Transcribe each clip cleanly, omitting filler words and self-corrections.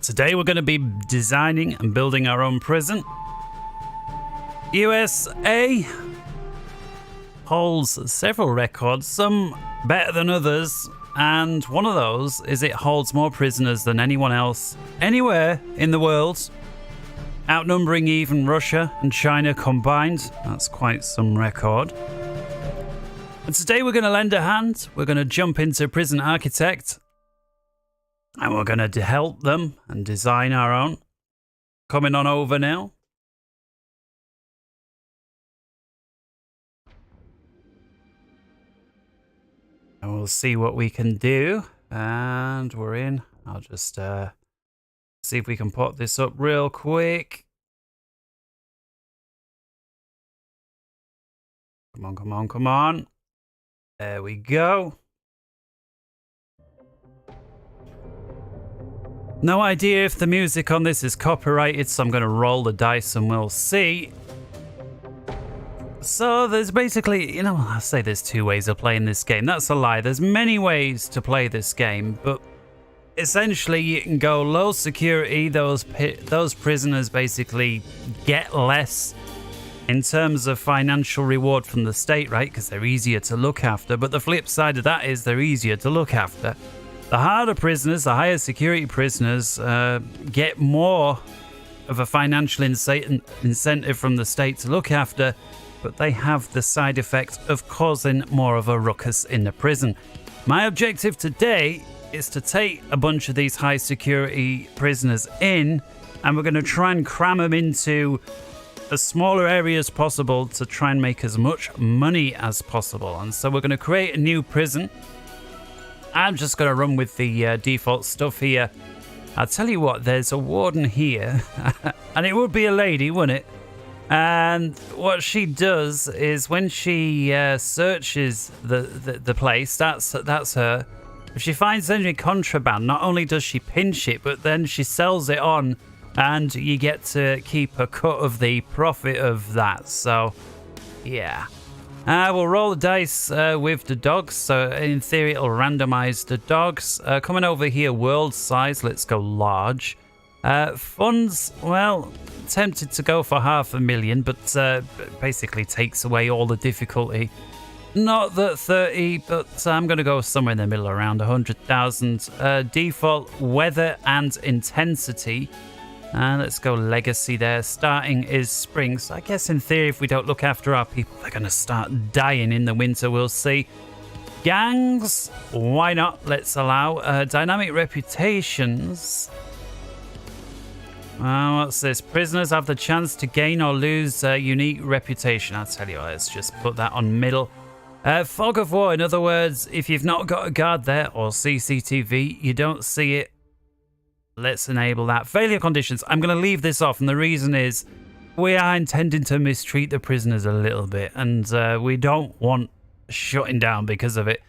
Today we're going to be designing and building our own prison. USA holds several records, some better than others, and one of those is it holds more prisoners than anyone else anywhere in the world, outnumbering even Russia and China combined. That's quite some record. And today we're going to lend a hand. We're going to jump into Prison Architect, and we're going to help them and design our own. Coming on over now. And we'll see what we can do. And we're in. I'll just see if we can pop this up real quick. Come on, come on, come on. There we go. No idea if the music on this is copyrighted, so I'm going to roll the dice and we'll see. So there's basically, I say there's two ways of playing this game. That's a lie. There's many ways to play this game, but essentially you can go low security. Those prisoners basically get less in terms of financial reward from the state, right? Because they're easier to look after. But the flip side of that is they're easier to look after. The harder prisoners, the higher security prisoners, get more of a financial incentive from the state to look after, but they have the side effect of causing more of a ruckus in the prison. My objective today is to take a bunch of these high security prisoners in, and we're going to try and cram them into as smaller areas possible to try and make as much money as possible. And so we're going to create a new prison. I'm just going to run with the default stuff here. I'll tell you what, there's a warden here, and it would be a lady, wouldn't it? And what she does is when she searches the place, that's her. If she finds any contraband, not only does she pinch it, but then she sells it on, and you get to keep a cut of the profit of that. So, yeah. We'll roll the dice with the dogs, so in theory it'll randomize the dogs. Coming over here, world size, let's go large. Funds, well, tempted to go for 500,000, but basically takes away all the difficulty. Not that 30, but I'm going to go somewhere in the middle, around 100,000. Default weather and intensity. Let's go legacy there. Starting is spring. So I guess in theory, if we don't look after our people, they're going to start dying in the winter. We'll see. Gangs, why not? Let's allow dynamic reputations. What's this? Prisoners have the chance to gain or lose unique reputation. I'll tell you what, let's just put that on middle. Fog of war, in other words, if you've not got a guard there or CCTV, you don't see it. Let's enable that. Failure conditions. I'm going to leave this off, and the reason is we are intending to mistreat the prisoners a little bit, and we don't want shutting down because of it.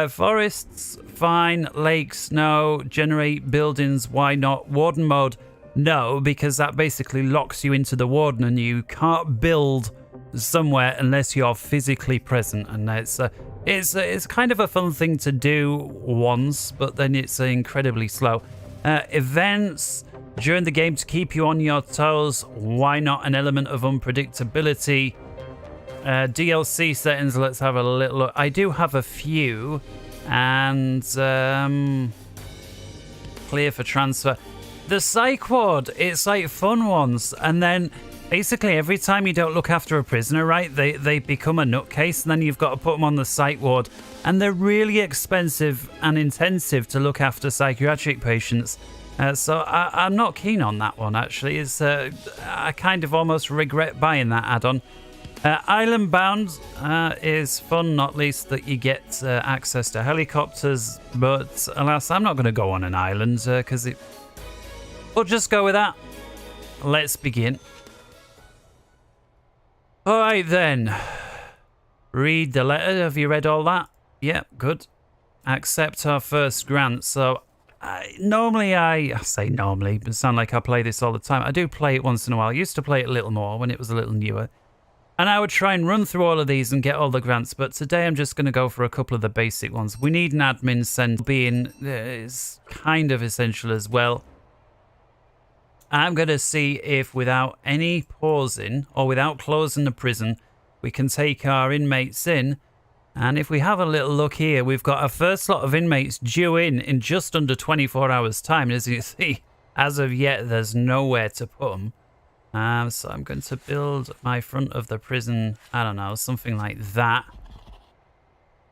Forests, fine. Lakes, no. Generate buildings, why not? Warden mode, no, because that basically locks you into the warden, and you can't build somewhere unless you're physically present, and it's kind of a fun thing to do once, but then it's incredibly slow. Events during the game to keep you on your toes. Why not an element of unpredictability? DLC settings, let's have a little look. I do have a few, and clear for transfer. The psych ward, it's like fun ones, and then basically every time you don't look after a prisoner, right, they become a nutcase, and then you've got to put them on the psych ward. And they're really expensive and intensive to look after psychiatric patients. So I'm not keen on that one, actually. I kind of almost regret buying that add-on. Island Bound is fun, not least that you get access to helicopters. But alas, I'm not going to go on an island because we'll just go with that. Let's begin. All right, then. Read the letter. Have you read all that? Yeah, good. Accept our first grant. So, normally I say normally, but it sounds like I play this all the time. I do play it once in a while. I used to play it a little more when it was a little newer. And I would try and run through all of these and get all the grants. But today I'm just going to go for a couple of the basic ones. We need an admin send being is kind of essential as well. I'm going to see if without any pausing or without closing the prison, we can take our inmates in. And if we have a little look here, we've got our first lot of inmates due in just under 24 hours time. As you see, as of yet, there's nowhere to put them. So I'm going to build my front of the prison, I don't know, something like that.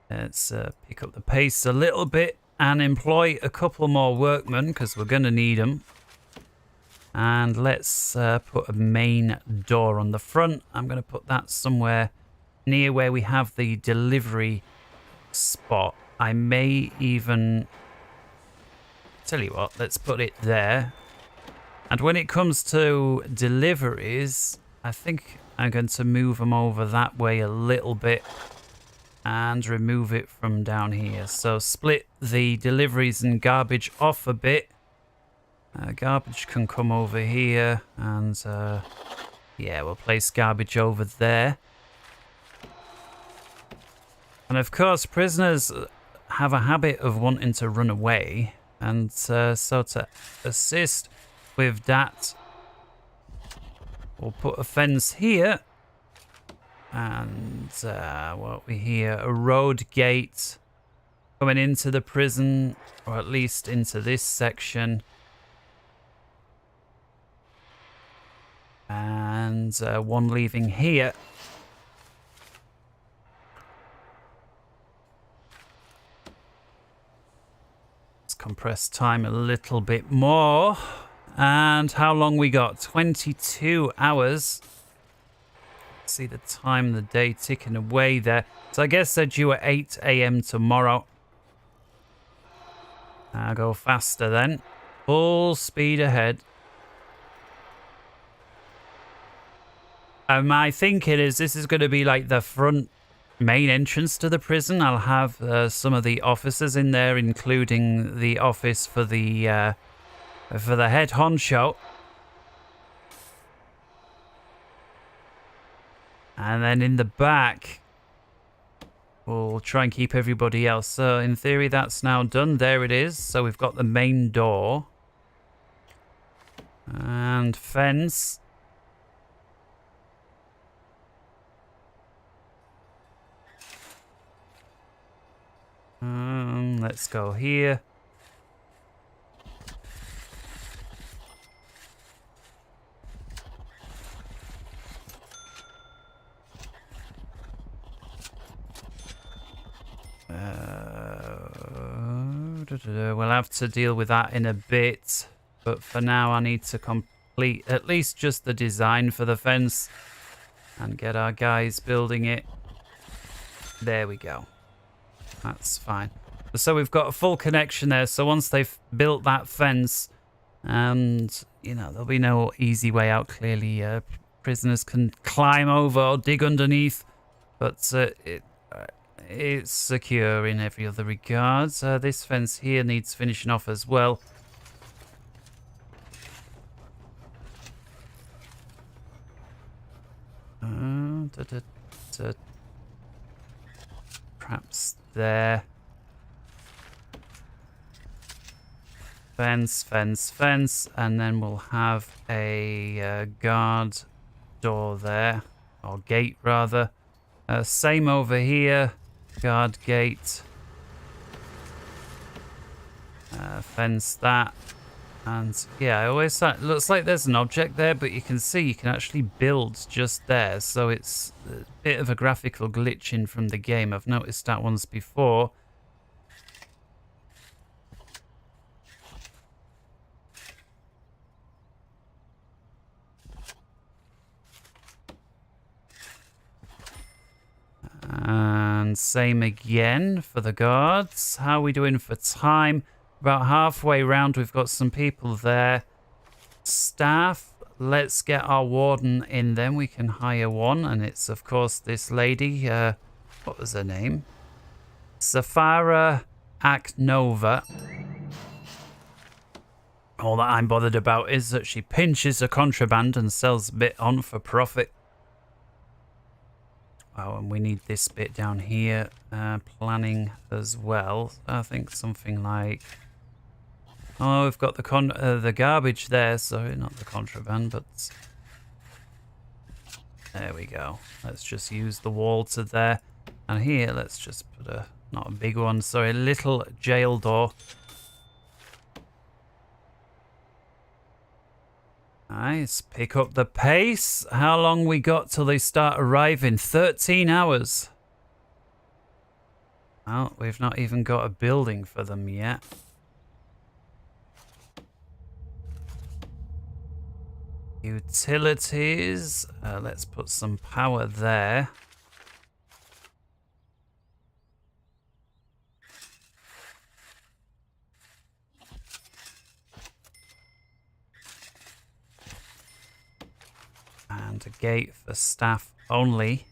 Let's pick up the pace a little bit and employ a couple more workmen because we're going to need them. And let's put a main door on the front. I'm going to put that somewhere near where we have the delivery spot. I may even... Tell you what, let's put it there. And when it comes to deliveries, I think I'm going to move them over that way a little bit and remove it from down here. So split the deliveries and garbage off a bit. Garbage can come over here and yeah, we'll place garbage over there. And of course, prisoners have a habit of wanting to run away. And so to assist with that, we'll put a fence here. And what we hear, a road gate coming into the prison, or at least into this section. And one leaving here. Let's compress time a little bit more. And how long we got? 22 hours. See the time of the day ticking away there. So I guess they're due at 8 a.m. tomorrow. I'll go faster then. Full speed ahead. My thinking is this is going to be like the front main entrance to the prison. I'll have some of the officers in there, including the office for the head honcho. And then in the back, we'll try and keep everybody else. So in theory, that's now done. There it is. So we've got the main door. And fence. Let's go here. We'll have to deal with that in a bit, but for now I need to complete at least just the design for the fence and get our guys building it. There we go. That's fine. So we've got a full connection there, so once they've built that fence, and you know, there'll be no easy way out. Clearly prisoners can climb over or dig underneath, but it's secure in every other regard. This fence here needs finishing off as well. Perhaps there. Fence, fence, fence, and then we'll have a guard door there, or gate rather. Same over here. Guard gate. Fence that. And yeah, I always thought it looks like there's an object there, but you can see you can actually build just there. So it's a bit of a graphical glitch in from the game. I've noticed that once before. And same again for the guards. How are we doing for time? About halfway round, we've got some people there. Staff, let's get our warden in then. We can hire one, and it's of course this lady. What was her name? Safara Aknova. All that I'm bothered about is that she pinches the contraband and sells a bit on for profit. Oh, and we need this bit down here, planning as well. I think something like Oh, we've got the garbage there. Sorry, not the contraband, but there we go. Let's just use the wall to there. And here, let's just put not a big one, sorry, a little jail door. Nice, pick up the pace. How long we got till they start arriving? 13 hours. Well, we've not even got a building for them yet. Utilities. Let's put some power there. And a gate for staff only.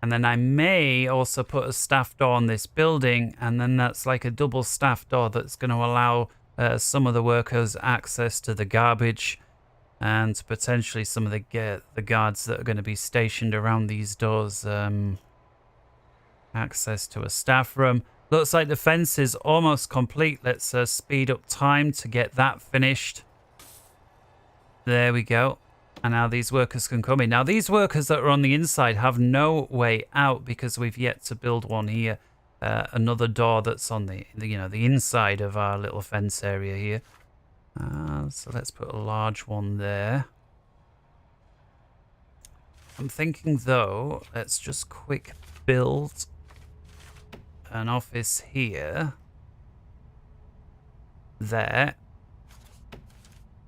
And then I may also put a staff door on this building, and then that's like a double staff door that's going to allow some of the workers access to the garbage, and potentially some of the guards that are going to be stationed around these doors access to a staff room. Looks like the fence is almost complete. Let's speed up time to get that finished. There we go. And now these workers can come in. Now these workers that are on the inside have no way out because we've yet to build one here. Another door that's on the inside of our little fence area here. So let's put a large one there. I'm thinking though, let's just quick build an office here. There.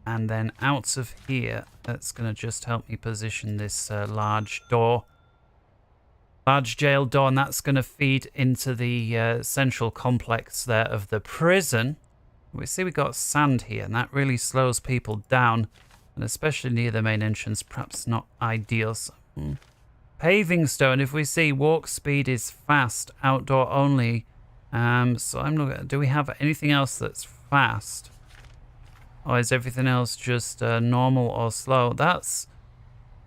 And then out of here, that's going to just help me position this large door. Large jail door, and that's going to feed into the central complex there of the prison. We see we got sand here, and that really slows people down. And especially near the main entrance, perhaps not ideal. So, paving stone, if we see walk speed is fast, outdoor only. So I'm looking, do we have anything else that's fast? Or is everything else just normal or slow? That's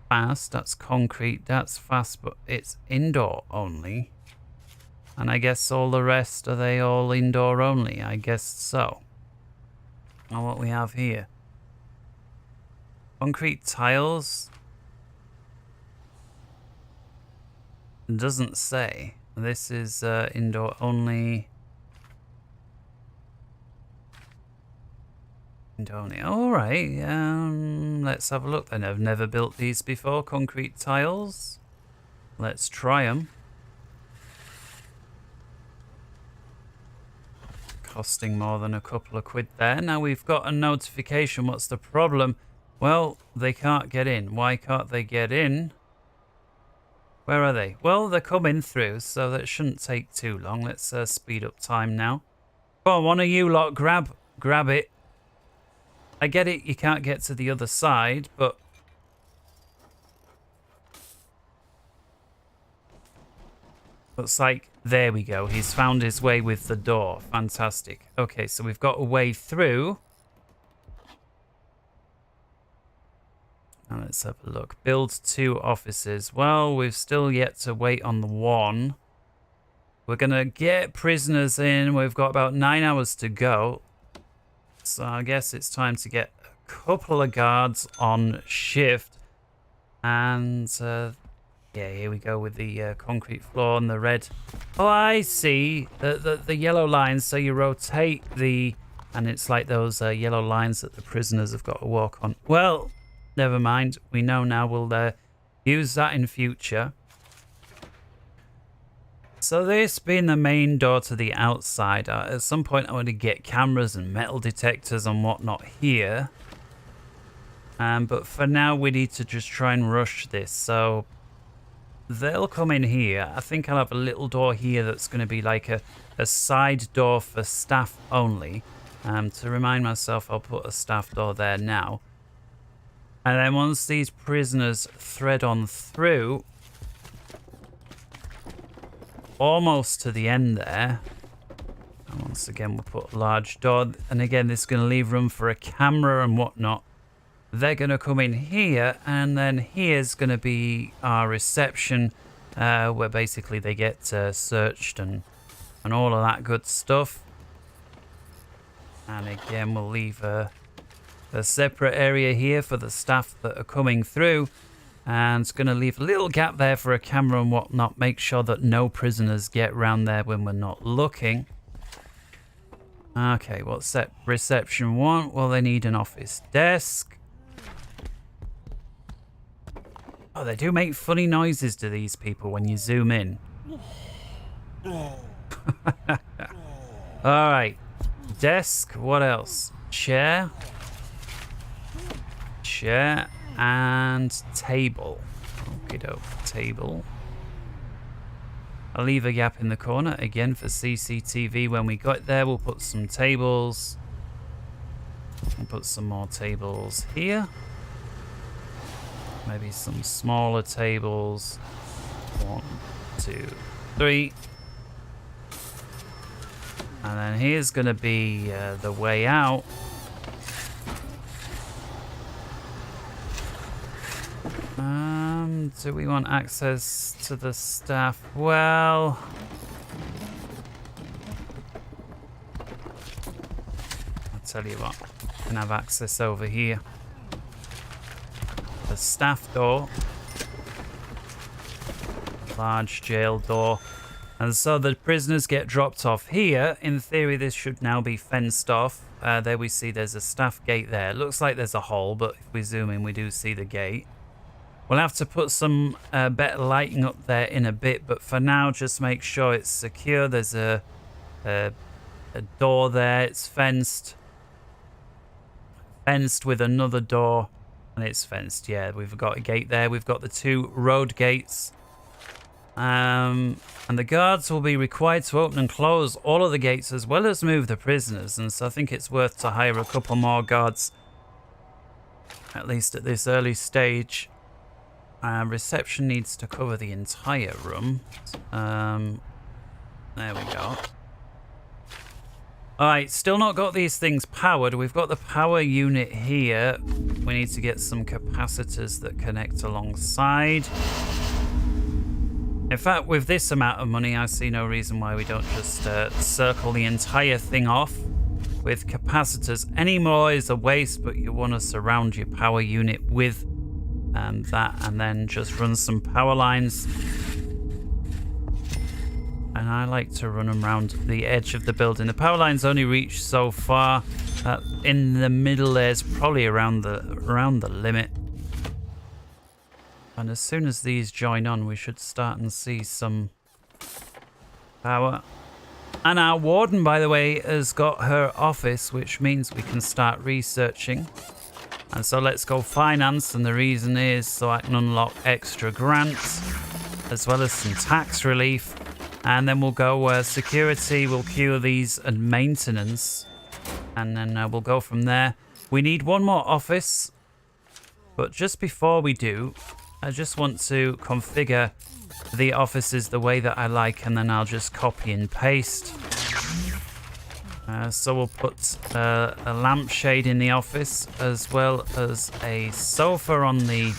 fast, that's concrete, that's fast, but it's indoor only. And I guess all the rest, are they all indoor only? I guess so. Now what we have here. Concrete tiles. It doesn't say. This is indoor only. All right, let's have a look then. I've never built these before, concrete tiles. Let's try them. Costing more than a couple of quid there. Now we've got a notification. What's the problem? Well, they can't get in. Why can't they get in? Where are they? Well, they're coming through, so that shouldn't take too long. Let's speed up time now. Come on, one of you lot, grab it. I get it, you can't get to the other side, but... looks like, there we go. He's found his way with the door. Fantastic. Okay, so we've got a way through. Now let's have a look. Build 2 offices. Well, we've still yet to wait on the one. We're going to get prisoners in. We've got about 9 hours to go. So I guess it's time to get a couple of guards on shift. And yeah, here we go with the concrete floor and the red. Oh, I see. The yellow lines. So you rotate the... and it's like those yellow lines that the prisoners have got to walk on. Well, never mind. We know now. We'll use that in future. So this being the main door to the outside, at some point I want to get cameras and metal detectors and whatnot here. But for now we need to just try and rush this. So they'll come in here. I think I'll have a little door here that's going to be like a side door for staff only. To remind myself, I'll put a staff door there now. And then once these prisoners thread on through... almost to the end there. And once again, we'll put a large door. And again, this is going to leave room for a camera and whatnot. They're going to come in here. And then here's going to be our reception. Where basically they get searched and all of that good stuff. And again, we'll leave a separate area here for the staff that are coming through. And it's going to leave a little gap there for a camera and whatnot. Make sure that no prisoners get round there when we're not looking. Okay, what's that reception want? Well, they need an office desk. Oh, they do make funny noises to these people when you zoom in. Alright. Desk. What else? Chair. Chair. And table. Okie doke. Table. I'll leave a gap in the corner again for CCTV. When we got there, we'll put some tables. We'll put some more tables here. Maybe some smaller tables. 1, 2, 3. And then here's going to be the way out. Do we want access to the staff? Well, I'll tell you what, we can have access over here. The staff door, large jail door, and so the prisoners get dropped off here. In theory, this should now be fenced off. There we see there's a staff gate there. Looks like there's a hole, but if we zoom in, we do see the gate. We'll have to put some better lighting up there in a bit, but for now, just make sure it's secure. There's a door there. It's fenced with another door, and it's fenced. Yeah, we've got a gate there. We've got the 2 road gates, and the guards will be required to open and close all of the gates as well as move the prisoners. And so I think it's worth to hire a couple more guards, at least at this early stage. Reception needs to cover the entire room. There we go. Alright, still not got these things powered. We've got the power unit here. We need to get some capacitors that connect alongside. In fact, with this amount of money, I see no reason why we don't just circle the entire thing off with capacitors. Any more is a waste, but you want to surround your power unit with that, and then just run some power lines. And I like to run them around the edge of the building. The power lines only reach so far. In the middle there's probably around the limit. And as soon as these join on, we should start and see some power. And our warden, by the way, has got her office, which means we can start researching. And so let's go finance, and the reason is so I can unlock extra grants as well as some tax relief. And then we'll go security, we'll queue these, and maintenance. And then we'll go from there. We need one more office. But just before we do, I just want to configure the offices the way that I like, and then I'll just copy and paste. So we'll put a lampshade in the office, as well as a sofa on the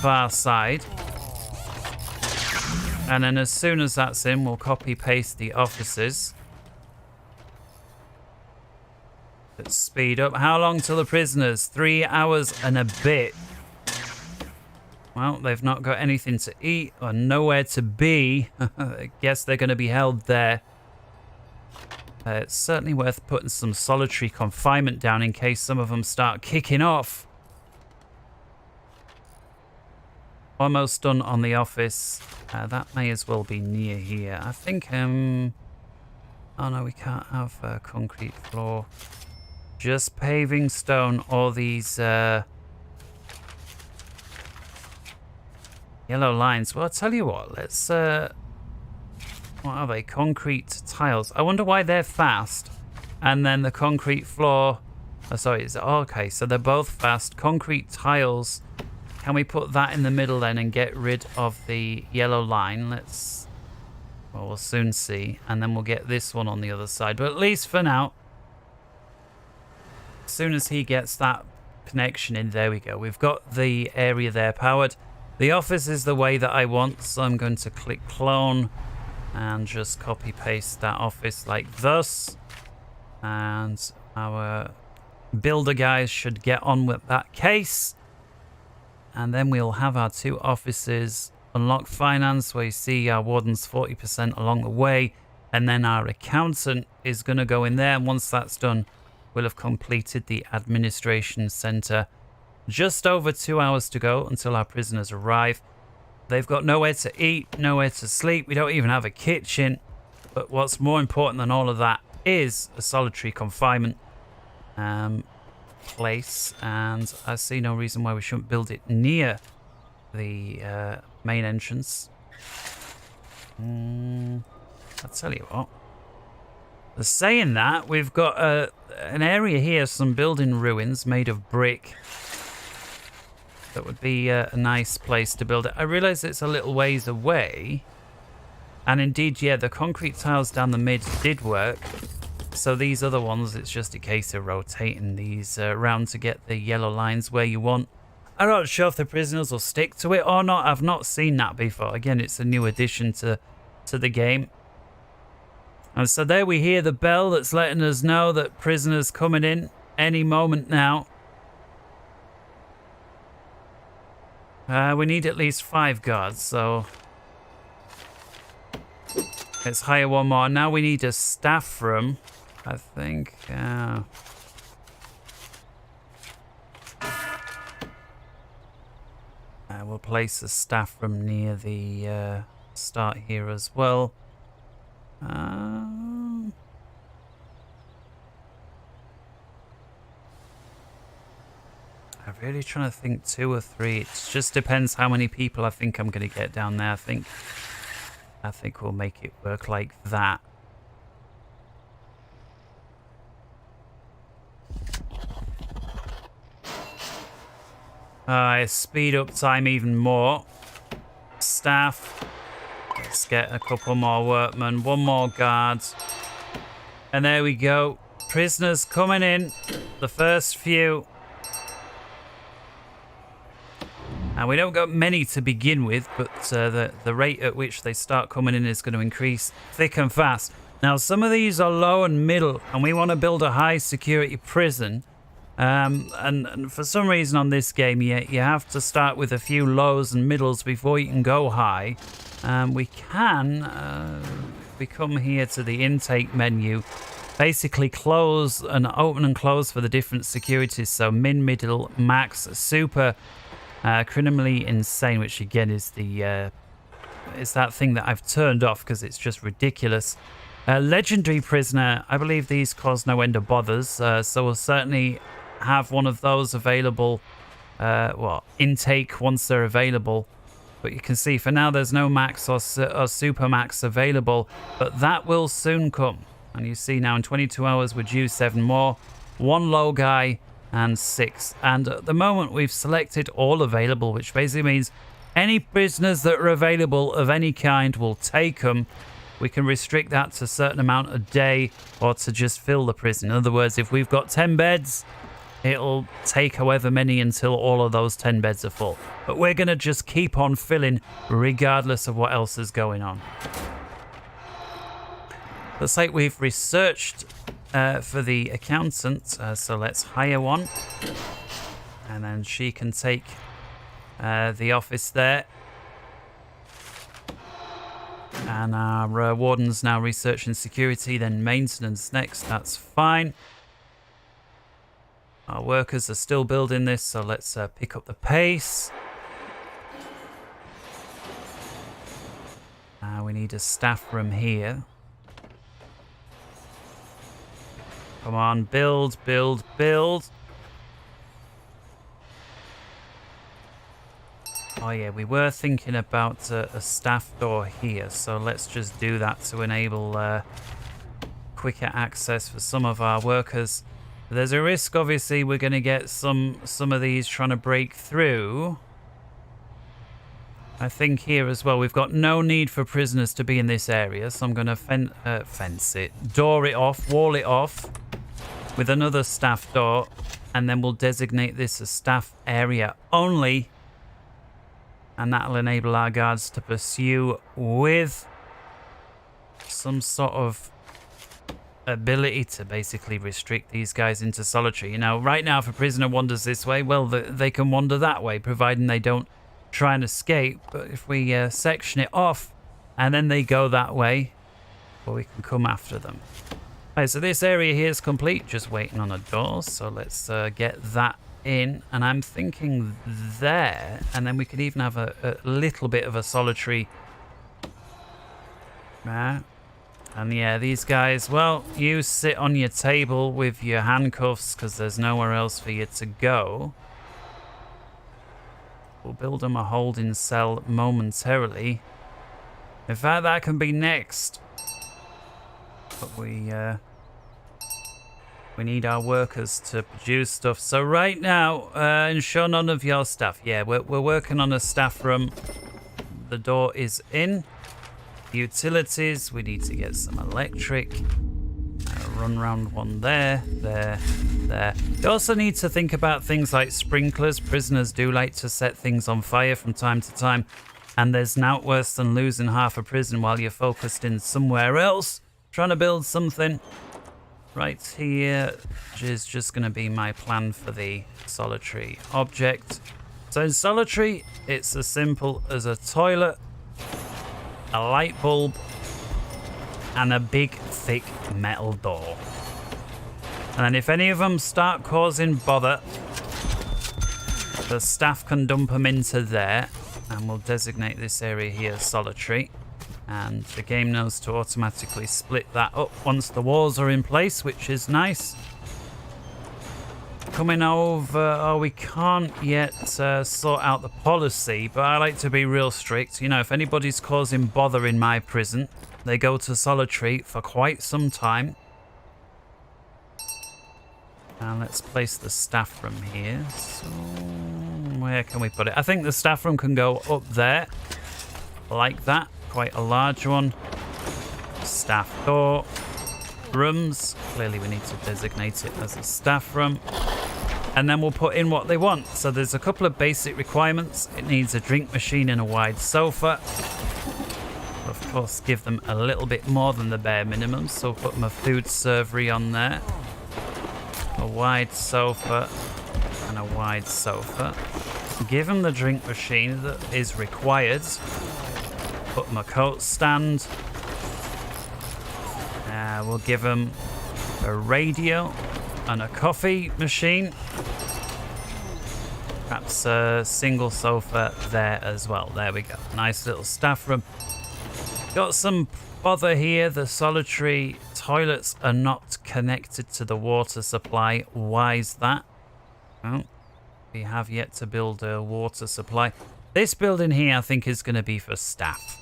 far side. And then as soon as that's in, we'll copy paste the offices. Let's speed up. How long till the prisoners? 3 hours and a bit. Well, they've not got anything to eat or nowhere to be. I guess they're going to be held there. It's certainly worth putting some solitary confinement down in case some of them start kicking off. Almost done on the office. That may as well be near here. I think, oh no, we can't have concrete floor. Just paving stone or these yellow lines. Well, I'll tell you what, let's... what are they? Concrete tiles. I wonder why they're fast. And then the concrete floor... Oh, sorry. Okay, so they're both fast. Concrete tiles. Can we put that in the middle then and get rid of the yellow line? Let's... Well, we'll soon see. And then we'll get this one on the other side. But at least for now, as soon as he gets that connection in, there we go. We've got the area there powered. The office is the way that I want, so I'm going to click clone and just copy paste that office like thus. And our builder guys should get on with that case. And then we'll have our 2 offices, unlock finance, where you see our warden's 40% along the way. And then our accountant is going to go in there. And once that's done, we'll have completed the administration center. Just over 2 hours to go until our prisoners arrive. They've got nowhere to eat, nowhere to sleep. We don't even have a kitchen. But what's more important than all of that is a solitary confinement place. And I see no reason why we shouldn't build it near the main entrance. I'll tell you what. Saying that, we've got an area here, some building ruins made of brick. That would be a nice place to build it. I realise it's a little ways away. And indeed, yeah, the concrete tiles down the mid did work. So these other ones, it's just a case of rotating these around to get the yellow lines where you want. I'm not sure if the prisoners will stick to it or not. I've not seen that before. Again, it's a new addition to the game. And so there we hear the bell that's letting us know that prisoners coming in any moment now. We need at least 5 guards, so let's hire one more. Now we need a staff room, I think. We'll place a staff room near the start here as well. I'm really trying to think 2 or 3. It just depends how many people I think I'm going to get down there. I think we'll make it work like that. Speed up time even more. Staff. Let's get a couple more workmen. 1 more guard. And there we go. Prisoners coming in. The first few. And we don't got many to begin with, but the rate at which they start coming in is going to increase thick and fast. Now, some of these are low and middle, and we want to build a high security prison. And for some reason on this game, you have to start with a few lows and middles before you can go high. We come here to the intake menu, basically close and open and close for the different securities. So min, middle, max, super, criminally insane, which again is the is that thing that I've turned off because it's just ridiculous. Legendary prisoner, I believe these cause no end of bothers, so we'll certainly have one of those available, intake once they're available. But you can see for now there's no max or super max available, but that will soon come. And you see now in 22 hours we're due 7 more, 1 low guy and 6. And at the moment we've selected all available, which basically means any prisoners that are available of any kind will take them. We can restrict that to a certain amount a day or to just fill the prison. In other words, if we've got 10 beds, it'll take however many until all of those 10 beds are full. But we're going to just keep on filling regardless of what else is going on. Looks like we've researched for the accountant, so let's hire one. And then she can take the office there. And our warden's now researching security, then maintenance next. That's fine. Our workers are still building this, so let's pick up the pace. We need a staff room here. Come on, build, build, build. Oh yeah, we were thinking about a staff door here, so let's just do that to enable quicker access for some of our workers. There's a risk, obviously, we're going to get some of these trying to break through. I think here as well, we've got no need for prisoners to be in this area, so I'm going to fence it, door it off, wall it off with another staff door, and then we'll designate this as staff area only. And that'll enable our guards to pursue with some sort of ability to basically restrict these guys into solitary. You know, right now if a prisoner wanders this way, well, they can wander that way, providing they don't try and escape. But if we section it off and then they go that way, well, we can come after them. Right, so this area here is complete, just waiting on a door. So let's get that in, and I'm thinking there, and then we could even have a little bit of a solitary. And yeah, these guys, well, you sit on your table with your handcuffs because there's nowhere else for you to go. We'll build them a holding cell momentarily. In fact, that can be next. But we need our workers to produce stuff. So right now, ensure none of your stuff. Yeah, we're working on a staff room. The door is in. Utilities, we need to get some electric. Run round one there. You also need to think about things like sprinklers. Prisoners do like to set things on fire from time to time. And there's naught worse than losing half a prison while you're focused in somewhere else, trying to build something. Right here is just going to be my plan for the solitary object. So in solitary, it's as simple as a toilet, a light bulb, and a big, thick metal door. And then if any of them start causing bother, the staff can dump them into there, and we'll designate this area here as solitary. And the game knows to automatically split that up once the walls are in place, which is nice. Coming over, we can't yet sort out the policy, but I like to be real strict. You know, if anybody's causing bother in my prison, they go to solitary for quite some time. And let's place the staff room here. So, where can we put it? I think the staff room can go up there, like that. Quite a large one. Staff door. Rooms. Clearly we need to designate it as a staff room. And then we'll put in what they want. So there's a couple of basic requirements. It needs a drink machine and a wide sofa. Of course, give them a little bit more than the bare minimum. So put them a food servery on there. A wide sofa and a wide sofa. Give them the drink machine that is required. Put them a coat stand. We'll give them a radio and a coffee machine. Perhaps a single sofa there as well. There we go. Nice little staff room. Got some bother here. The solitary toilets are not connected to the water supply. Why is that? Well, we have yet to build a water supply. This building here, I think, is going to be for staff.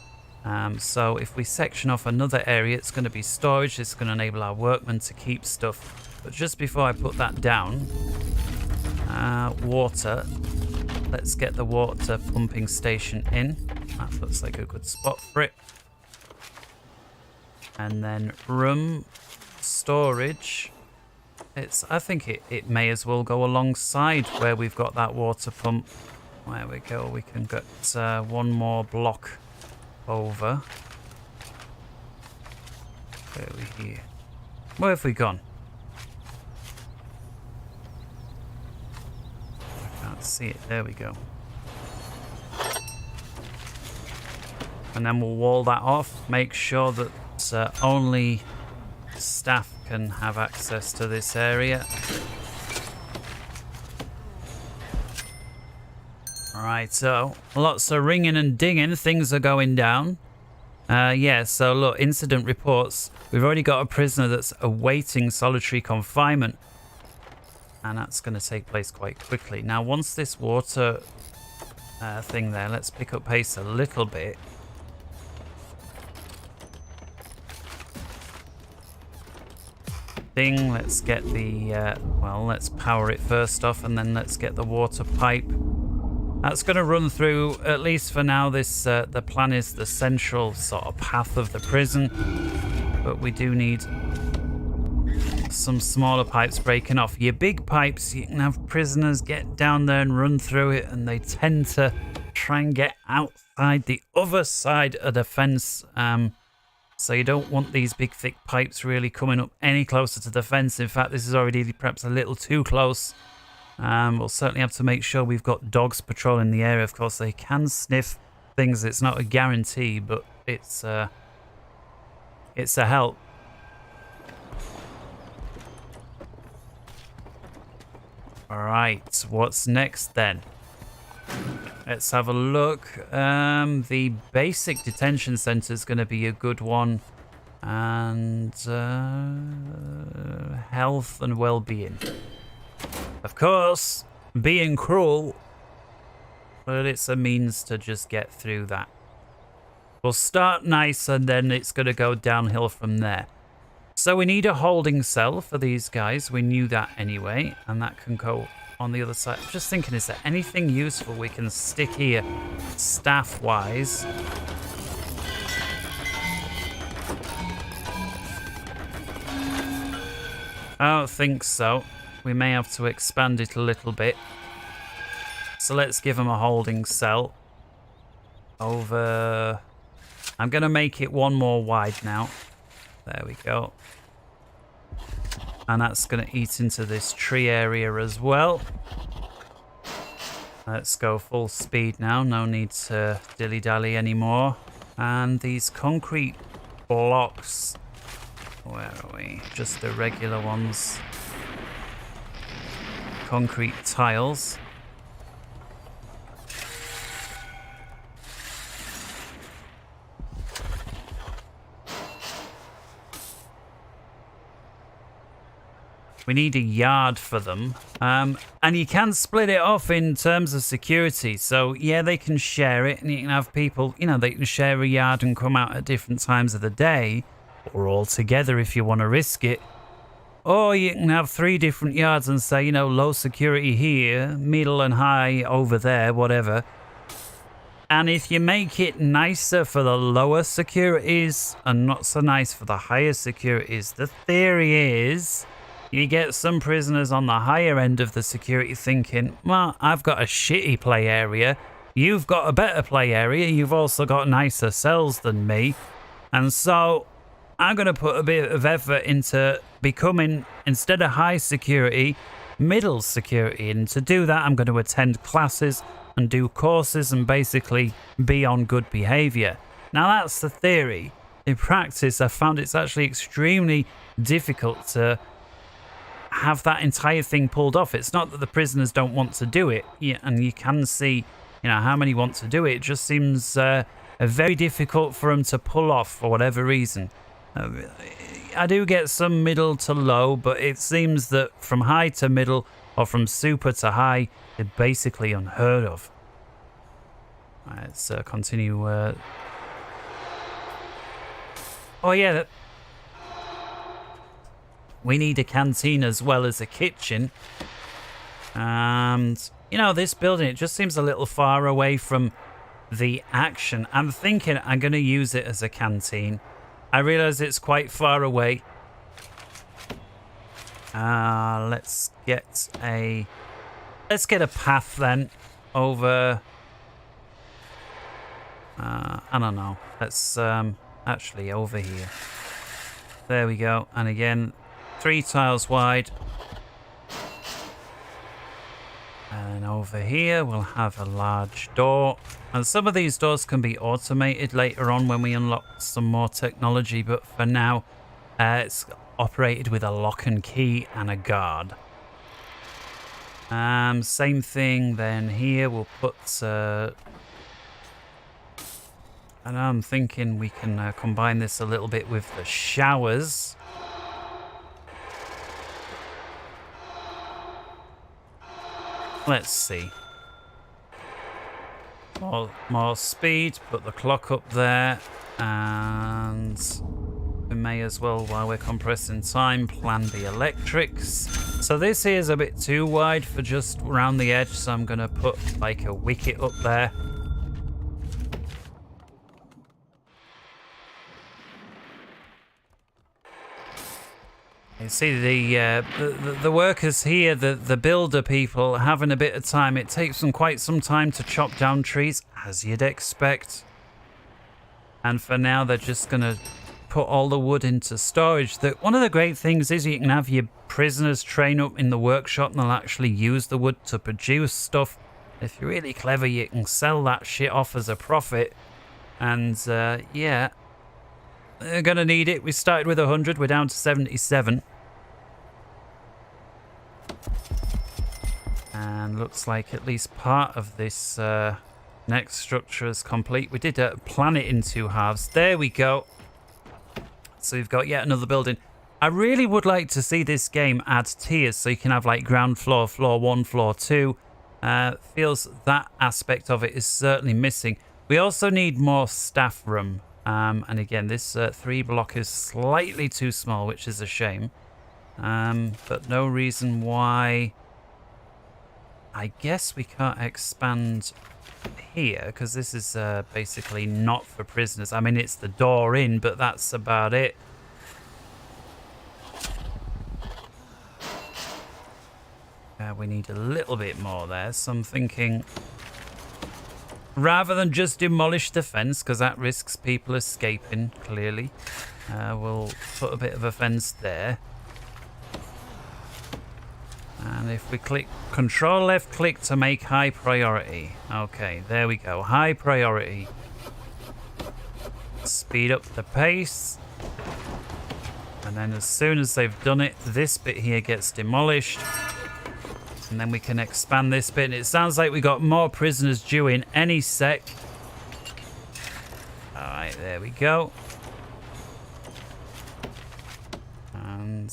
So if we section off another area, it's going to be storage. It's going to enable our workmen to keep stuff. But just before I put that down, water. Let's get the water pumping station in. That looks like a good spot for it. And then room storage. I think it may as well go alongside where we've got that water pump. There we go. We can get one more block over. Where are we here? Where have we gone? I can't see it. There we go. And then we'll wall that off. Make sure that only staff can have access to this area. Alright, so lots of ringing and dinging. Things are going down. Yeah, so look, incident reports. We've already got a prisoner that's awaiting solitary confinement. And that's going to take place quite quickly. Now, once this water thing there, let's pick up pace a little bit. Let's get the, well, let's power it first off, and then let's get the water pipe. That's going to run through, at least for now, this, the plan is the central sort of path of the prison. But we do need some smaller pipes breaking off. Your big pipes, you can have prisoners get down there and run through it, and they tend to try and get outside the other side of the fence. So you don't want these big thick pipes really coming up any closer to the fence. In fact, this is already perhaps a little too close. We'll certainly have to make sure we've got dogs patrolling the area. Of course, they can sniff things. It's not a guarantee, but it's a help. Alright, what's next then? Let's have a look. The basic detention center is going to be a good one. And health and well-being. Of course, being cruel, but it's a means to just get through that. We'll start nice and then it's going to go downhill from there. So we need a holding cell for these guys. We knew that anyway, and that can go on the other side. I'm just thinking, is there anything useful we can stick here staff-wise? I don't think so. We may have to expand it a little bit. So let's give them a holding cell. Over... I'm going to make it one more wide now. There we go. And that's going to eat into this tree area as well. Let's go full speed now. No need to dilly-dally anymore. And these concrete blocks... Where are we? Just the regular ones. Concrete tiles. We need a yard for them. And you can split it off in terms of security. So, yeah, they can share it. And you can have people, you know, they can share a yard and come out at different times of the day. Or all together if you want to risk it. Or you can have 3 different yards and say, you know, low security here, middle and high over there, whatever. And if you make it nicer for the lower securities and not so nice for the higher securities, the theory is... You get some prisoners on the higher end of the security thinking, well, I've got a shitty play area. You've got a better play area. You've also got nicer cells than me. And so I'm going to put a bit of effort into becoming, instead of high security, middle security. And to do that, I'm going to attend classes and do courses and basically be on good behavior. Now, that's the theory. In practice, I found it's actually extremely difficult to have that entire thing pulled off. It's not that the prisoners don't want to do it, and you can see, you know, how many want to do it. It just seems very difficult for them to pull off for whatever reason. I do get some middle to low, but it seems that from high to middle or from super to high, they're basically unheard of. Right, let's continue. Oh yeah, we need a canteen as well as a kitchen. And, you know, this building, it just seems a little far away from the action. I'm thinking I'm going to use it as a canteen. I realize it's quite far away. Let's get a path then over. I don't know. Let's actually over here. There we go. And again, 3 tiles wide. And over here we'll have a large door. And some of these doors can be automated later on when we unlock some more technology, but for now it's operated with a lock and key and a guard. Same thing then here. We'll put and I'm thinking we can combine this a little bit with the showers. Let's see. More speed, put the clock up there, and we may as well, while we're compressing time, plan the electrics. So this here is a bit too wide for just around the edge, so I'm going to put like a wicket up there. You see the workers here, the builder people, having a bit of time. It takes them quite some time to chop down trees, as you'd expect. And for now, they're just going to put all the wood into storage. One of the great things is you can have your prisoners train up in the workshop and they'll actually use the wood to produce stuff. If you're really clever, you can sell that shit off as a profit. And yeah, they're gonna need it. We started with 100, we're down to 77. And looks like at least part of this next structure is complete. We did plan it in 2 halves. There we go. So we've got yet another building. I really would like to see this game add tiers so you can have like ground floor, floor 1, floor 2. Feels that aspect of it is certainly missing. We also need more staff room. And again, this 3 block is slightly too small, which is a shame. But no reason why. I guess we can't expand here because this is basically not for prisoners. I mean, it's the door in, but that's about it. We need a little bit more there, so I'm thinking rather than just demolish the fence, because that risks people escaping, clearly, we'll put a bit of a fence there. And if we click Control left click to make high priority. Okay, there we go. High priority. Speed up the pace. And then as soon as they've done it, this bit here gets demolished. And then we can expand this bit. And it sounds like we got more prisoners due in any sec. Alright, there we go. And...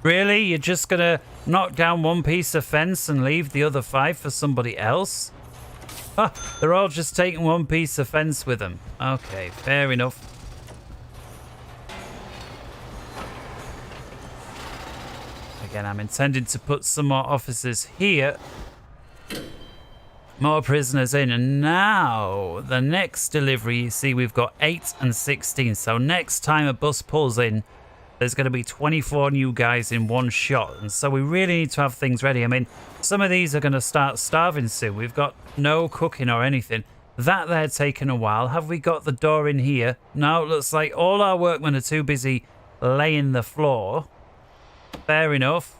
really? You're just gonna knock down 1 piece of fence and leave the other 5 for somebody else? Huh, they're all just taking 1 piece of fence with them. Okay, fair enough. Again, I'm intending to put some more officers here. More prisoners in. And now, the next delivery, you see we've got 8 and 16. So next time a bus pulls in, there's going to be 24 new guys in 1 shot. And so we really need to have things ready. I mean, some of these are going to start starving soon. We've got no cooking or anything. That there taken a while. Have we got the door in here? No, it looks like all our workmen are too busy laying the floor. Fair enough.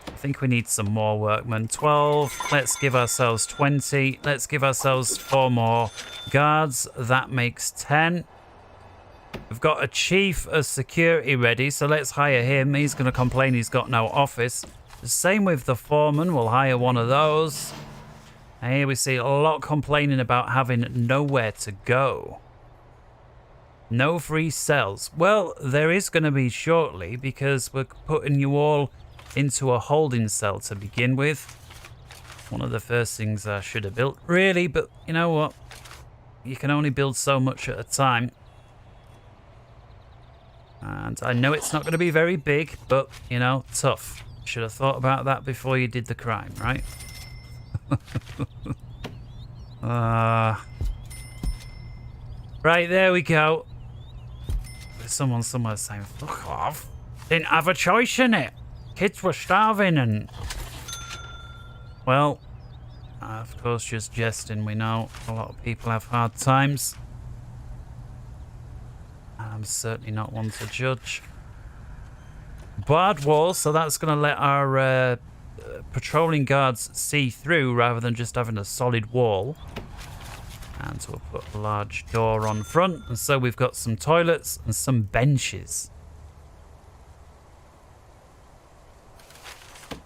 I think we need some more workmen. 12. Let's give ourselves 20. Let's give ourselves 4 more guards. That makes 10. We've got a chief of security ready, so let's hire him. He's going to complain he's got no office. The same with the foreman. We'll hire one of those. And here we see a lot complaining about having nowhere to go. No free cells. Well, there is going to be shortly because we're putting you all into a holding cell to begin with. One of the first things I should have built, really, but you know what? You can only build so much at a time. And I know it's not going to be very big, but, you know, tough. Should have thought about that before you did the crime, right? Right, there we go. There's someone somewhere saying, fuck off. Didn't have a choice in it. Kids were starving and... Well, of course, just jesting. We know a lot of people have hard times. I'm certainly not one to judge. Barred wall, so that's going to let our patrolling guards see through rather than just having a solid wall. And so we'll put a large door on front. And so we've got some toilets and some benches.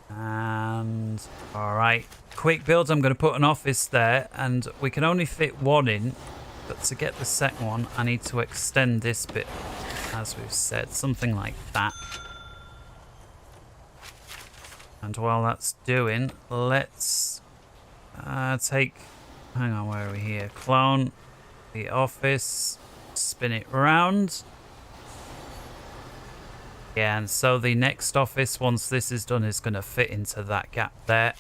And, alright. Quick build, I'm going to put an office there. And we can only fit 1 in. But to get the second one, I need to extend this bit, as we've said. Something like that. And while that's doing, let's take... Hang on, where are we here? Clone the office, spin it round. Yeah, and so the next office, once this is done, is going to fit into that gap there.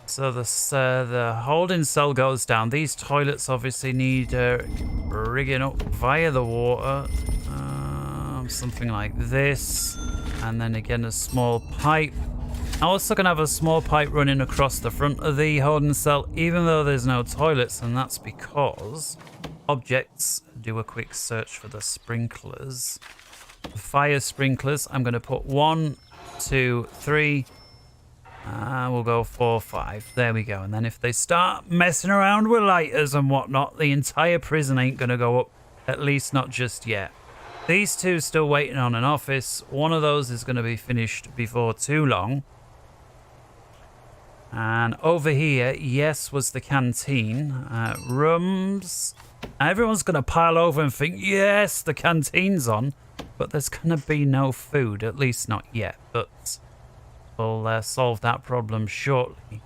So the holding cell goes down. These toilets obviously need rigging up via the water. Something like this. And then again a small pipe. I'm also going to have a small pipe running across the front of the holding cell, even though there's no toilets, and that's because objects, do a quick search for the sprinklers. The fire sprinklers, I'm going to put 1, 2, 3, we'll go 4, 5. There we go. And then if they start messing around with lighters and whatnot, the entire prison ain't going to go up, at least not just yet. These two still waiting on an office. One of those is going to be finished before too long. And over here, yes, was the canteen. Rooms. Everyone's going to pile over and think, yes, the canteen's on. But there's going to be no food, at least not yet. But we'll solve that problem shortly.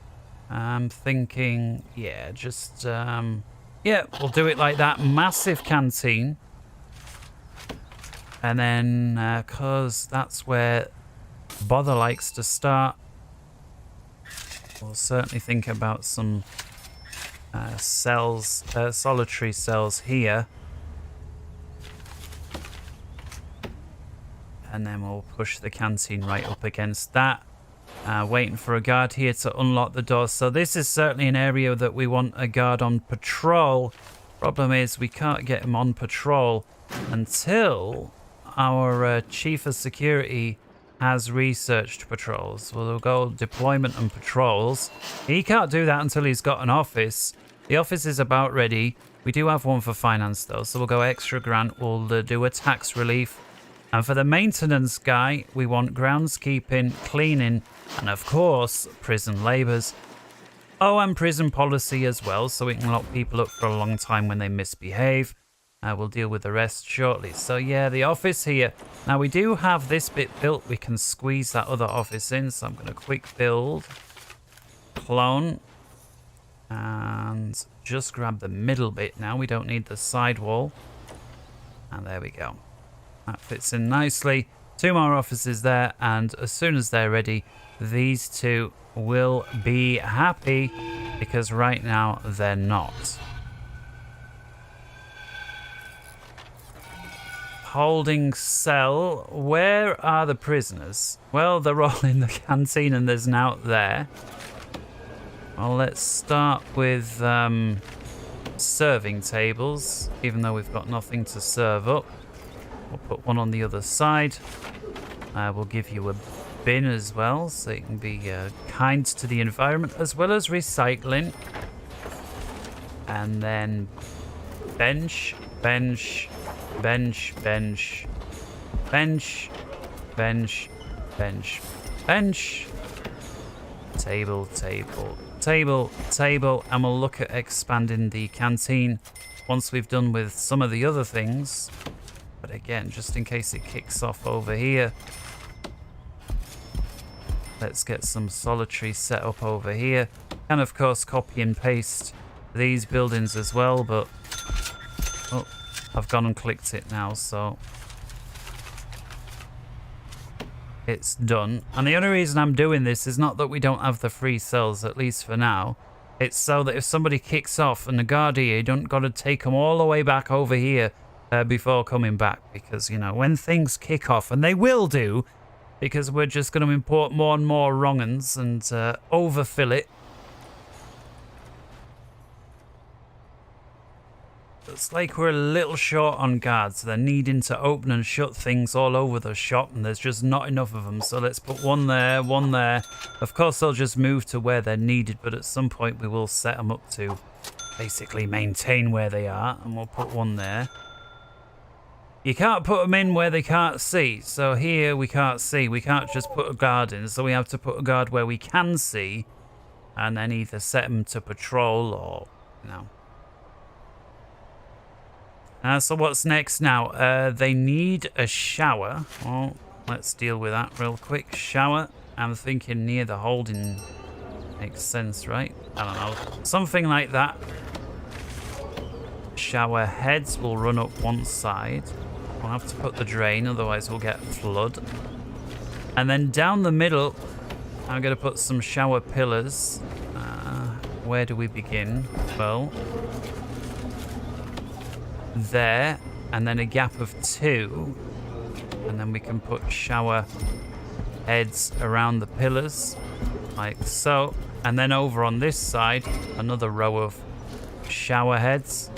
I'm thinking, yeah, just, yeah, we'll do it like that. Massive canteen. And then, because that's where Bother likes to start, we'll certainly think about some cells, solitary cells here. And then we'll push the canteen right up against that. Waiting for a guard here to unlock the door. So this is certainly an area that we want a guard on patrol. Problem is we can't get him on patrol until our chief of security has researched patrols. We'll go deployment and patrols. He can't do that until he's got an office. The office is about ready. We do have one for finance though, so we'll go extra grant. We'll do a tax relief. And for the maintenance guy, we want groundskeeping, cleaning, and of course, prison labours. Oh, and prison policy as well, so we can lock people up for a long time when they misbehave. We'll deal with the rest shortly. So yeah, the office here. Now we do have this bit built. We can squeeze that other office in. So I'm going to quick build, clone, and just grab the middle bit now. We don't need the side wall. And there we go. That fits in nicely. 2 more offices there. And as soon as they're ready, these two will be happy because right now they're not. Holding cell. Where are the prisoners? Well, they're all in the canteen and there's an out there. Well, let's start with serving tables, even though we've got nothing to serve up. We'll put one on the other side. We'll give you a bin as well, so you can be kind to the environment, as well as recycling. And then bench, bench, bench, bench, bench, bench, bench, bench, table, table, table, table, and we'll look at expanding the canteen once we've done with some of the other things. But again, just in case it kicks off over here, let's get some solitary set up over here. And of course copy and paste these buildings as well, but oh, I've gone and clicked it now, so it's done. And the only reason I'm doing this is not that we don't have the free cells, at least for now. It's so that if somebody kicks off and the guard here, you don't got to take them all the way back over here before coming back. Because, you know, when things kick off, and they will do, because we're just going to import more and more wrong-uns and overfill it. It's like we're a little short on guards. They're needing to open and shut things all over the shop, and there's just not enough of them. So let's put one there, one there. Of course, they'll just move to where they're needed, but at some point we will set them up to basically maintain where they are, and we'll put one there. You can't put them in where they can't see. So here we can't see. We can't just put a guard in, so we have to put a guard where we can see, and then either set them to patrol or, you know. So what's next now? They need a shower. Well, let's deal with that real quick. Shower. I'm thinking near the holding makes sense, right? I don't know. Something like that. Shower heads will run up one side. We'll have to put the drain, otherwise we'll get flood. And then down the middle, I'm going to put some shower pillars. Where do we begin? Well, there, and then a gap of 2, and then we can put shower heads around the pillars, like so. And then over on this side, another row of shower heads.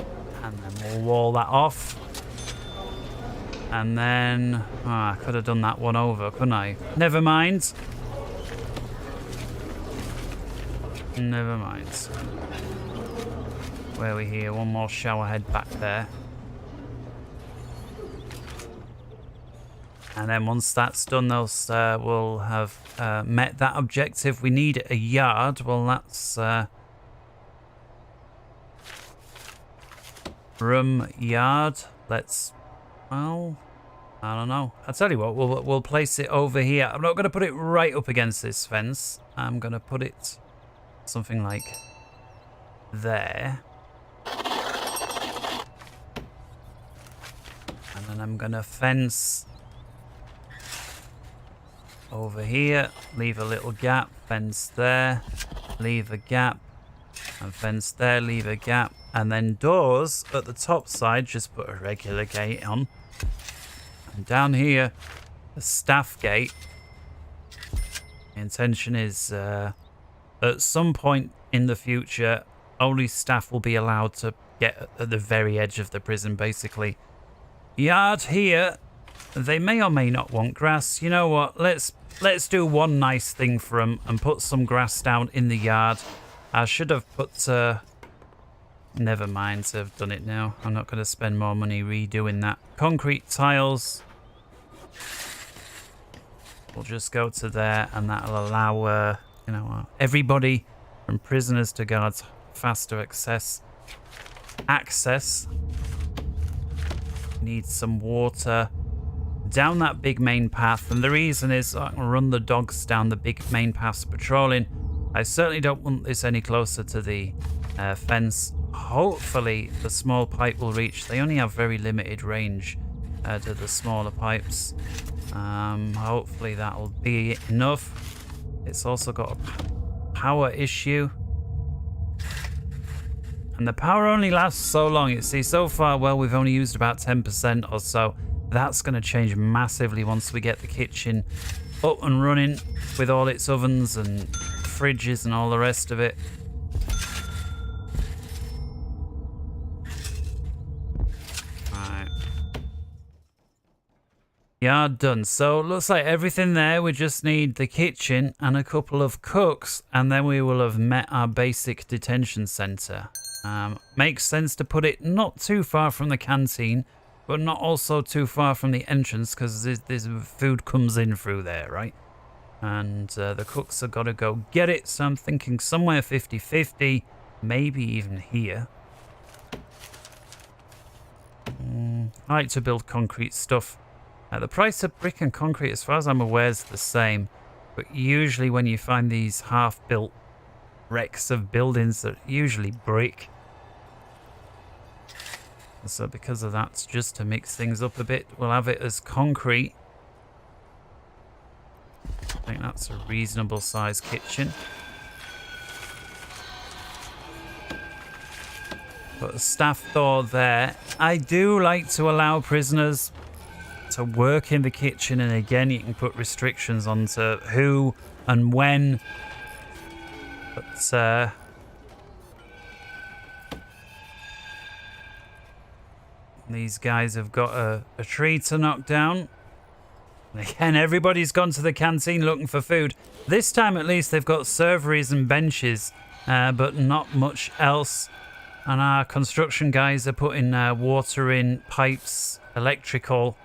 And then we'll wall that off. And then... oh, I could have done that one over, couldn't I? Never mind. Never mind. Where are we here? One more shower head back there. And then once that's done, those will have met that objective. We need a yard. Well, that's... room yard. Let's... well, I don't know. I'll tell you what, we'll place it over here. I'm not going to put it right up against this fence. I'm going to put it something like there. And then I'm going to fence over here. Leave a little gap. Fence there. Leave a gap. And fence there. Leave a gap. And then doors at the top side. Just put a regular gate on. And down here, the staff gate. The intention is at some point in the future, only staff will be allowed to get at the very edge of the prison, basically. Yard here. They may or may not want grass. You know what? Let's do one nice thing for them and put some grass down in the yard. I should have put... never mind, I've done it now. I'm not going to spend more money redoing that. Concrete tiles. We'll just go to there, and that'll allow, you know, everybody from prisoners to guards faster access. Need some water down that big main path, and the reason is I can run the dogs down the big main paths patrolling. I certainly don't want this any closer to the fence. Hopefully the small pipe will reach. They only have very limited range to the smaller pipes. Hopefully that'll be enough. It's also got a power issue. And the power only lasts so long. You see, so far, well, we've only used about 10% or so. That's going to change massively once we get the kitchen up and running with all its ovens and fridges and all the rest of it. Right. Yard done. So it looks like everything there. We just need the kitchen and a couple of cooks, and then we will have met our basic detention center. Makes sense to put it not too far from the canteen, but not also too far from the entrance, because this food comes in through there, right? And the cooks have got to go get it, so I'm thinking somewhere 50-50, maybe even here. I like to build concrete stuff. The price of brick and concrete, as far as I'm aware, is the same, but usually when you find these half-built wrecks of buildings, that usually brick. So because of that, just to mix things up a bit, we'll have it as concrete. I think that's a reasonable sized kitchen. Put a staff door there. I do like to allow prisoners to work in the kitchen, and again you can put restrictions on to who and when. But these guys have got a tree to knock down. And again, everybody's gone to the canteen looking for food. This time at least they've got serveries and benches, but not much else. And our construction guys are putting water in, pipes, electrical,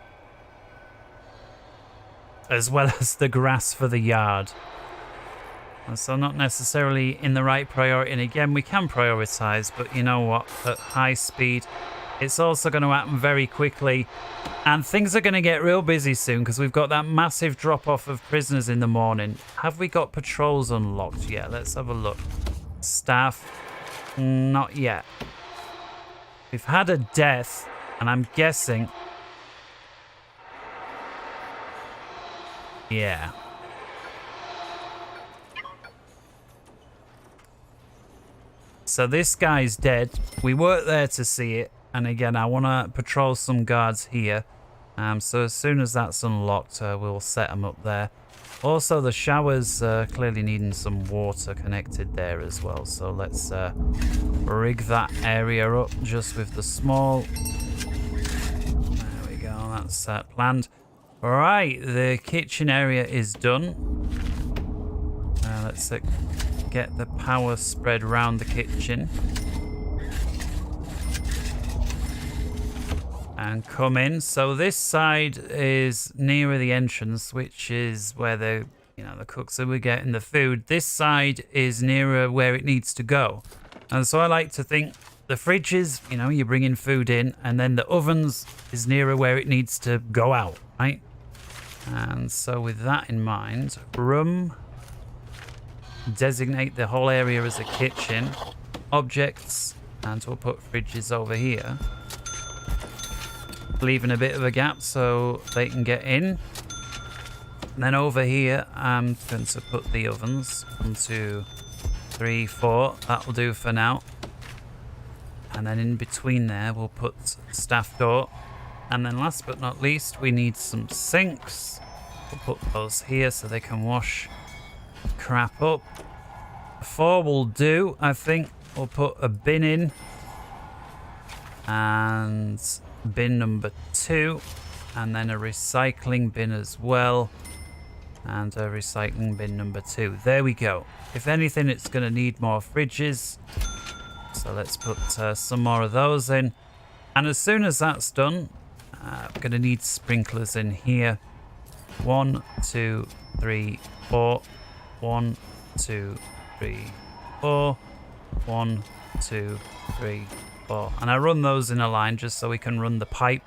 as well as the grass for the yard. And so not necessarily in the right priority. And again, we can prioritize, but you know what? At high speed, it's also going to happen very quickly. And things are going to get real busy soon, because we've got that massive drop-off of prisoners in the morning. Have we got patrols unlocked yet? Let's have a look. Staff. Not yet. We've had a death, and I'm guessing... yeah. So this guy's dead. We weren't there to see it. And again, I want to patrol some guards here. So as soon as that's unlocked, we'll set them up there. Also, the showers clearly needing some water connected there as well. So let's rig that area up just with the small. There we go. That's planned. All right, the kitchen area is done. Let's get the power spread around the kitchen. And come in. So this side is nearer the entrance, which is where the cooks are getting the food. This side is nearer where it needs to go. And so I like to think the fridges, you're bringing food in, and then the ovens is nearer where it needs to go out, right? And so with that in mind, room, designate the whole area as a kitchen, objects, and we'll put fridges over here, leaving a bit of a gap so they can get in. And then over here, I'm going to put the ovens. 1, 2, 3, 4. That'll do for now. And then in between there, we'll put staff door. And then last but not least, we need some sinks. We'll put those here so they can wash crap up. 4 will do, I think. We'll put a bin in. And bin number 2, and then a recycling bin as well, and a recycling bin number 2. There we go. If anything, it's going to need more fridges, so let's put some more of those in. And as soon as that's done, I'm going to need sprinklers in here. 1, 2, 3, 4. 1, 2, 3, 4. 1, 2, 3, 4. And I run those in a line just so we can run the pipe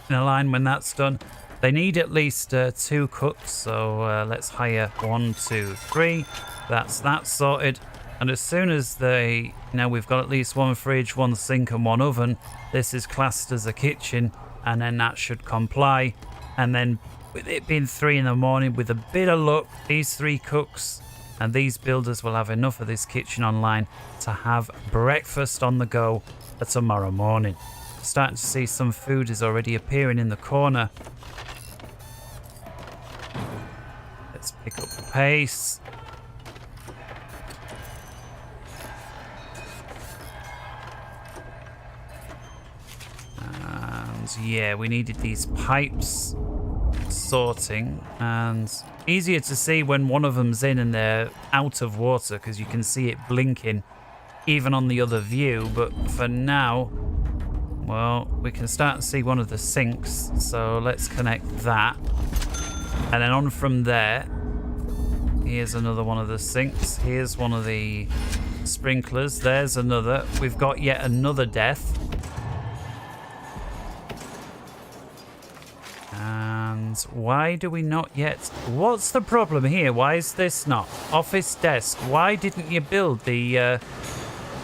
in a line when that's done. They need at least 2 cooks, so let's hire 1, 2, 3. That's that sorted. And as soon as we've got at least 1 fridge, 1 sink and 1 oven, this is classed as a kitchen, and then that should comply. And then with it being 3 in the morning, with a bit of luck, these 3 cooks and these builders will have enough of this kitchen online to have breakfast on the go for tomorrow morning. Starting to see some food is already appearing in the corner. Let's pick up the pace. And yeah, we needed these pipes sorting, and easier to see when one of them's in and they're out of water because you can see it blinking even on the other view. But for now, well, we can start to see one of the sinks, so let's connect that. And then on from there, here's another one of the sinks. Here's one of the sprinklers. There's another. We've got yet another death. And why do we not yet? What's the problem here? Why is this not? Office desk. Why didn't you build the...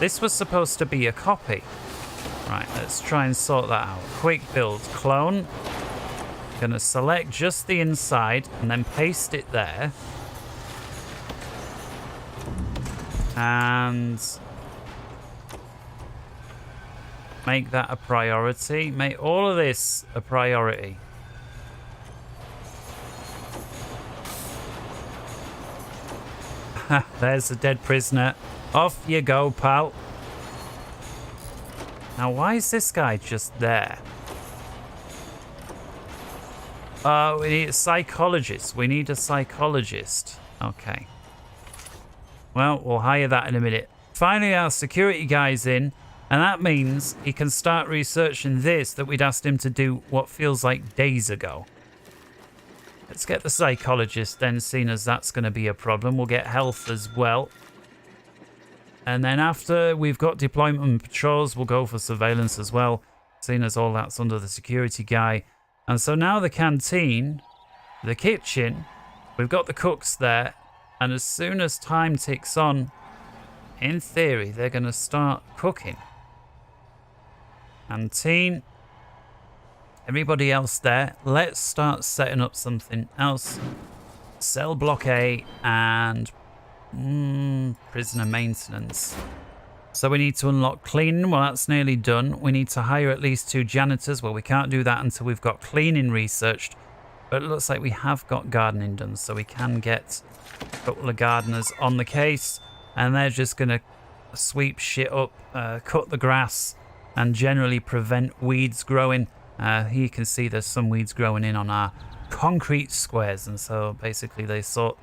This was supposed to be a copy. Right, let's try and sort that out. Quick build. Clone. Gonna select just the inside and then paste it there. And make that a priority. Make all of this a priority. There's a dead prisoner. Off you go, pal. Now, why is this guy just there? We need a psychologist. We need a psychologist. Okay. Well, we'll hire that in a minute. Finally, our security guy's in, and that means he can start researching this that we'd asked him to do what feels like days ago. Let's get the psychologist then, seeing as that's going to be a problem. We'll get health as well. And then after we've got deployment and patrols, we'll go for surveillance as well, seeing as all that's under the security guy. And so now the canteen, the kitchen, we've got the cooks there. And as soon as time ticks on, in theory, they're going to start cooking. Canteen. Everybody else there. Let's start setting up something else. Cell block A and prisoner maintenance. So we need to unlock cleaning. Well, that's nearly done. We need to hire at least 2 janitors. Well, we can't do that until we've got cleaning researched. But it looks like we have got gardening done, so we can get a couple of gardeners on the case. And they're just going to sweep shit up, cut the grass, and generally prevent weeds growing. Here you can see there's some weeds growing in on our concrete squares. And so basically they sort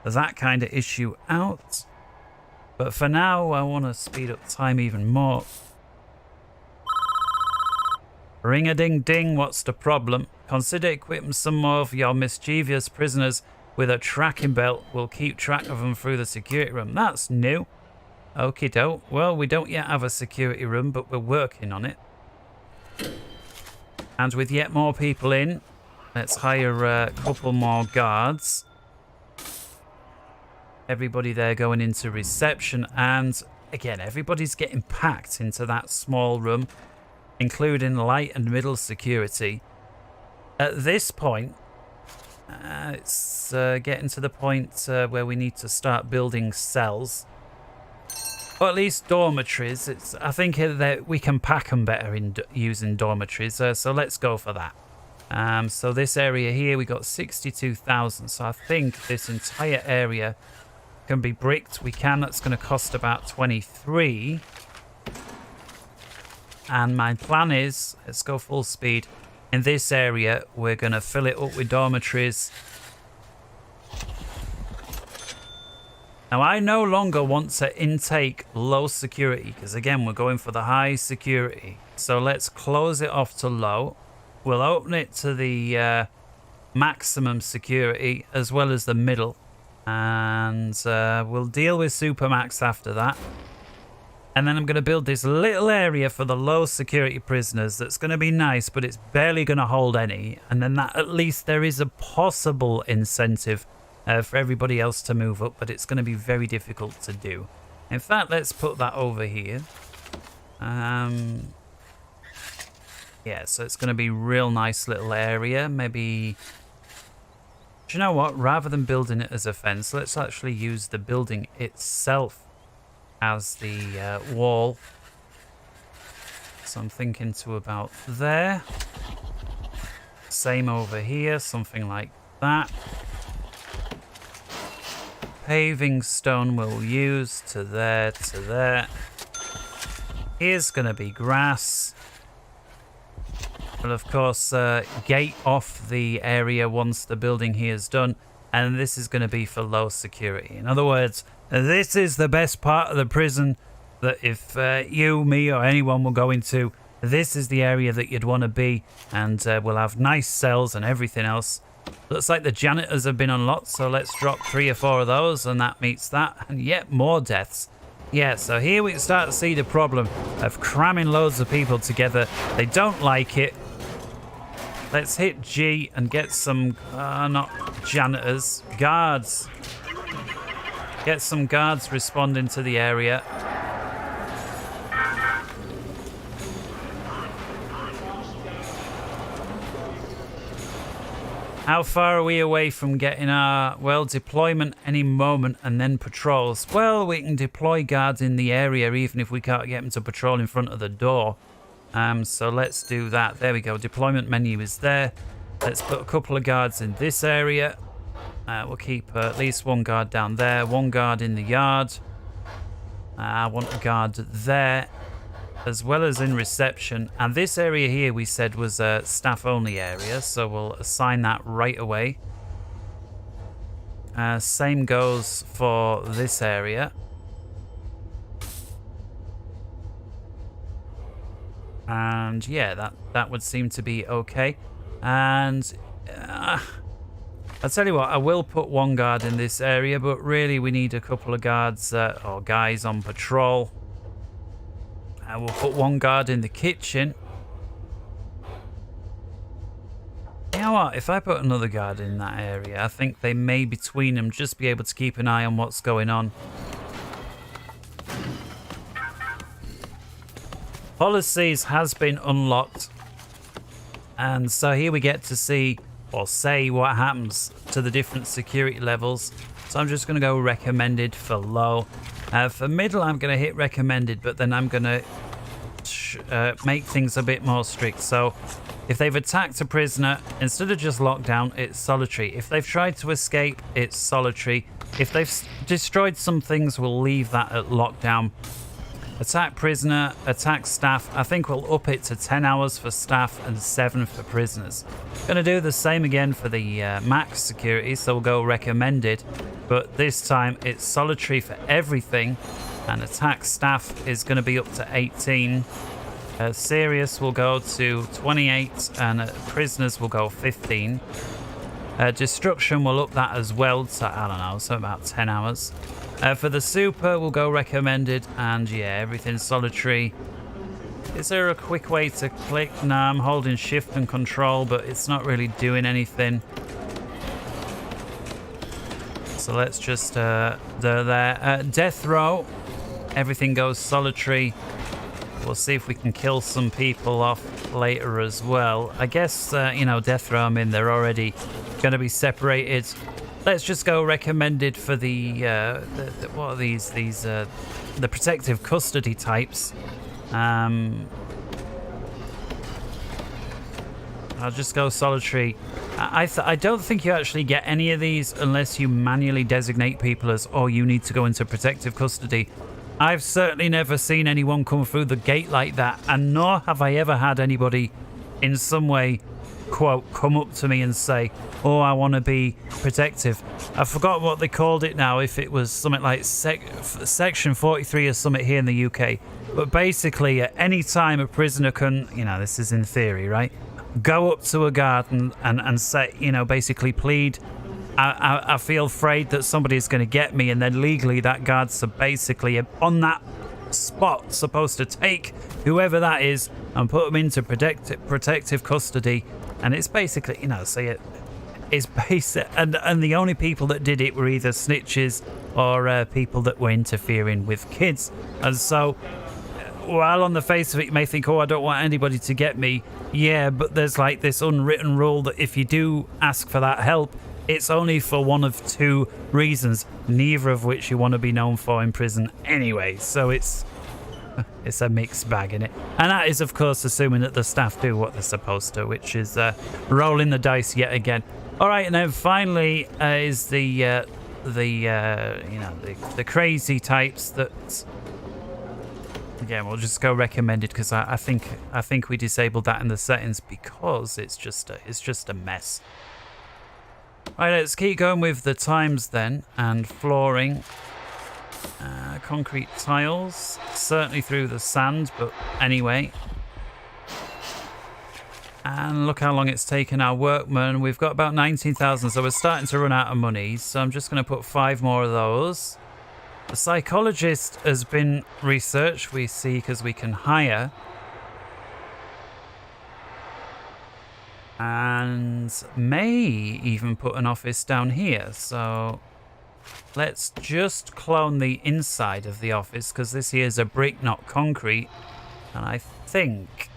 that kind of issue out. But for now, I want to speed up time even more. Ring-a-ding-ding, what's the problem? Consider equipping some more of your mischievous prisoners with a tracking belt. We'll keep track of them through the security room. That's new. Okie doke. Well, we don't yet have a security room, but we're working on it. And with yet more people in, let's hire a couple more guards. Everybody there going into reception, and again, everybody's getting packed into that small room, including light and middle security. At this point, it's getting to the point where we need to start building cells, or at least dormitories. I think that we can pack them better in using dormitories, so let's go for that. So this area here, we got 62,000, so I think this entire area can be bricked. We can. That's going to cost about 23. And my plan is, let's go full speed. In this area, we're going to fill it up with dormitories. Now, I no longer want to intake low security, because again, we're going for the high security. So let's close it off to low. We'll open it to the maximum security as well as the middle. And we'll deal with Supermax after that. And then I'm going to build this little area for the low security prisoners that's going to be nice, but it's barely going to hold any. And then that at least there is a possible incentive for everybody else to move up, but it's going to be very difficult to do. In fact, let's put that over here. Yeah, so it's going to be real nice little area. Maybe... Do you know what? Rather than building it as a fence, let's actually use the building itself as the wall. So I'm thinking to about there. Same over here, something like that. Paving stone we'll use to there, to there. Here's going to be grass. But of course, gate off the area once the building here is done. And this is going to be for low security. In other words, this is the best part of the prison that if you, me, or anyone will go into, this is the area that you'd want to be. And we'll have nice cells and everything else. Looks like the janitors have been unlocked, so let's drop 3 or 4 of those, and that meets that. And yet more deaths. Yeah, so here we start to see the problem of cramming loads of people together. They don't like it. Let's hit G and get some, not janitors, guards. Get some guards responding to the area. How far are we away from getting our, well, deployment any moment and then patrols? Well, we can deploy guards in the area even if we can't get them to patrol in front of the door. So let's do that. There we go. Deployment menu is there. Let's put a couple of guards in this area. We'll keep at least 1 guard down there, 1 guard in the yard. I want a guard there, as well as in reception. And this area here we said was a staff-only area, so we'll assign that right away. Same goes for this area. And yeah, that would seem to be okay. And I'll tell you what, I will put 1 guard in this area, but really we need a couple of guards or guys on patrol. I will put 1 guard in the kitchen. You know what, if I put another guard in that area, I think they may between them just be able to keep an eye on what's going on. Policies has been unlocked. And so here we get to see or say what happens to the different security levels. So I'm just going to go recommended for low. For middle, I'm going to hit recommended, but then I'm going to make things a bit more strict. So if they've attacked a prisoner, instead of just lockdown, it's solitary. If they've tried to escape, it's solitary. If they've destroyed some things, we'll leave that at lockdown. Attack prisoner, attack staff. I think we'll up it to 10 hours for staff and 7 for prisoners. Gonna do the same again for the max security, so we'll go recommended, but this time it's solitary for everything, and attack staff is gonna be up to 18. Serious will go to 28, and prisoners will go 15. Destruction will up that as well to, I don't know, so about 10 hours. For the super, we'll go recommended, and yeah, everything's solitary. Is there a quick way to click? No, I'm holding shift and control, but it's not really doing anything. So let's just there. Death row, everything goes solitary. We'll see if we can kill some people off later as well. I guess, you know, death row, I mean, they're already going to be separated. Let's just go recommended for the what are these? The protective custody types. I'll just go solitary. I don't think you actually get any of these unless you manually designate people as, oh, you need to go into protective custody. I've certainly never seen anyone come through the gate like that, and nor have I ever had anybody in some way, quote, come up to me and say, oh, I want to be protective. I forgot what they called it now, if it was something like Section 43 or something here in the UK. But basically, at any time a prisoner can, you know, this is in theory, right? Go up to a guard and say, you know, basically plead, I feel afraid that somebody's going to get me, and then legally that guard's basically on that spot supposed to take whoever that is and put them into protective custody. And it's basically, you know, it's basic, and the only people that did it were either snitches or people that were interfering with kids. And so, while on the face of it you may think, oh, I don't want anybody to get me, yeah, but there's like this unwritten rule that if you do ask for that help, it's only for one of two reasons, neither of which you want to be known for in prison anyway. So it's a mixed bag in it. And that is, of course, assuming that the staff do what they're supposed to, which is rolling the dice yet again. All right, and then finally is the crazy types that. Again, we'll just go recommended because I think we disabled that in the settings because it's just a mess. Right, let's keep going with the times then, and flooring. Concrete tiles, certainly through the sand, but anyway. And look how long it's taken our workmen. We've got about 19,000, so we're starting to run out of money. So I'm just going to put 5 more of those. The psychologist has been researched, we see, because we can hire. And may even put an office down here. So let's just clone the inside of the office, because this here is a brick, not concrete. And I think...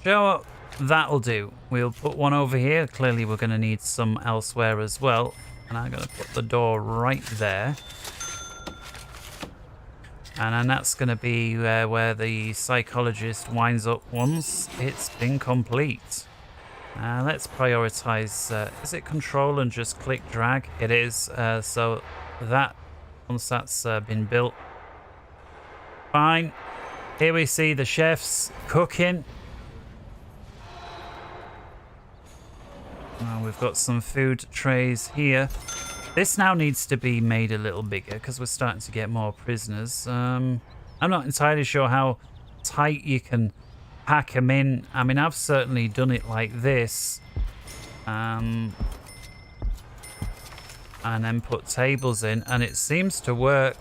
sure, that'll do. We'll put one over here. Clearly we're going to need some elsewhere as well. And I'm going to put the door right there. And then that's going to be where the psychologist winds up once it's been complete. Let's prioritize. Is it control and just click drag? It is. So that, once that's been built, fine. Here we see the chefs cooking. We've got some food trays here. This now needs to be made a little bigger because we're starting to get more prisoners. I'm not entirely sure how tight you can pack them in. I mean, I've certainly done it like this. And then put tables in, and it seems to work.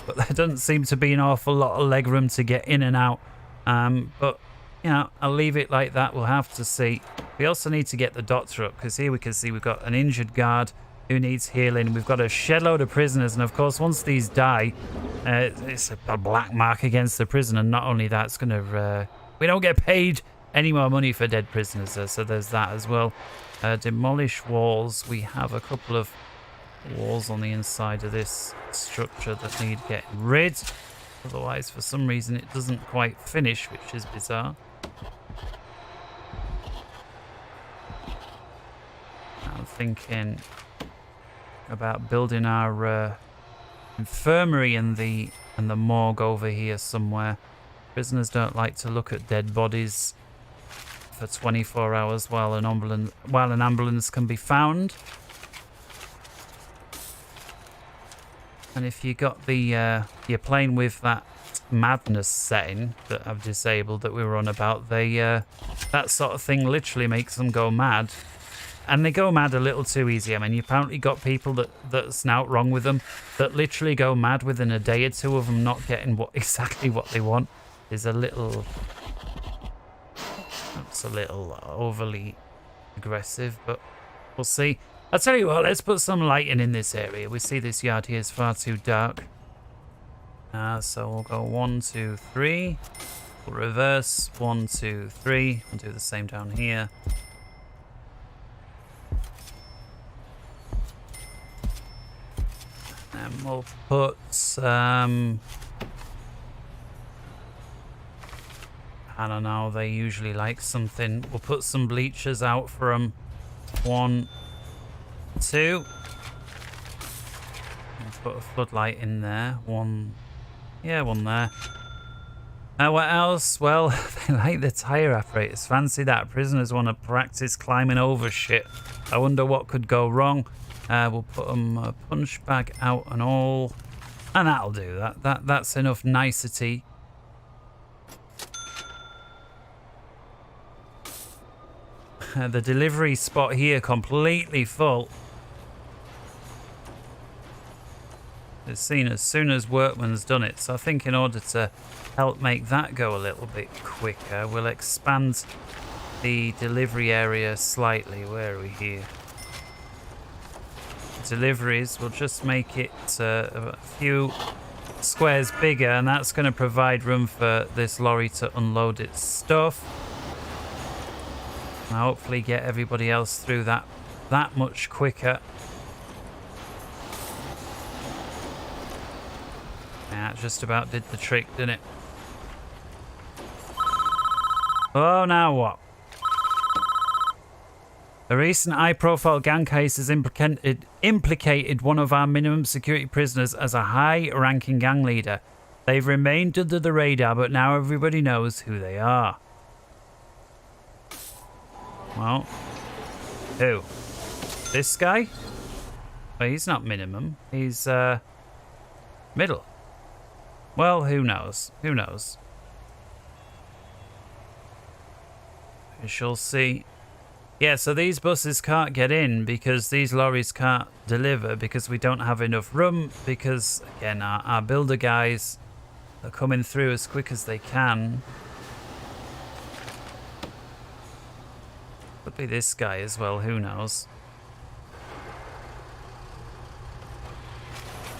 But there doesn't seem to be an awful lot of leg room to get in and out. But, you know, I'll leave it like that. We'll have to see. We also need to get the doctor up because here we can see we've got an injured guard who needs healing. We've got a shed load of prisoners, and of course once these die, it's a black mark against the prison. And not only that, it's gonna we don't get paid any more money for dead prisoners, so there's that as well. Demolish walls. We have a couple of walls on the inside of this structure that need getting rid. Otherwise, for some reason, it doesn't quite finish, which is bizarre. I'm thinking about building our infirmary and the morgue over here somewhere. Prisoners don't like to look at dead bodies for 24 hours while an ambulance can be found. And if you got the you're playing with that madness setting that I've disabled that we were on about, they that sort of thing literally makes them go mad. And they go mad a little too easy. I mean, you apparently got people that's now wrong with them that literally go mad within a day or two of them not getting exactly what they want. Is a little... That's a little overly aggressive, but we'll see. I'll tell you what, let's put some lighting in this area. We see this yard here is far too dark. So we'll go 1, 2, 3. We'll reverse 1, 2, 3. We'll do the same down here. And we'll put I don't know, they usually like something. We'll put some bleachers out for them. 1, 2. Let's put a floodlight in there. 1. Yeah, 1 there. What else? Well, they like the tire apparatus. Fancy that. Prisoners want to practice climbing over shit. I wonder what could go wrong. We'll put them a punch bag out and all. And that'll do. That's enough nicety. The delivery spot here completely full. It's seen as soon as workman's done it. So I think in order to help make that go a little bit quicker, we'll expand the delivery area slightly. Where are we here? Deliveries, we'll just make it a few squares bigger, and that's going to provide room for this lorry to unload its stuff. And hopefully get everybody else through that much quicker. Yeah, it just about did the trick, didn't it? Oh, now what? A recent high-profile gang case has implicated one of our minimum security prisoners as a high-ranking gang leader. They've remained under the radar, but now everybody knows who they are. Well, who? This guy? Well, he's not minimum. He's, middle. Well, who knows? Who knows? We shall see. Yeah, so these buses can't get in because these lorries can't deliver because we don't have enough room because, again, our builder guys are coming through as quick as they can. Could be this guy as well, who knows?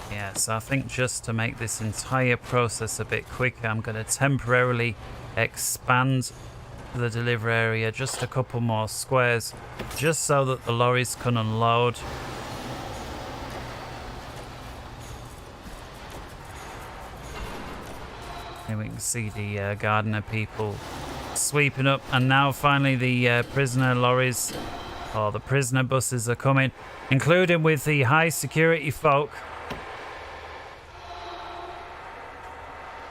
Yeah, so I think just to make this entire process a bit quicker, I'm going to temporarily expand the delivery area just a couple more squares, just so that the lorries can unload. Here we can see the gardener people sweeping up, and now finally the prisoner lorries, or the prisoner buses, are coming, including with the high security folk.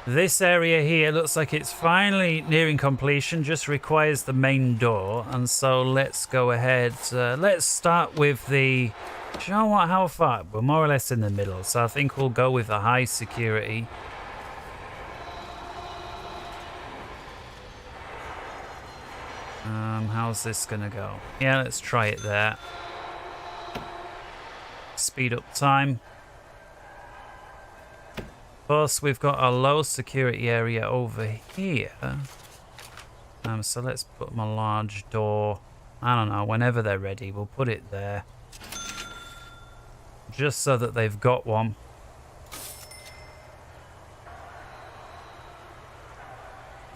This area here looks like it's finally nearing completion, just requires the main door. And so let's go ahead. Let's start with the... Do you know what? How far? We're more or less in the middle. So I think we'll go with the high security. How's this going to go? Yeah, let's try it there. Speed up time. Of course, we've got a low security area over here. So let's put them a large door. I don't know, whenever they're ready, we'll put it there. Just so that they've got one.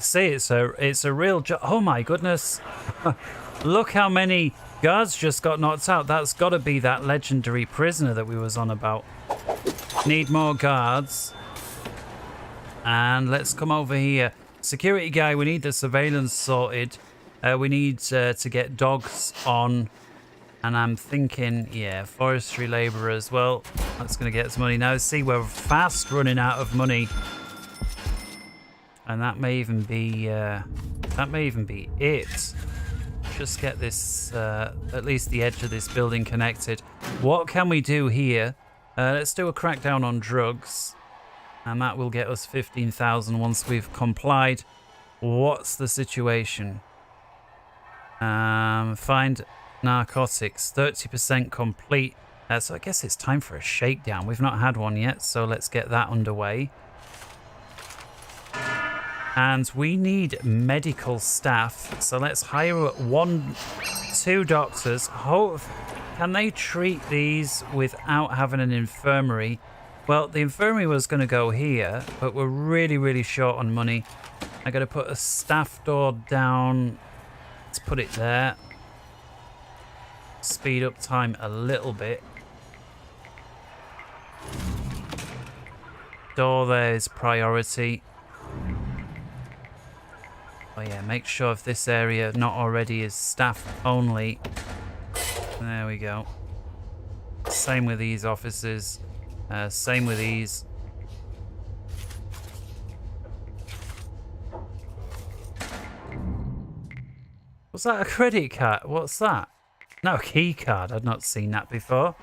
See, it's a real job. Oh my goodness. Look how many guards just got knocked out. That's got to be that legendary prisoner that we was on about. Need more guards. And let's come over here. Security guy, we need the surveillance sorted. We need to get dogs on. And I'm thinking, yeah, forestry laborers. Well, that's going to get us money. Now, see, we're fast running out of money. And that may even be it. Just get this, at least the edge of this building connected. What can we do here? Let's do a crackdown on drugs. And that will get us 15,000 once we've complied. What's the situation? Find narcotics, 30% complete. So I guess it's time for a shakedown. We've not had one yet, so let's get that underway. And we need medical staff, so let's hire 2 doctors. Can they treat these without having an infirmary? Well, the infirmary was going to go here, but we're really, really short on money. I got to put a staff door down. Let's put it there. Speed up time a little bit. Door there is priority. Oh yeah, make sure if this area not already is staff only. There we go. Same with these offices. Same with these. Was that a credit card? What's that? No, a key card. I'd not seen that before.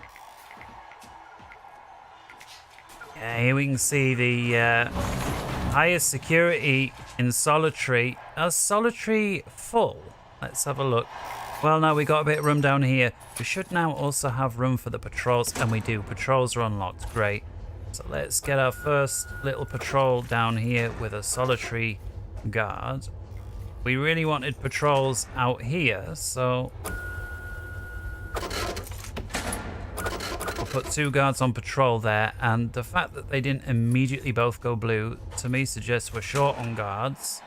Yeah, here we can see the highest security in Solitary. Is Solitary full? Let's have a look. Well, no, we got a bit of room down here. We should now also have room for the patrols, and we do. Patrols are unlocked. Great. So let's get our first little patrol down here with a Solitary guard. We really wanted patrols out here, so we'll put 2 guards on patrol there, and the fact that they didn't immediately both go blue to me suggests we're short on guards.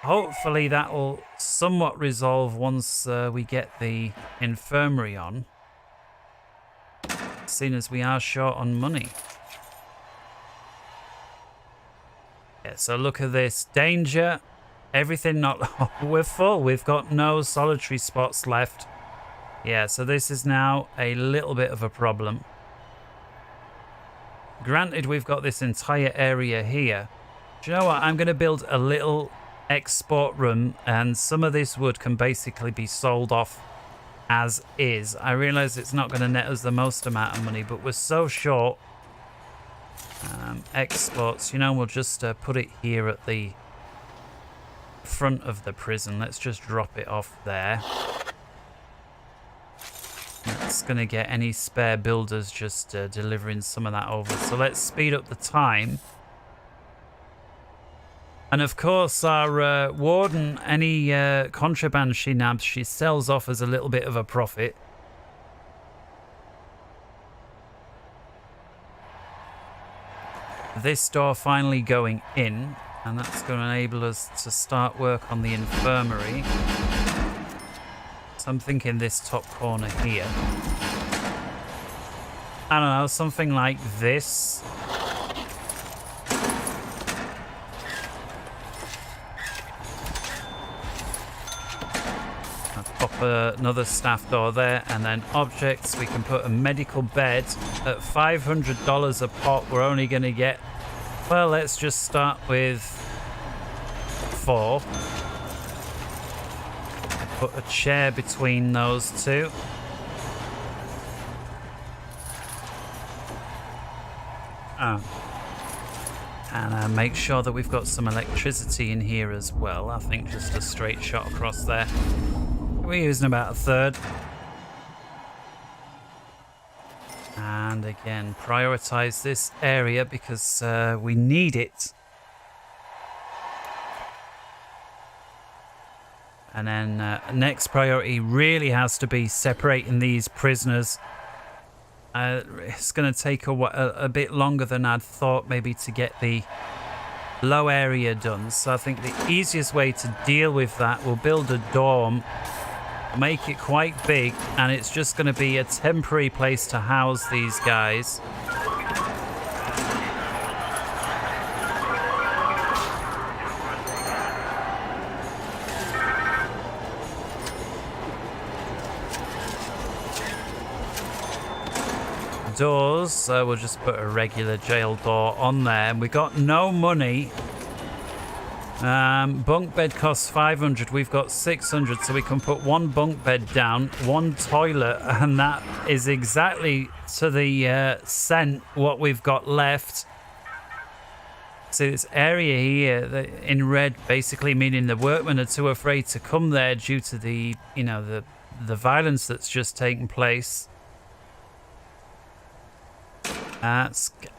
Hopefully that'll somewhat resolve once we get the infirmary on, seeing as we are short on money. Yeah, so look at this. Danger. Everything not... we're full. We've got no Solitary spots left. Yeah, so this is now a little bit of a problem. Granted, we've got this entire area here. Do you know what? I'm going to build a little export room, and some of this wood can basically be sold off as is. I realize it's not going to net us the most amount of money, but we're so short. Exports, you know, we'll just put it here at the front of the prison. Let's just drop it off there. It's going to get any spare builders just delivering some of that over. So let's speed up the time. And of course, our warden, any contraband she nabs, she sells off as a little bit of a profit. This door finally going in, and that's going to enable us to start work on the infirmary. So I'm thinking this top corner here. I don't know, something like this. Pop another staff door there, and then objects. We can put a medical bed at $500 a pop. We're only going to get, well, let's just start with 4. Put a chair between those 2. And make sure that we've got some electricity in here as well. I think just a straight shot across there. We're using about a third. And again, prioritize this area because we need it. And then next priority really has to be separating these prisoners. It's going to take a bit longer than I'd thought maybe to get the low area done. So I think the easiest way to deal with that, we'll build a dorm, make it quite big, and it's just going to be a temporary place to house these guys. Doors, we'll just put a regular jail door on there, and we got no money. Bunk bed costs 500, we've got 600, so we can put one bunk bed down, one toilet, and that is exactly to the cent what we've got left. So this area here in red, basically meaning the workmen are too afraid to come there due to the, you know, the violence that's just taken place.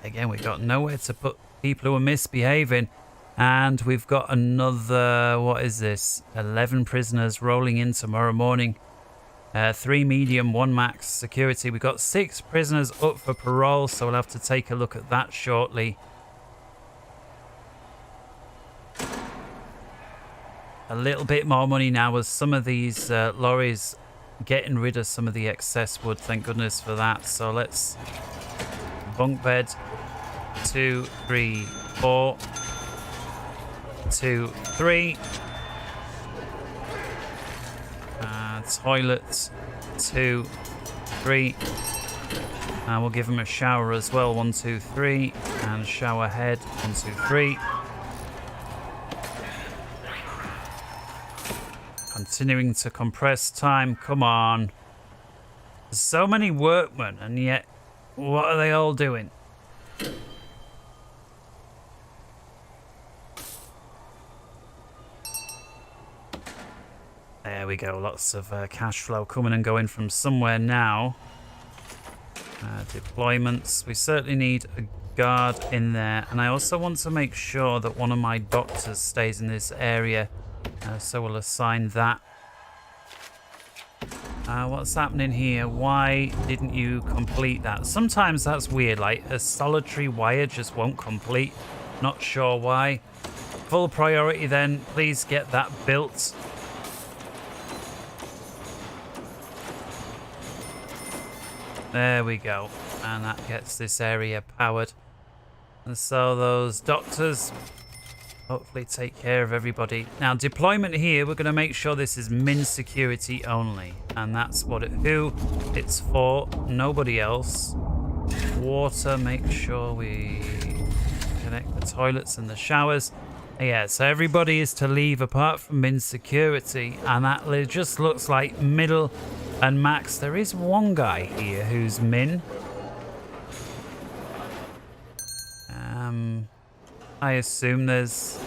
Again, we've got nowhere to put people who are misbehaving. And we've got another, what is this? 11 prisoners rolling in tomorrow morning. 3 medium, 1 max security. We've got 6 prisoners up for parole, so we'll have to take a look at that shortly. A little bit more money now as some of these lorries getting rid of some of the excess wood. Thank goodness for that. So let's... Bunk bed, 2, 3, 4, 2, 3. Toilet, 2, 3. And we'll give them a shower as well, 1, 2, 3. And shower head, 1, 2, 3. Continuing to compress time, come on. There's so many workmen, and yet what are they all doing? There we go. Lots of cash flow coming and going from somewhere now. Deployments. We certainly need a guard in there. And I also want to make sure that one of my doctors stays in this area. So we'll assign that. What's happening here? Why didn't you complete that? Sometimes that's weird, like a solitary wire just won't complete. Not sure why. Full priority then, please get that built. There we go. And that gets this area powered. And so those doctors hopefully take care of everybody. Now, deployment here, we're going to make sure this is min security only. And that's what who it's for, nobody else. Water, make sure we connect the toilets and the showers. Yeah, so everybody is to leave apart from min security. And that just looks like middle and max. There is one guy here who's min. I assume there's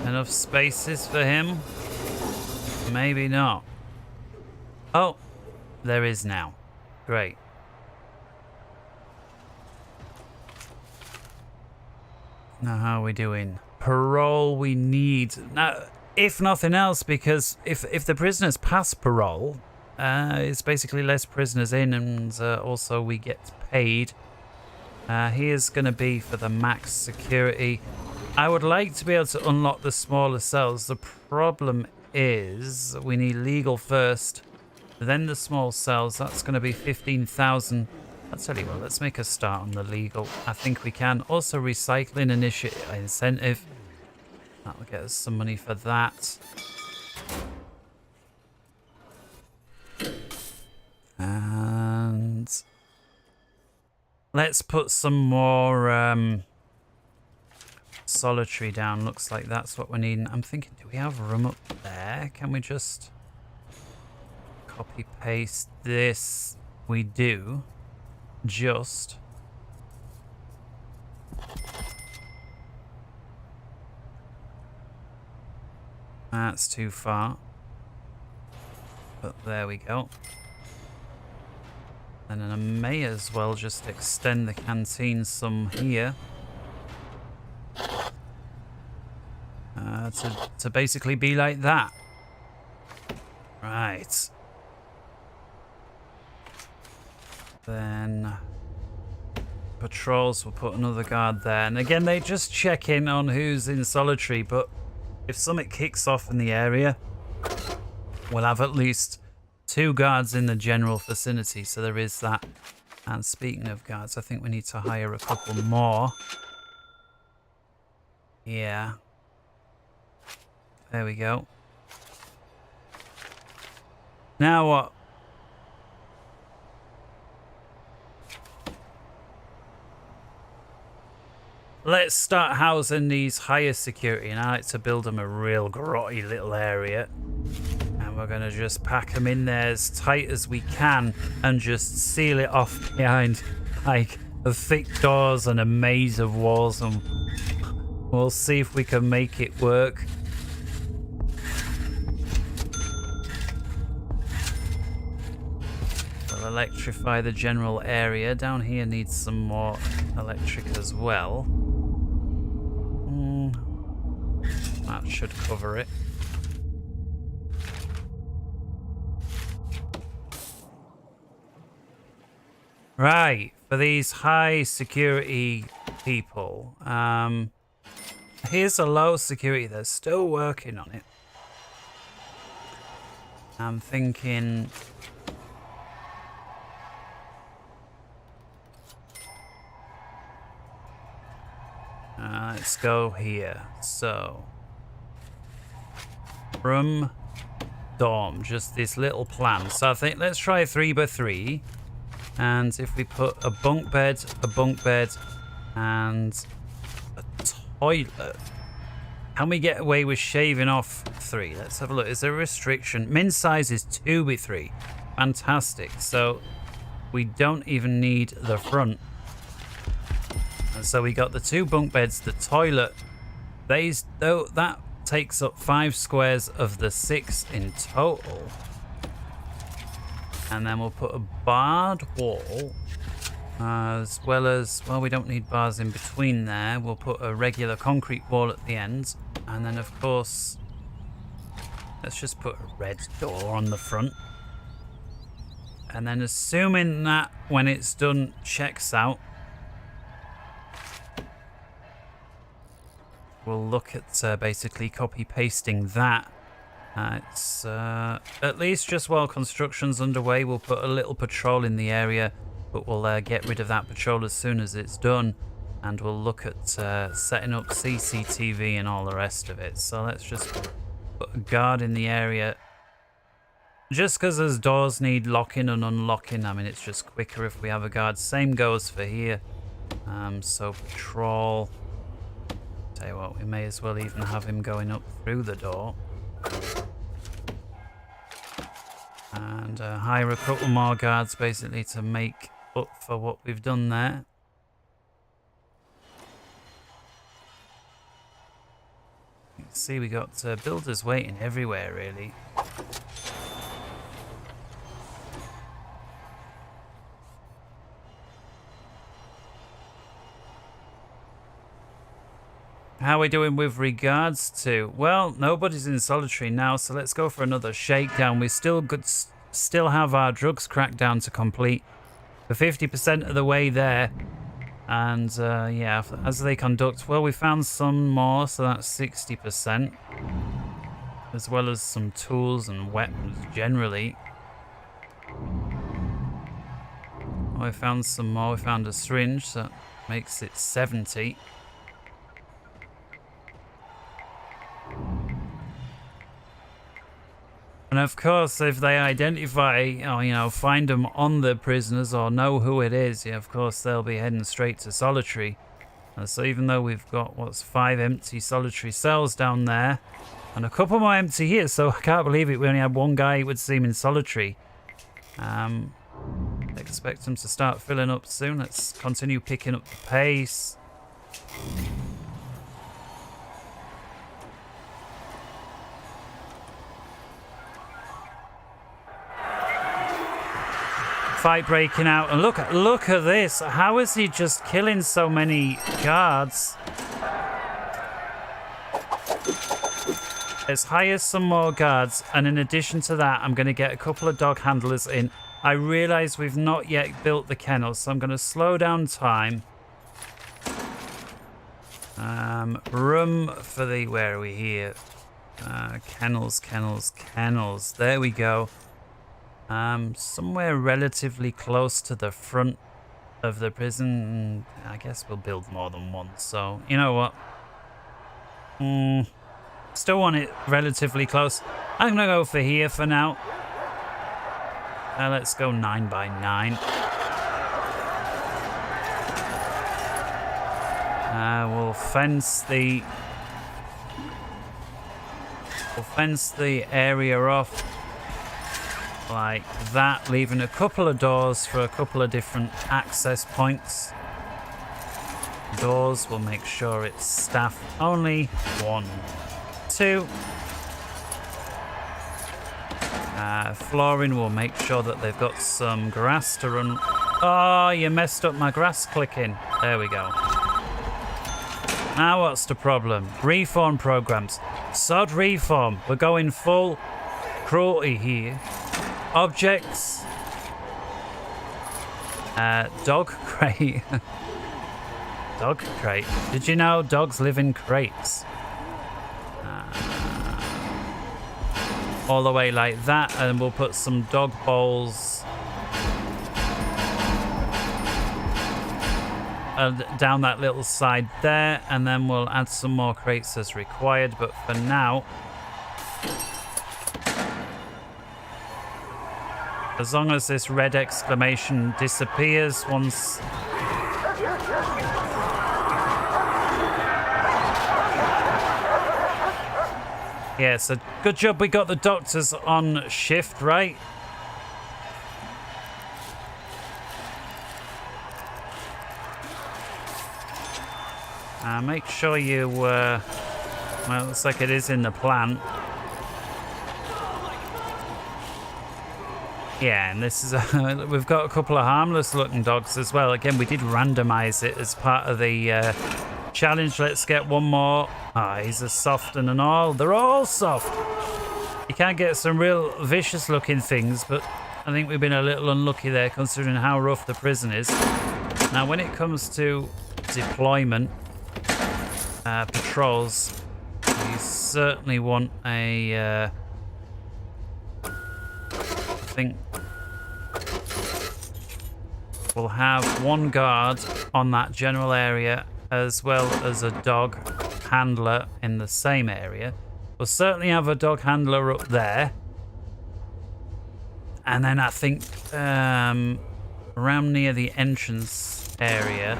enough spaces for him. Maybe not. Oh, there is now. Great. Now, how are we doing? Parole we need. Now, if nothing else, because if the prisoners pass parole, it's basically less prisoners in, and also we get paid. Here's going to be for the max security. I would like to be able to unlock the smaller cells. The problem is we need legal first, then the small cells. That's going to be 15,000. I'll tell you what, let's make a start on the legal. I think we can. Also recycling incentive. That'll get us some money for that. And let's put some more solitary down. Looks like that's what we need. I'm thinking, do we have room up there? Can we just copy paste this? We do. Just. That's too far. But there we go. And then I may as well just extend the canteen some here. To basically be like that. Right. Then patrols, we'll put another guard there. And again, they just check in on who's in solitary, but if something kicks off in the area, we'll have at least 2 guards in the general vicinity, so there is that. And speaking of guards, I think we need to hire a couple more. Yeah. There we go. Now what? Let's start housing these higher security, and I like to build them a real grotty little area. And we're going to just pack them in there as tight as we can and just seal it off behind like a thick doors and a maze of walls, and we'll see if we can make it work. We'll electrify the general area. Down here needs some more electric as well. That should cover it. Right, for these high security people, here's a low security. They're still working on it. I'm thinking let's go here. So room, dorm, just this little plan. So I think let's try 3x3. And if we put a bunk bed, and a toilet, can we get away with shaving off 3? Let's have a look. Is there a restriction? Min size is 2x3. Fantastic. So we don't even need the front. And so we got the 2 bunk beds, the toilet. That takes up 5 squares of the 6 in total. And then we'll put a barred wall, as well as, well, we don't need bars in between there. We'll put a regular concrete wall at the end. And then, of course, let's just put a red door on the front. And then assuming that when it's done checks out, we'll look at basically copy-pasting that. It's at least just while construction's underway, we'll put a little patrol in the area, but we'll get rid of that patrol as soon as it's done, and we'll look at setting up CCTV and all the rest of it. So let's just put a guard in the area. Just because those doors need locking and unlocking, I mean, it's just quicker if we have a guard. Same goes for here. So patrol. Tell you what, we may as well even have him going up through the door. And hire a couple more guards basically to make up for what we've done there. You can see we got builders waiting everywhere really. How are we doing with regards to? Well, nobody's in solitary now, so let's go for another shakedown. We still have our drugs crackdown to complete. We're 50% of the way there. And yeah, as they conduct, well, we found some more, so that's 60%. As well as some tools and weapons generally. Oh, we found some more. We found a syringe, so that makes it 70. And of course, if they identify, or, you know, find them on the prisoners or know who it is, yeah, of course, they'll be heading straight to solitary. So even though we've got, 5 empty solitary cells down there, and a couple more empty here, so I can't believe it, we only had 1 guy, it would seem, in solitary. Expect them to start filling up soon. Let's continue picking up the pace. Fight breaking out, and look at this. How is he just killing so many guards? Let's hire some more guards, and in addition to that, I'm going to get a couple of dog handlers in. I realize we've not yet built the kennels, so I'm going to slow down time Room for the... Where are we here? Kennels. There we go. Somewhere relatively close to the front of the prison. I guess we'll build more than one. So, you know what? Still want it relatively close. I'm going to go for here for now. Let's go 9 by 9. We'll fence the area off like that, leaving a couple of doors for a couple of different access points. Doors, we'll make sure it's staff only. 1, 2. Flooring, we'll make sure that they've got some grass to run. Oh, you messed up my grass clicking. There we go. Now what's the problem? Reform programs. Sod reform. We're going full cruelty here. Objects. Dog crate. Dog crate. Did you know dogs live in crates? All the way like that, and we'll put some dog bowls down that little side there, and then we'll add some more crates as required. But for now, as long as this red exclamation disappears once... Yeah, so good job we got the doctors on shift, right? Make sure you, well, it looks like it is in the plan. Yeah, and this is, we've got a couple of harmless looking dogs as well. Again, we did randomize it as part of the challenge. Let's get one more. Ah, he's a soft and all. They're all soft. You can get some real vicious looking things, but I think we've been a little unlucky there considering how rough the prison is. Now, when it comes to deployment, patrols, you certainly want a, I think we'll have one guard on that general area as well as a dog handler in the same area. We'll certainly have a dog handler up there. And then I think around near the entrance area,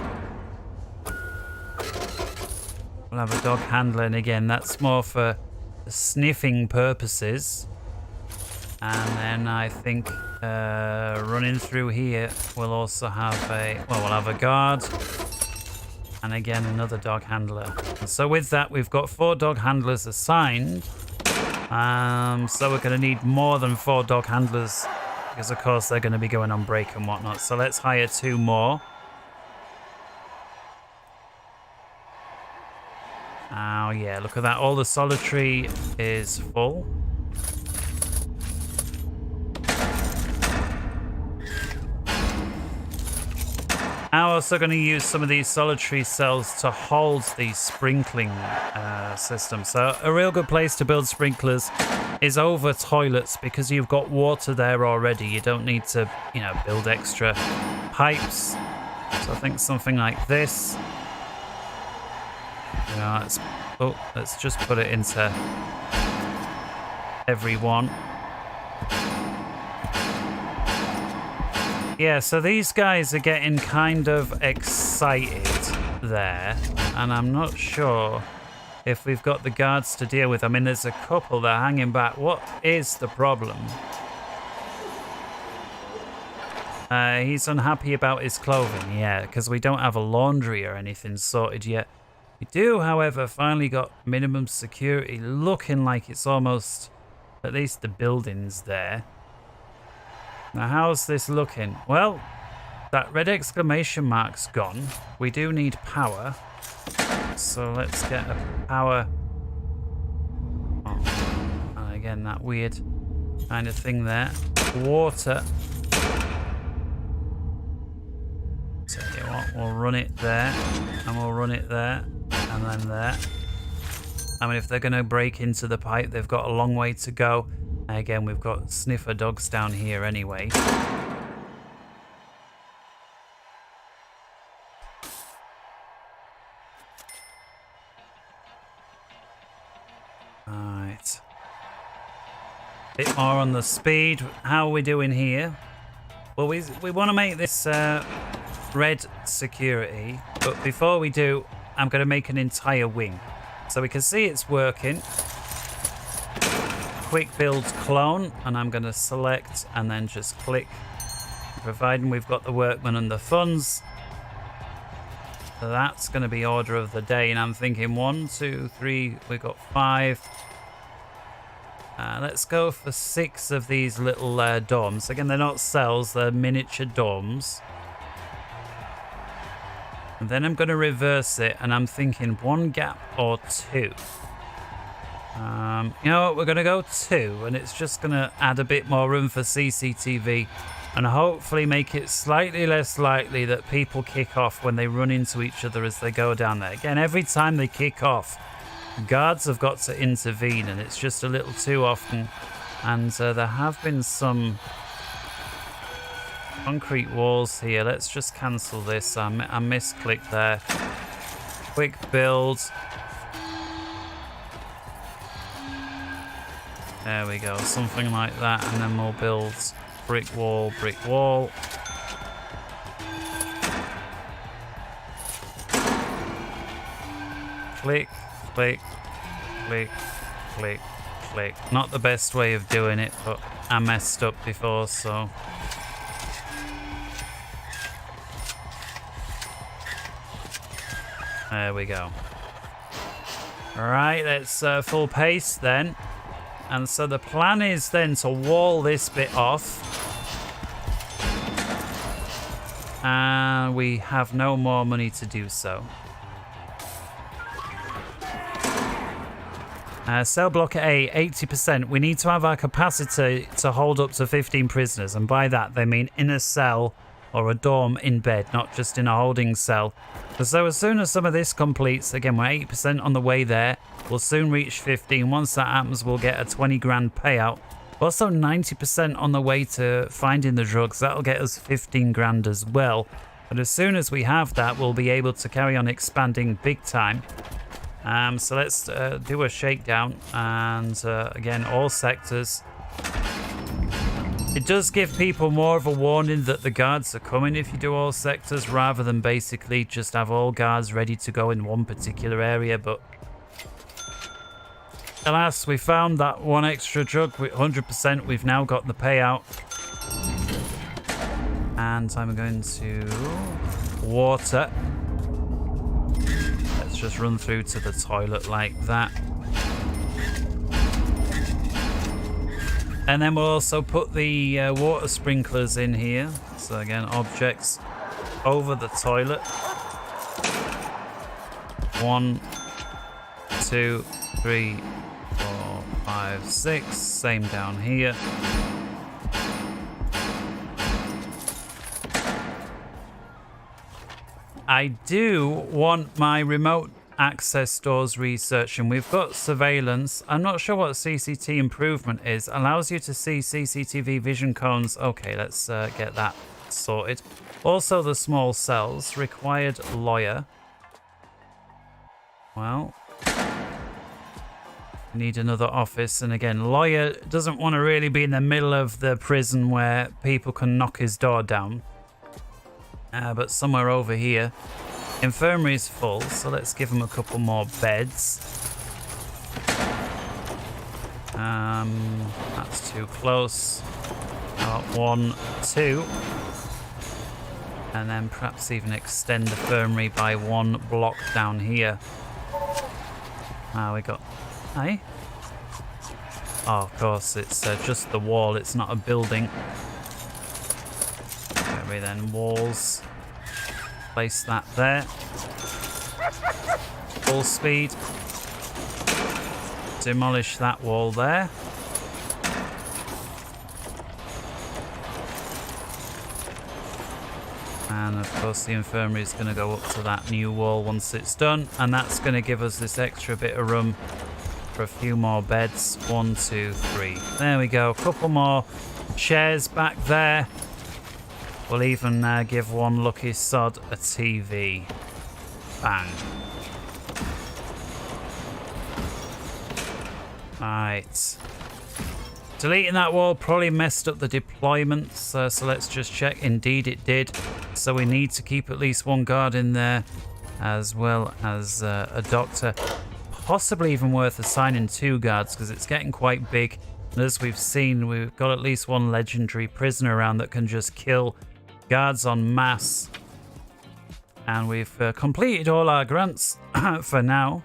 we'll have a dog handler. And again, that's more for sniffing purposes. And then I think running through here, we'll also have we'll have a guard. And again, another dog handler. And so with that, we've got 4 dog handlers assigned. So we're going to need more than 4 dog handlers because, of course, they're going to be going on break and whatnot. So let's hire 2 more. Oh, yeah, look at that. All the solitary is full. I'm also going to use some of these solitary cells to hold the sprinkling system. So a real good place to build sprinklers is over toilets because you've got water there already. You don't need to, you know, build extra pipes. So I think something like this. You know, let's just put it into every one. Yeah, so these guys are getting kind of excited there, and I'm not sure if we've got the guards to deal with. I mean, there's a couple that are hanging back. What is the problem? He's unhappy about his clothing, yeah, because we don't have a laundry or anything sorted yet. We do, however, finally got minimum security, looking like it's almost, at least the building's there. Now, how's this looking? Well, that red exclamation mark's gone. We do need power. So let's get a power. Oh, and again, that weird kind of thing there. Water. So you know what? We'll run it there. And we'll run it there. And then there. I mean, if they're going to break into the pipe, they've got a long way to go. Again, we've got sniffer dogs down here anyway. Right. Bit more on the speed. How are we doing here? Well, we want to make this red security, but before we do, I'm going to make an entire wing. So we can see it's working. Quick build clone, and I'm going to select and then just click, providing we've got the workmen and the funds. So that's going to be order of the day, and I'm thinking 1, 2, 3, we've got 5. Let's go for 6 of these little dorms. Again, they're not cells, they're miniature dorms. And then I'm going to reverse it, and I'm thinking 1 gap or 2. You know what, we're going to go 2, and it's just going to add a bit more room for CCTV and hopefully make it slightly less likely that people kick off when they run into each other as they go down there. Again, every time they kick off, guards have got to intervene, and it's just a little too often. And there have been some concrete walls here. Let's just cancel this. I misclicked there. Quick build. There we go, something like that, and then we'll build brick wall, brick wall. Click, click, click, click, click. Not the best way of doing it, but I messed up before, so. There we go. Alright, let's full pace then. And so the plan is then to wall this bit off. And we have no more money to do so. Cell block A, 80%. We need to have our capacity to hold up to 15 prisoners. And by that, they mean in a cell or a dorm in bed, not just in a holding cell. So as soon as some of this completes, again, we're 8% on the way there. We'll soon reach 15. Once that happens, we'll get a 20 grand payout. Also 90% on the way to finding the drugs. That'll get us 15 grand as well. But as soon as we have that, we'll be able to carry on expanding big time. So let's do a shakedown. And again, all sectors. It does give people more of a warning that the guards are coming if you do all sectors, rather than basically just have all guards ready to go in one particular area. But alas, we found that one extra drug with 100%. We've now got the payout. And I'm going to water. Let's just run through to the toilet like that. And then we'll also put the water sprinklers in here. So again, objects over the toilet. 1, 2, 3, 4, 5, 6. Same down here. I do want my remote access doors research, and we've got surveillance. I'm not sure what CCT improvement is. Allows you to see CCTV vision cones. Okay, let's get that sorted. Also the small cells. Required lawyer. Well, need another office, and again, lawyer doesn't want to really be in the middle of the prison where people can knock his door down. But somewhere over here. Infirmary is full, so let's give them a couple more beds. That's too close. 1, 2. And then perhaps even extend the infirmary by 1 block down here. We got... Hey? Oh, of course, it's just the wall, it's not a building. Maybe then walls. Place that there. Full speed. Demolish that wall there. And of course the infirmary is going to go up to that new wall once it's done. And that's going to give us this extra bit of room for a few more beds. 1, 2, 3. There we go. A couple more chairs back there. We'll even give one lucky sod a TV. Bang. Right. Deleting that wall probably messed up the deployments, so let's just check. Indeed it did. So we need to keep at least one guard in there, as well as a doctor. Possibly even worth assigning 2 guards, because it's getting quite big. And as we've seen, we've got at least one legendary prisoner around that can just kill guards en masse. And we've completed all our grants for now.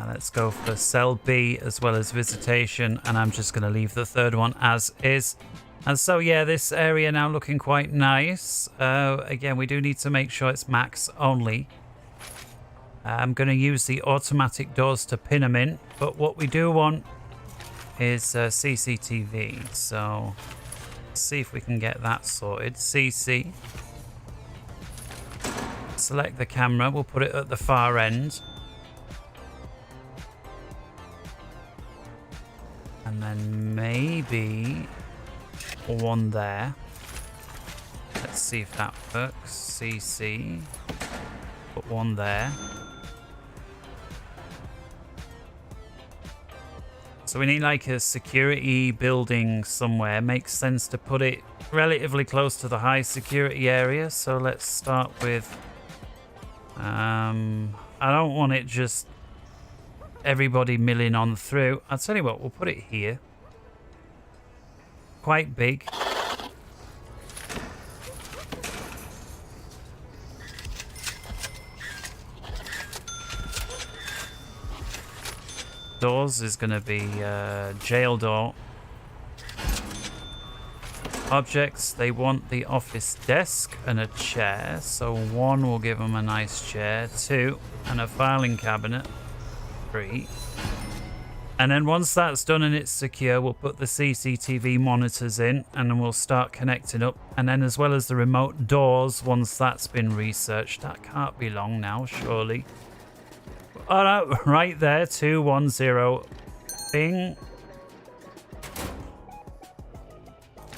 Let's go for cell B as well as visitation, and I'm just going to leave the 3rd one as is. And so yeah, this area now looking quite nice. Again, we do need to make sure it's max only. I'm going to use the automatic doors to pin them in, but what we do want is CCTV. So let's see if we can get that sorted. CC. Select the camera. We'll put it at the far end. And then maybe one there. Let's see if that works. CC. Put one there. So we need like a security building somewhere. Makes sense to put it relatively close to the high security area. So let's start with... I don't want it just... everybody milling on through. I'll tell you what, we'll put it here. Quite big. Doors is going to be jail door. Objects, they want the office desk and a chair. So 1 will give them a nice chair. 2, and a filing cabinet. 3. And then once that's done and it's secure, we'll put the CCTV monitors in, and then we'll start connecting up. And then as well as the remote doors, once that's been researched, that can't be long now, surely. Oh no, right there, 210 bing.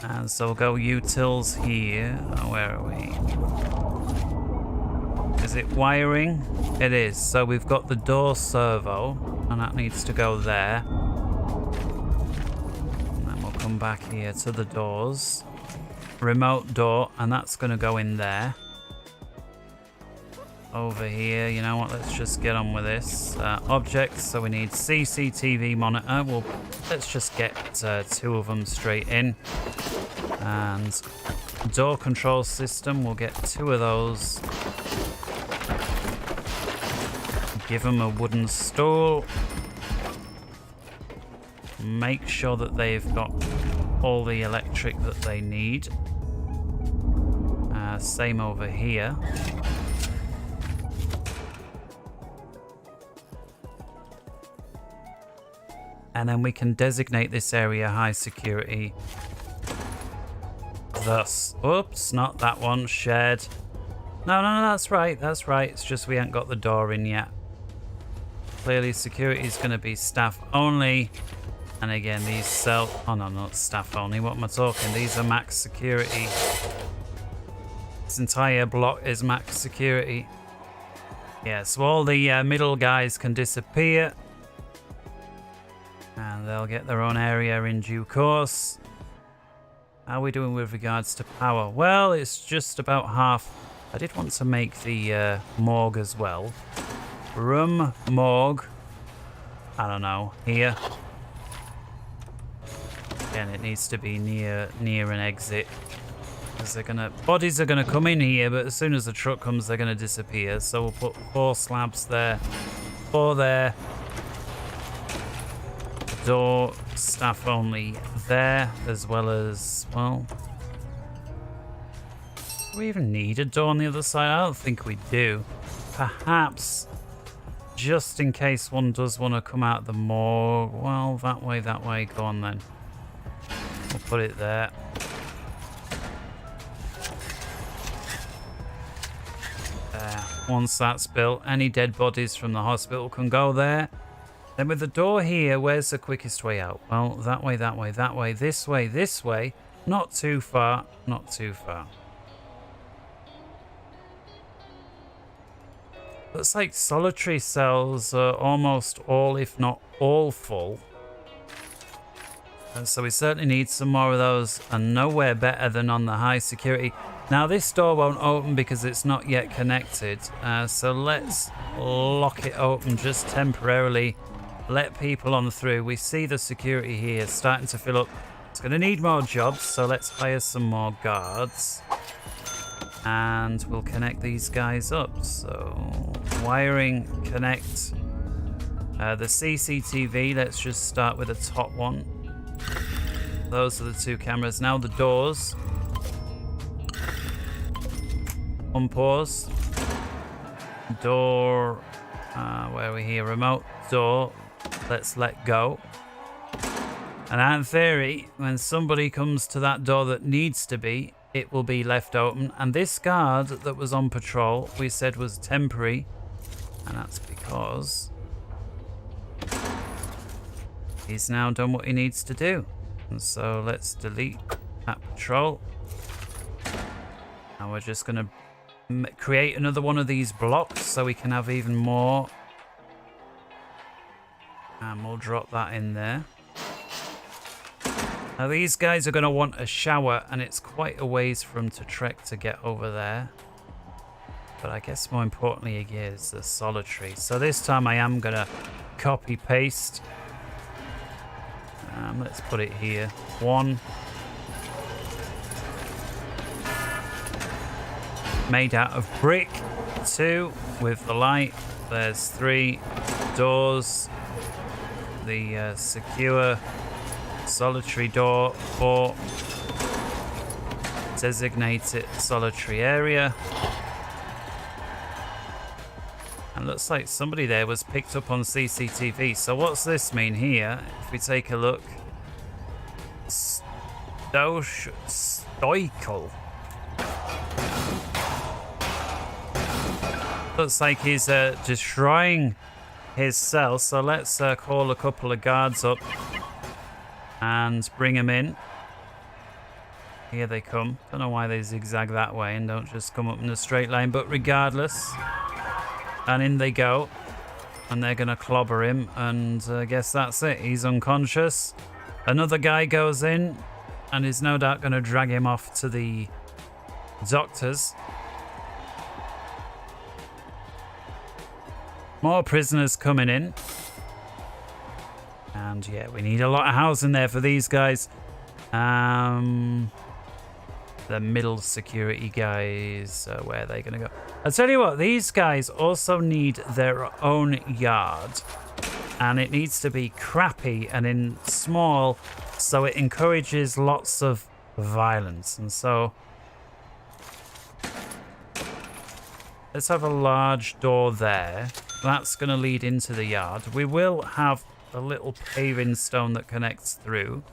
And so we'll go utils here. Oh, where are we? Is it wiring? It is. So we've got the door servo, and that needs to go there. And then we'll come back here to the doors. Remote door, and that's going to go in there. Over here, you know what? Let's just get on with this. Objects, so we need CCTV monitor. Well, let's just get 2 of them straight in. And door control system, we'll get 2 of those. Give them a wooden stool. Make sure that they've got all the electric that they need. Same over here. And then we can designate this area high security. Thus, oops, not that one, shared. No, that's right, that's right. It's just we haven't got the door in yet. Clearly security is going to be staff only. And again, these cell... oh no, not staff only. What am I talking? These are max security. This entire block is max security. Yeah, so all the middle guys can disappear. And they'll get their own area in due course. How are we doing with regards to power? Well, it's just about half. I did want to make the morgue as well. Room, morgue. I don't know. Here. Again, it needs to be near an exit. Because bodies are gonna come in here, but as soon as the truck comes, they're gonna disappear. So we'll put 4 slabs there, 4 there. Door, staff only there, as well as, well, do we even need a door on the other side? I don't think we do. Perhaps, just in case one does want to come out the morgue. Well, that way, go on then. We'll put it there. Once that's built, any dead bodies from the hospital can go there. Then with the door here, where's the quickest way out? Well, that way, that way, that way, this way, this way. Not too far, not too far. Looks like solitary cells are almost all, if not all, full. So we certainly need some more of those, and nowhere better than on the high security. Now this door won't open because it's not yet connected, so let's lock it open just temporarily. Let people on through. We see the security here starting to fill up. It's going to need more jobs, so let's hire some more guards. And we'll connect these guys up. So wiring, connect. The CCTV, let's just start with the top one. Those are the two cameras. Now the doors. On pause. Door. Where are we here? Remote door. Let's let go. And in theory, when somebody comes to that door that needs to be, it will be left open. And this guard that was on patrol, we said was temporary. And that's because he's now done what he needs to do. And so let's delete that patrol. And we're just going to create another one of these blocks so we can have even more. And we'll drop that in there. Now these guys are going to want a shower, and it's quite a ways for them to trek to get over there. But I guess more importantly again is the solitary. So this time I am going to copy paste. Let's put it here. 1. Made out of brick. 2 with the light. There's 3 doors. The secure solitary door. 4. Designated solitary area. And looks like somebody there was picked up on CCTV. So what's this mean here? If we take a look. Stoical. Looks like he's destroying his cell. So let's call a couple of guards up and bring them in. Here they come. Don't know why they zigzag that way and don't just come up in a straight line. But regardless. And in they go. And they're going to clobber him. And I guess that's it. He's unconscious. Another guy goes in. And is no doubt going to drag him off to the doctors. More prisoners coming in. And yeah, we need a lot of housing there for these guys. The middle security guys, where are they going to go? I'll tell you what, these guys also need their own yard. And it needs to be crappy and in small, so it encourages lots of violence. And so let's have a large door there. That's going to lead into the yard. We will have a little paving stone that connects through.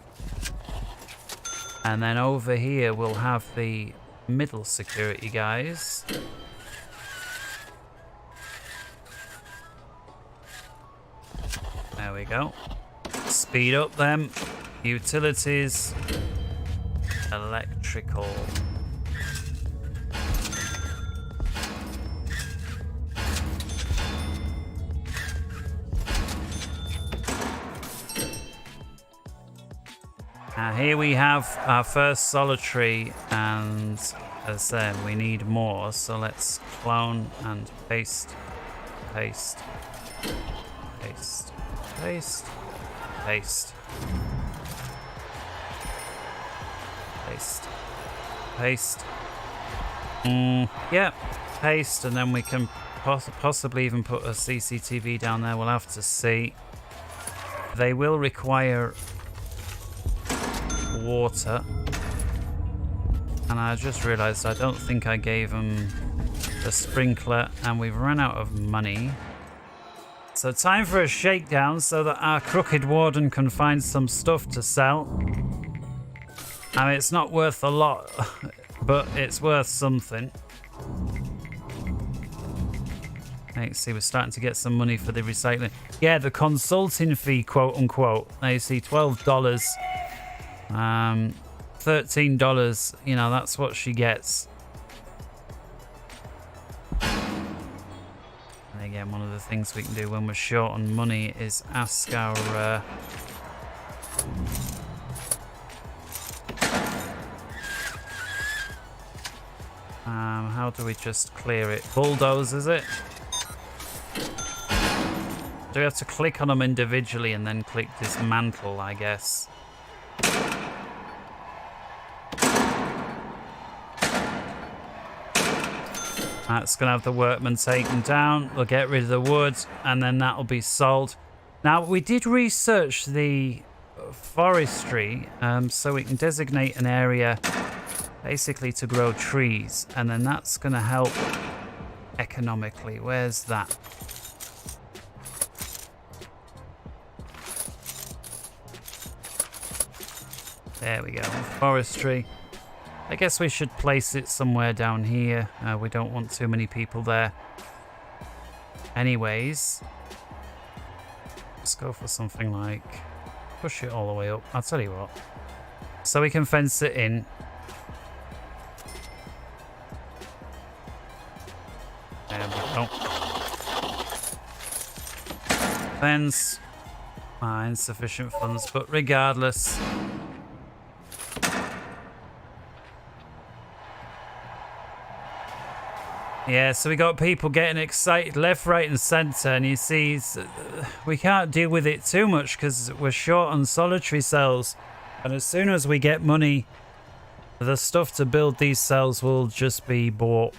And then over here we'll have the middle security guys. There we go. Speed up them. Utilities. Electrical. Here we have our first solitary, and as I said, we need more, so let's clone and paste, paste, paste, paste, paste, paste, paste. Yep, paste, and then we can possibly even put a CCTV down there. We'll have to see. They will require water, and I just realized I don't think I gave them the sprinkler, and we've run out of money. So time for a shakedown so that our crooked warden can find some stuff to sell. I mean, it's not worth a lot, but it's worth something. Let's see, we're starting to get some money for the recycling. Yeah, the consulting fee, quote unquote. Now you see $12. $13. You know, that's what she gets. And again, one of the things we can do when we're short on money is ask our... how do we just clear it? Bulldoze, is it? Do we have to click on them individually and then click dismantle, I guess? That's going to have the workmen taken down. We'll get rid of the wood and then that'll be sold. Now, we did research the forestry so we can designate an area basically to grow trees, and then that's going to help economically. Where's that? There we go, forestry. I guess we should place it somewhere down here. We don't want too many people there. Anyways, let's go for something like, push it all the way up. I'll tell you what. So we can fence it in. There we go. Fence. Insufficient funds, but regardless. Yeah, so we got people getting excited left, right and centre, and you see we can't deal with it too much because we're short on solitary cells, and as soon as we get money, the stuff to build these cells will just be bought.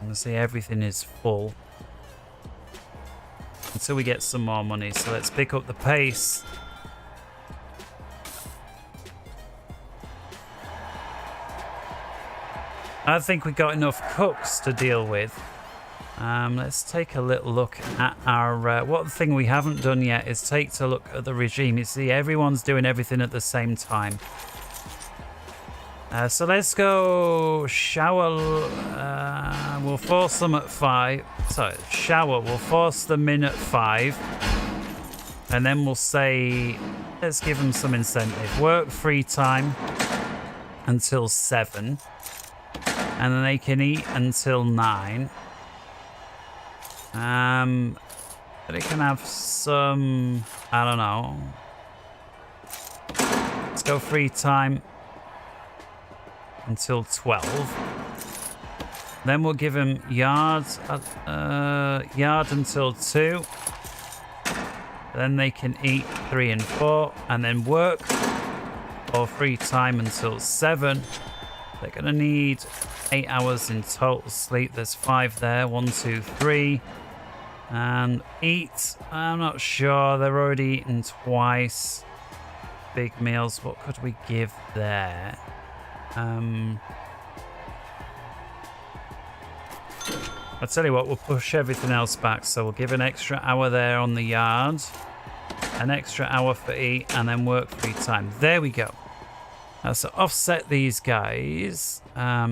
And see, everything is full until we get some more money, so let's pick up the pace. I think we got enough cooks to deal with. Let's take a little look at our... one thing we haven't done yet is take a look at the regime. You see, everyone's doing everything at the same time. So let's go shower. We'll force them at 5. So shower, we'll force them in at 5. And then we'll say, let's give them some incentive. Work free time until 7. And then they can eat until 9. But it can have some, I don't know. Let's go free time until 12. Then we'll give him yard until 2. Then they can eat 3 and 4, and then work or free time until 7. They're gonna need 8 hours in total sleep. There's 5 there. 1, 2, 3. And eat. I'm not sure. They're already eaten twice. Big meals. What could we give there? I'll tell you what, we'll push everything else back. So we'll give an extra hour there on the yard, an extra hour for eat, and then work free time. There we go. So offset these guys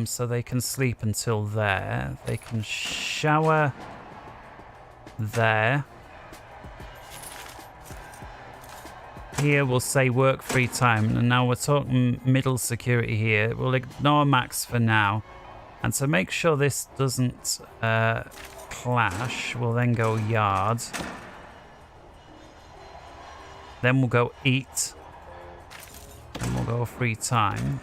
so they can sleep until there. They can shower there. Here we'll say work free time, and now we're talking middle security here. We'll ignore max for now, and to make sure this doesn't clash, we'll then go yard, then we'll go eat, and we'll go free time.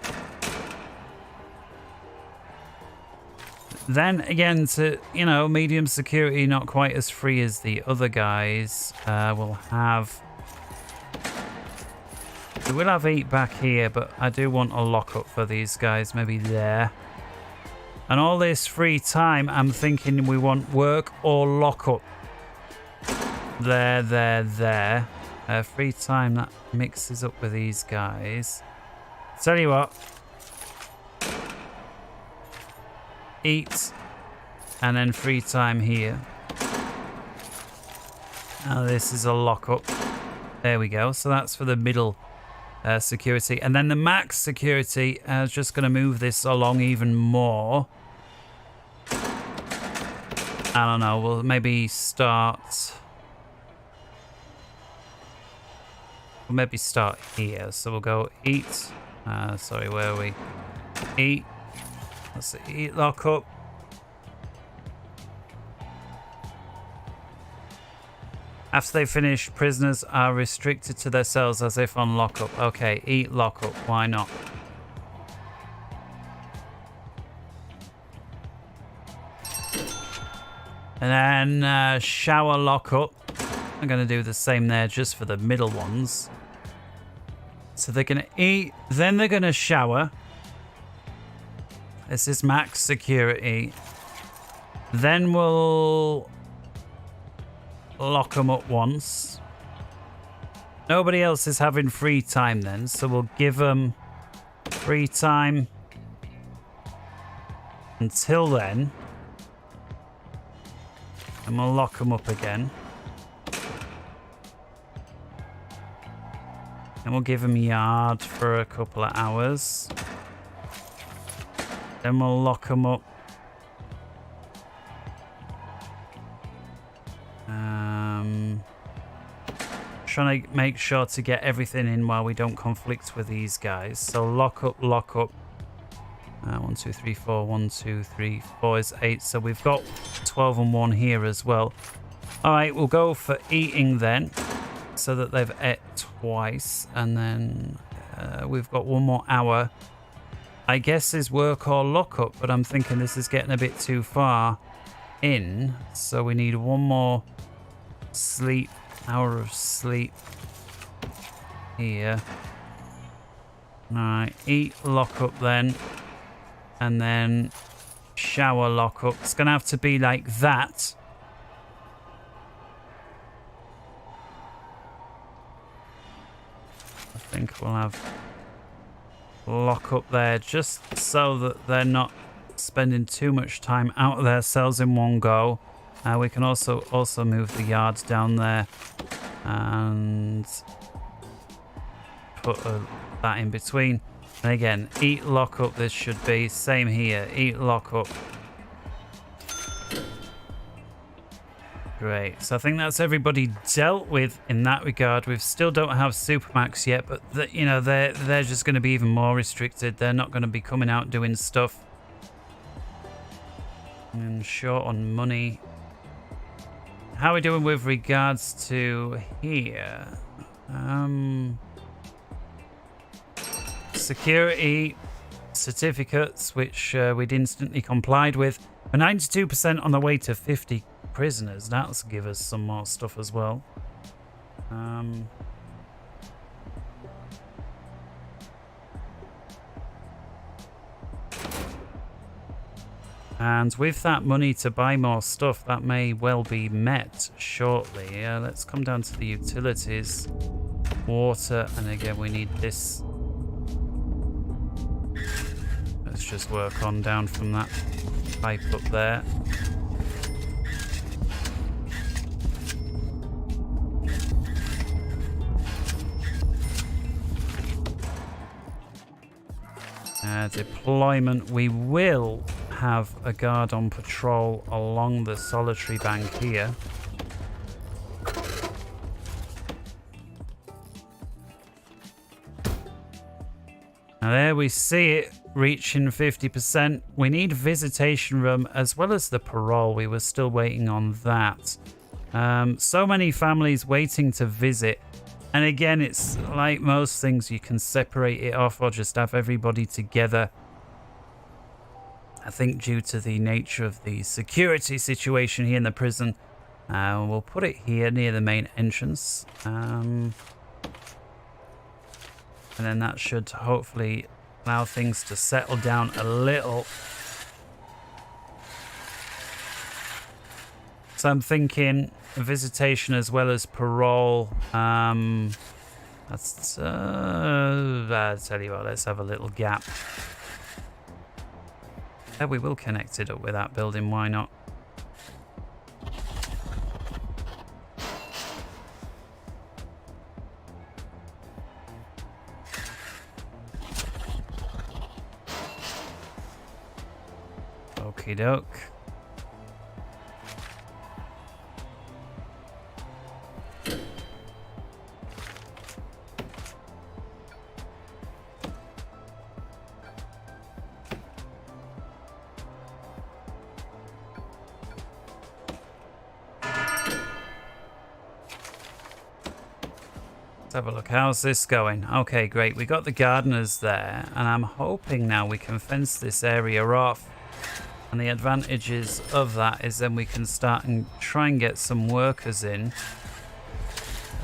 Then again, to, you know, medium security, not quite as free as the other guys, we'll have... We will have 8 back here, but I do want a lockup for these guys, maybe there. And all this free time, I'm thinking we want work or lockup. There. Free time, that mixes up with these guys. Tell you what. Eat, and then free time here. Now this is a lockup. There we go. So that's for the middle security, and then the max security is just going to move this along even more. I don't know. We'll maybe start... We'll maybe start here. So we'll go eat. Sorry, where are we? Eat. Let's see. Eat, lock up. After they finish, prisoners are restricted to their cells as if on lockup. Okay, eat, lock up. Why not? And then shower, lock up. I'm going to do the same there just for the middle ones. So they're going to eat, then they're going to shower. This is max security. Then we'll lock them up once. Nobody else is having free time then, so we'll give them free time until then. And we'll lock them up again. And we'll give them yard for a couple of hours. Then we'll lock them up. Trying to make sure to get everything in while we don't conflict with these guys. So lock up, lock up. 1, 2, 3, 4. 1, 2, 3, 4 is 8. So we've got 12 and 1 here as well. All right, we'll go for eating then, so that they've ate twice, and then we've got 1 more hour. I guess is work or lock up, but I'm thinking this is getting a bit too far in, so we need 1 more sleep, hour of sleep here. All right, eat, lock up then, and then shower, lock up. It's gonna have to be like that. I think we'll have lock up there just so that they're not spending too much time out of their cells in one go. We can also move the yards down there and put that in between. And again, eat, lock up. This should be same here. Eat, lock up. Great. So I think that's everybody dealt with in that regard. We still don't have Supermax yet, but they're just going to be even more restricted. They're not going to be coming out doing stuff. And short on money. How are we doing with regards to here? Security certificates, which we'd instantly complied with. A 92% on the way to 50 prisoners. That'll give us some more stuff as well. And with that money to buy more stuff, that may well be met shortly. Let's come down to the utilities. Water, and again we need this. Let's just work on down from that pipe up there. Deployment, we will have a guard on patrol along the solitary bank here. Now there we see it reaching 50%. We need visitation room as well as the parole. We were still waiting on that. So many families waiting to visit. And again, it's like most things, you can separate it off or just have everybody together. I think due to the nature of the security situation here in the prison, we'll put it here near the main entrance. And then that should hopefully allow things to settle down a little. So I'm thinking visitation as well as parole. That's I'll tell you what, let's have a little gap. Yeah, we will connect it up with that building, why not? Okie doke. Let's have a look. How's this going? Okay, great. We got the gardeners there, and I'm hoping now we can fence this area off. And the advantages of that is then we can start and try and get some workers in.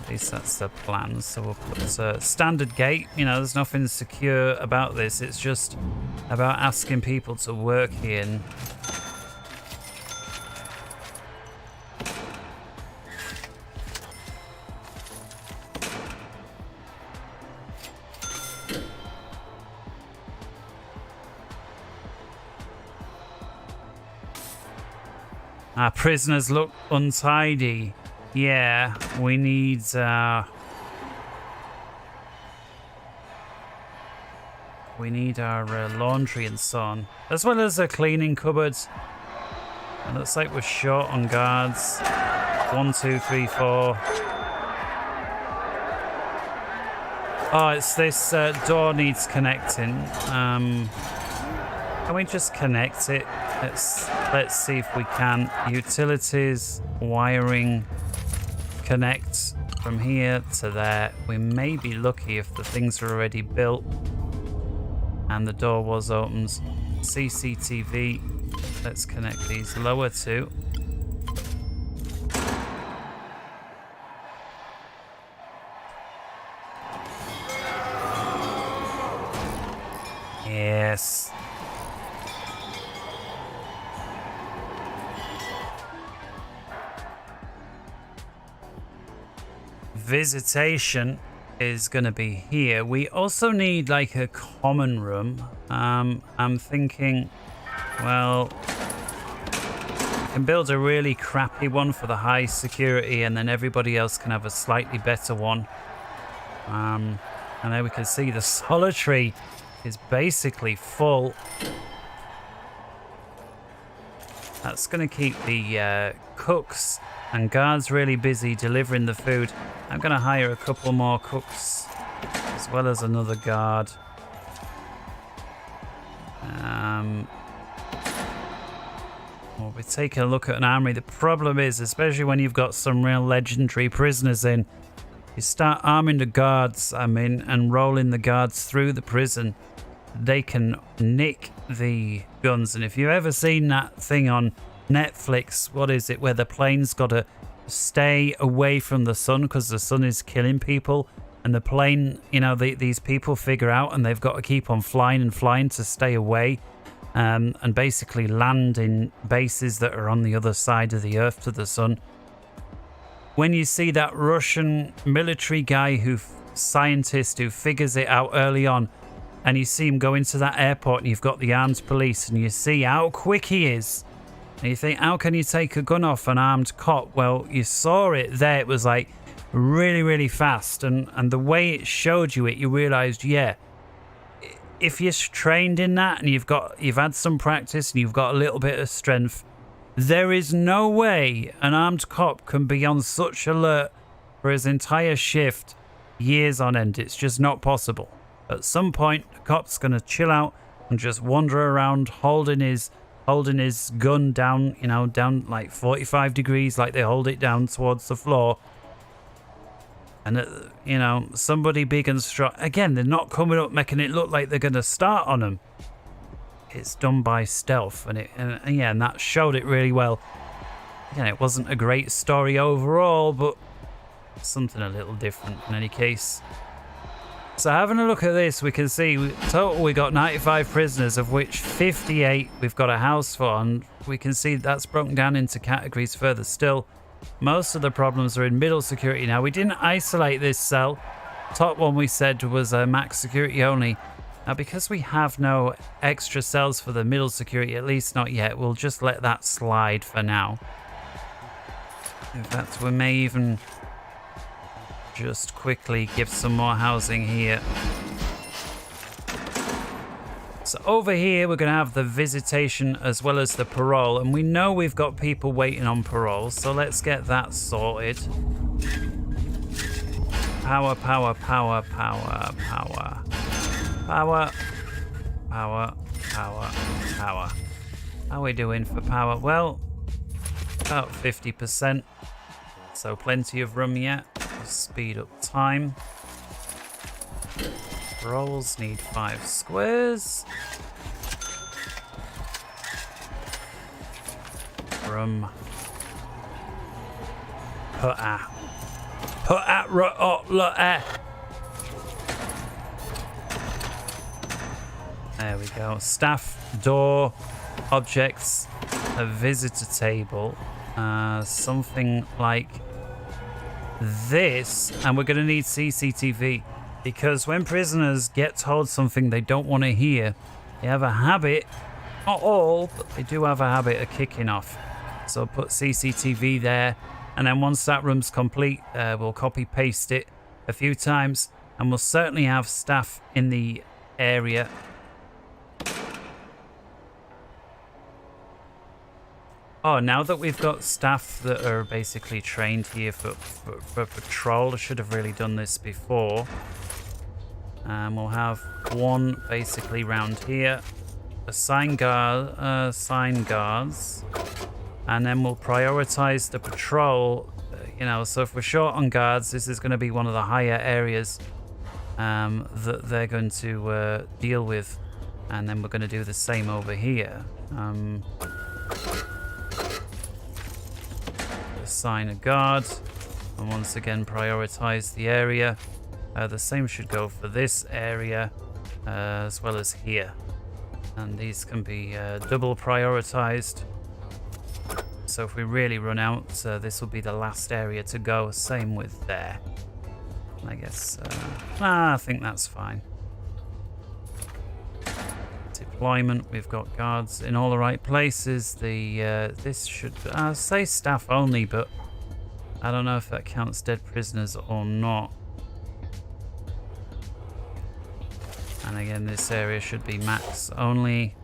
At least that's the plan. So we'll put a standard gate. You know, there's nothing secure about this. It's just about asking people to work here. Our prisoners look untidy. Yeah, we need our laundry and so on, as well as a cleaning cupboards. It looks like we're short on guards. 1, 2, 3, 4. Oh, it's this door needs connecting. Can we just connect it? Let's see if we can. Utilities, wiring, connect from here to there. We may be lucky if the things are already built and the door was opens. CCTV. Let's connect these lower two. Yes. Visitation is going to be here. We also need like a common room. I'm thinking, well, we can build a really crappy one for the high security, and then everybody else can have a slightly better one. And then we can see the solitary is basically full. That's going to keep the cooks and guards really busy delivering the food. I'm going to hire a couple more cooks as well as another guard. We'll be taking a look at an armory. The problem is, especially when you've got some real legendary prisoners in, you start arming the guards, and rolling the guards through the prison, they can nick the guns. And if you've ever seen that thing on Netflix, what is it, where the plane's got to stay away from the sun because the sun is killing people, and the plane, you know, these people figure out and they've got to keep on flying and flying to stay away, and basically land in bases that are on the other side of the earth to the sun. When you see that Russian military guy scientist who figures it out early on, and you see him go into that airport and you've got the armed police and you see how quick he is, and you think, how can you take a gun off an armed cop? Well, you saw it there. It was like really, really fast. And the way it showed you it, you realized, yeah, if you're trained in that and you've had some practice and you've got a little bit of strength, there is no way an armed cop can be on such alert for his entire shift years on end. It's just not possible. At some point, the cop's going to chill out and just wander around holding his gun down, down like 45 degrees, like they hold it down towards the floor. And, somebody big and strong, again, they're not coming up making it look like they're going to start on them. It's done by stealth, and that showed it really well. Again, it wasn't a great story overall, but something a little different in any case. So having a look at this, we can see total we got 95 prisoners, of which 58 we've got a house for, and we can see that's broken down into categories further still. Most of the problems are in middle security now. We didn't isolate this cell. Top one we said was max security only. Now because we have no extra cells for the middle security, at least not yet, we'll just let that slide for now. In fact, we may even just quickly give some more housing here. So over here we're going to have the visitation as well as the parole, and we know we've got people waiting on parole, so let's get that sorted. Power, power, power, power, power. Power, power, power, power. How are we doing for power? Well, about 50%, so plenty of room yet. Speed up time. Patrols need 5 squares. From put at there we go. Staff, door, objects, a visitor table, something like this, and we're going to need CCTV because when prisoners get told something they don't want to hear, they have a habit, not all, but they do have a habit of kicking off. So put CCTV there, and then once that room's complete, we'll copy paste it a few times, and we'll certainly have staff in the area. Oh, now that we've got staff that are basically trained here for patrol, I should have really done this before. We'll have one basically round here, assign guards, and then we'll prioritize the patrol. You know, so if we're short on guards, this is going to be one of the higher areas that they're going to deal with, and then we're going to do the same over here. Assign a guard, and once again prioritize the area. The same should go for this area as well as here, and these can be double prioritized. So if we really run out, this will be the last area to go. Same with there. I guess I think that's fine. Deployment, we've got guards in all the right places. The this should say staff only, but I don't know if that counts dead prisoners or not. And again, this area should be max only.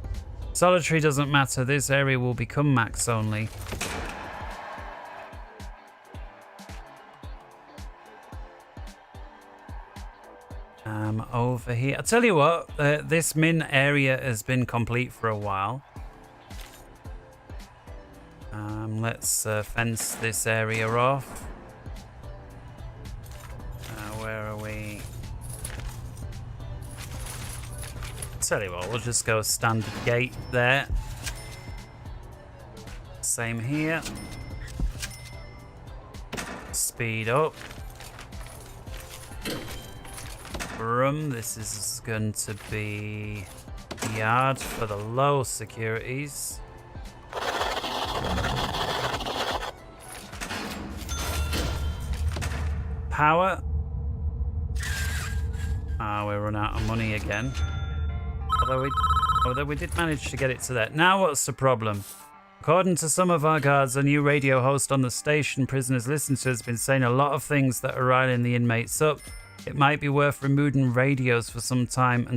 Solitary doesn't matter. This area will become max only. Over here, I'll tell you what, this min area has been complete for a while. Let's fence this area off. Where are we? Tell you what, we'll just go standard gate there. Same here. Speed up. Room. This is going to be yard for the low securities. Power. We run out of money again. Although we did manage to get it to that. Now what's the problem? According to some of our guards, a new radio host on the station prisoners listen to has been saying a lot of things that are riling the inmates up. It might be worth removing radios for some time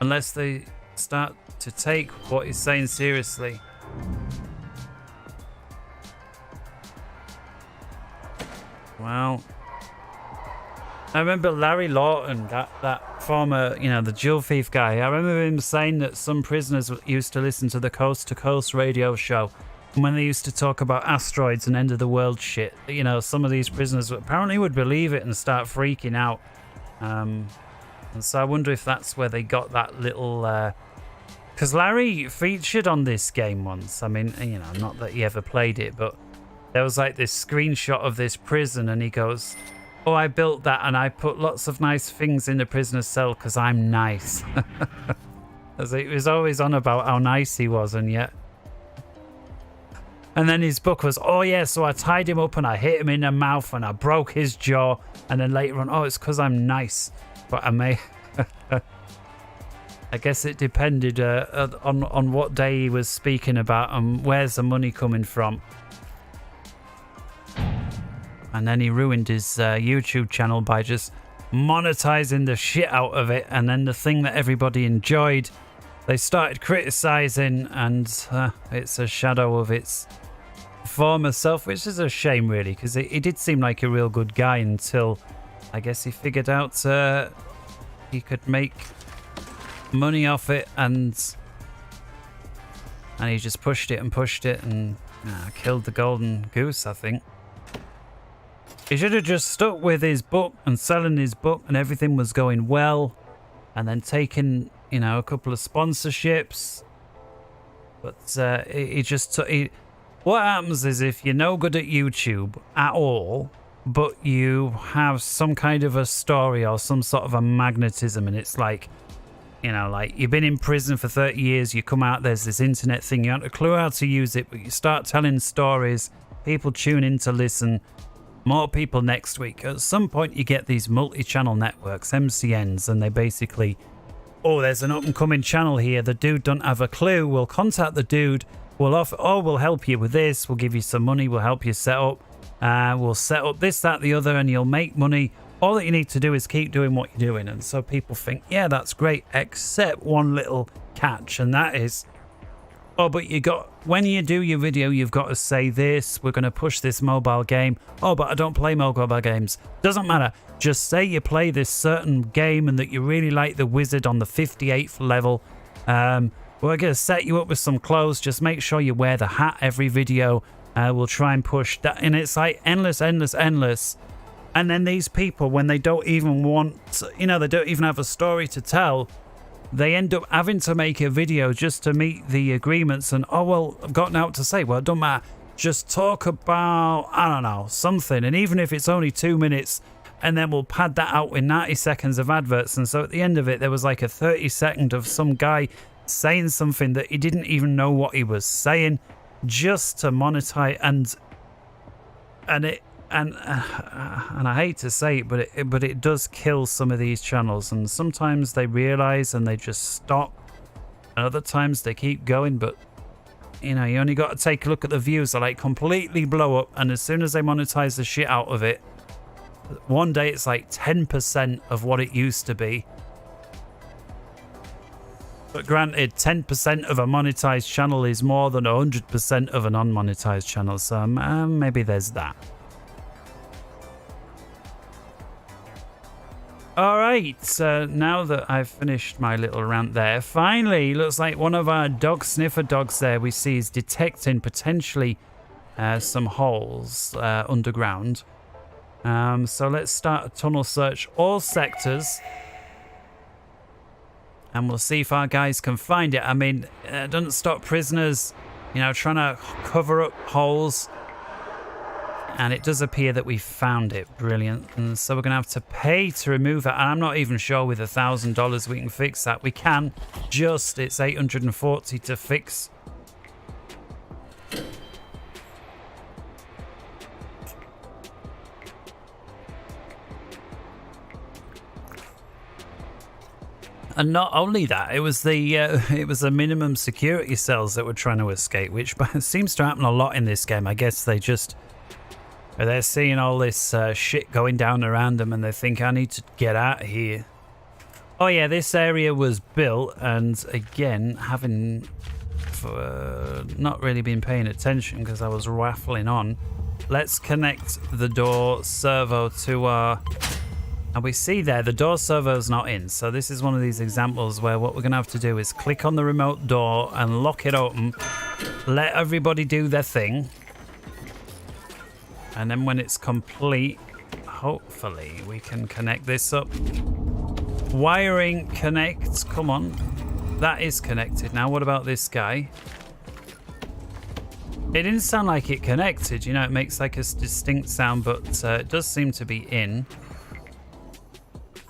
unless they start to take what he's saying seriously. Well, I remember Larry Lawton, that former, the jewel thief guy. I remember him saying that some prisoners used to listen to the Coast to Coast radio show. And when they used to talk about asteroids and end of the world shit, some of these prisoners apparently would believe it and start freaking out. And so I wonder if that's where they got that little... Because Larry featured on this game once. I mean, not that he ever played it, but there was like this screenshot of this prison and he goes, "Oh, I built that and I put lots of nice things in the prisoner's cell because I'm nice." As he was always on about how nice he was, and yet... And then his book was, "Oh yeah, so I tied him up and I hit him in the mouth and I broke his jaw." And then later on, "Oh, it's because I'm nice." But I may... I guess it depended on what day he was speaking about and where's the money coming from. And then he ruined his YouTube channel by just monetizing the shit out of it. And then the thing that everybody enjoyed, they started criticizing, and it's a shadow of its former self, which is a shame, really, because he did seem like a real good guy until I guess he figured out he could make money off it, and he just pushed it and killed the golden goose, I think. He should have just stuck with his book and selling his book and everything was going well, and then taken, you know, a couple of sponsorships. But he just took... What happens is if you're no good at YouTube at all, but you have some kind of a story or some sort of a magnetism, and it's like, you know, like you've been in prison for 30 years, you come out, there's this internet thing, you haven't a clue how to use it, but you start telling stories, people tune in to listen, more people next week. At some point you get these multi-channel networks, MCNs, and they basically, oh, there's an up-and-coming channel here, the dude don't have a clue, we'll contact the dude, we'll offer, oh, we'll help you with this, we'll give you some money, we'll help you set up, we'll set up this, that, the other, and you'll make money. All that you need to do is keep doing what you're doing. And so people think, yeah, that's great, except one little catch, and that is, oh, but you got, when you do your video, you've got to say this, we're going to push this mobile game. Oh, but I don't play mobile games. Doesn't matter. Just say you play this certain game and that you really like the wizard on the 58th level. We're going to set you up with some clothes. Just make sure you wear the hat every video. We'll try and push that. And it's like endless. And then these people, when they don't even want, you know, they don't even have a story to tell, they end up having to make a video just to meet the agreements. And, oh, well, I've got nothing to say. Well, it don't matter. Just talk about, I don't know, something. And even if it's only 2 minutes, and then we'll pad that out with 90 seconds of adverts. And so at the end of it, there was like a 30-second of some guy saying something that he didn't even know what he was saying, just to monetize. And I hate to say it, but it does kill some of these channels. And sometimes they realize and they just stop, and other times they keep going. But you know, you only got to take a look at the views. They like completely blow up, and as soon as they monetize the shit out of it, one day it's like 10% of what it used to be. But granted, 10% of a monetized channel is more than 100% of an unmonetized channel, so maybe there's that. Alright, now that I've finished my little rant there, finally, looks like one of our dog sniffer dogs there we see is detecting potentially some holes underground. So let's start a tunnel search, all sectors, and we'll see if our guys can find it. I mean, it doesn't stop prisoners, you know, trying to cover up holes. And it does appear that we found it. Brilliant. And so we're going to have to pay to remove that. And I'm not even sure with $1,000 we can fix that. We can. Just, it's $840 to fix. And not only that, it was the minimum security cells that were trying to escape, which seems to happen a lot in this game. I guess they're seeing all this shit going down around them and they think, I need to get out of here. Oh yeah, this area was built, and again, having not really been paying attention because I was waffling on. Let's connect the door servo to our... And we see there, the door servo's not in. So this is one of these examples where what we're going to have to do is click on the remote door and lock it open. Let everybody do their thing. And then when it's complete, hopefully we can connect this up. Wiring connects. Come on. That is connected. Now what about this guy? It didn't sound like it connected. You know, it makes like a distinct sound, but it does seem to be in.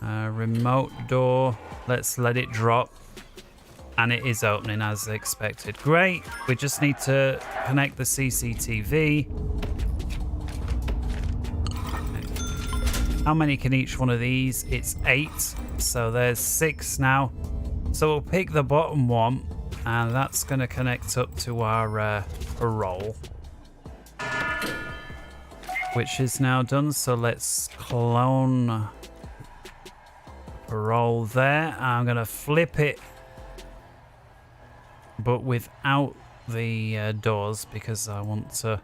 Remote door. Let's let it drop. And it is opening as expected. Great. We just need to connect the CCTV. How many can each one of these? It's 8. So there's 6 now. So we'll pick the bottom one. And that's going to connect up to our parole. Which is now done. So let's clone parole there. I'm going to flip it. But without the doors, because I want to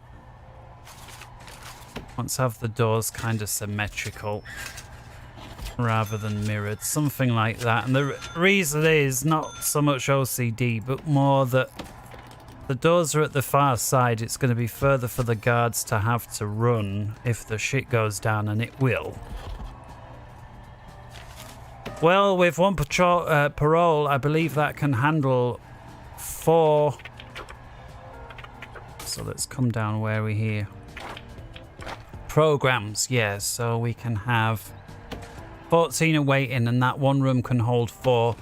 have the doors kind of symmetrical rather than mirrored, something like that. And the reason is not so much OCD, but more that The doors are at the far side. It's going to be further for the guards to have to run if the shit goes down, and it will. Well, with one parole, I believe that can handle 4. So let's come down where we're here. Programs, yeah, so we can have 14 awaiting, and that one room can hold 4.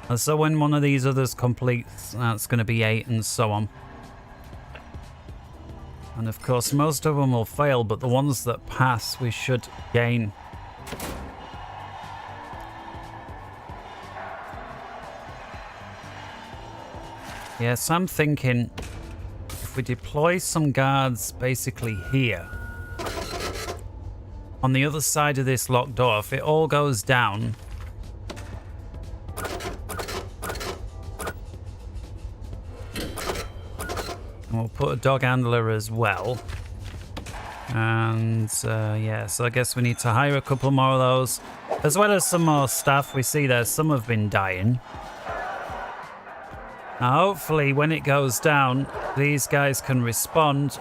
And so when one of these others completes, that's going to be 8, and so on. And of course, most of them will fail, but the ones that pass, we should gain. Yes, I'm thinking if we deploy some guards basically here, on the other side of this locked door, if it all goes down, and we'll put a dog handler as well. And yeah, so I guess we need to hire a couple more of those, as well as some more staff. We see there some have been dying. Now hopefully when it goes down, these guys can respond.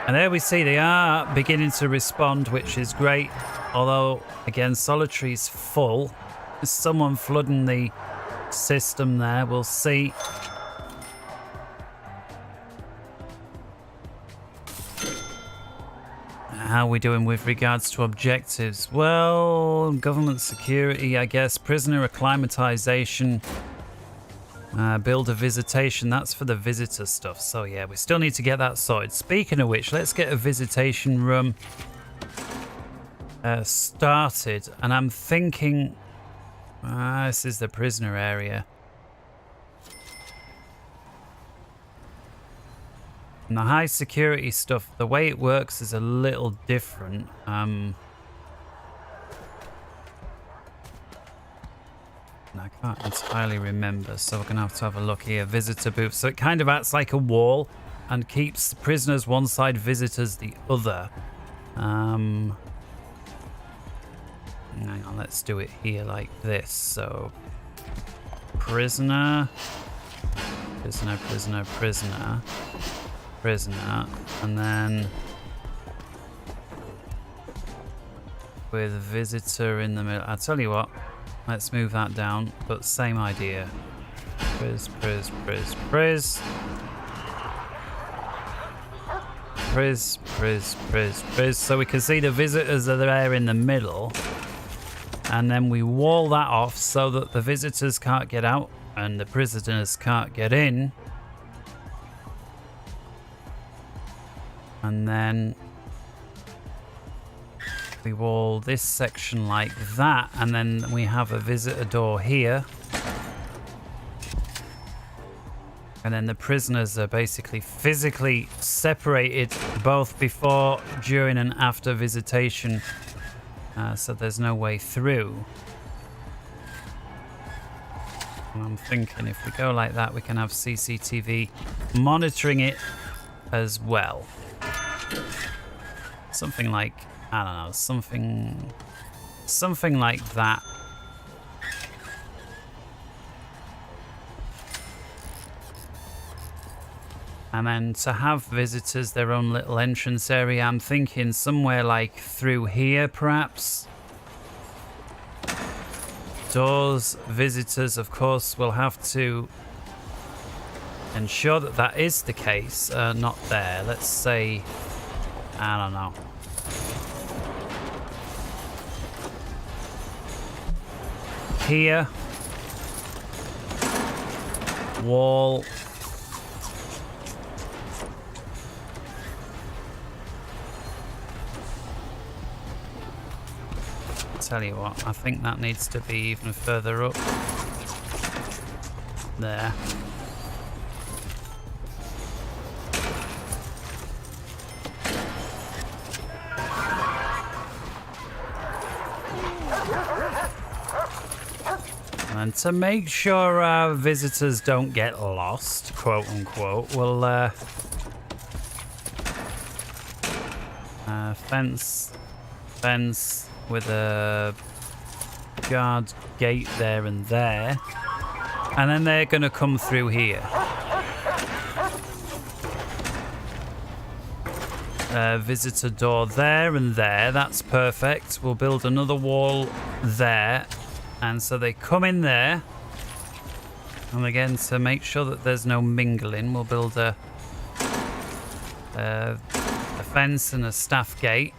And there we see they are beginning to respond, which is great. Although, again, Solitary's full. There's someone flooding the system there. We'll see. How are we doing with regards to objectives? Well, government security, I guess. Prisoner acclimatization. Build a visitation, that's for the visitor stuff. So yeah, we still need to get that sorted. Speaking of which, let's get a visitation room started. And I'm thinking, this is the prisoner area. And the high security stuff, the way it works is a little different. I can't entirely remember, so we're going to have a look here. Visitor booth. So it kind of acts like a wall and keeps prisoners one side, visitors the other. Hang on, let's do it here like this. So prisoner, prisoner, prisoner, prisoner, prisoner, and then with visitor in the middle. I'll tell you what. Let's move that down, but same idea. Priz, priz, priz, priz. Priz, priz, priz, priz. So we can see the visitors are there in the middle. And then we wall that off so that the visitors can't get out and the prisoners can't get in. And then we wall this section like that, and then we have a visitor door here. And then the prisoners are basically physically separated both before, during, and after visitation. So there's no way through. And I'm thinking if we go like that, we can have CCTV monitoring it as well. Something like, I don't know, something like that. And then to have visitors their own little entrance area, I'm thinking somewhere like through here perhaps. Doors, visitors, of course, will have to ensure that that is the case. Not there, let's say, I don't know. Here, wall, tell you what, I think that needs to be even further up there. And to make sure our visitors don't get lost, quote unquote, we'll fence with a guard gate there and there, and then they're going to come through here. visitor door there and there. That's perfect. We'll build another wall there. And so they come in there. And again, to make sure that there's no mingling, we'll build a fence and a staff gate.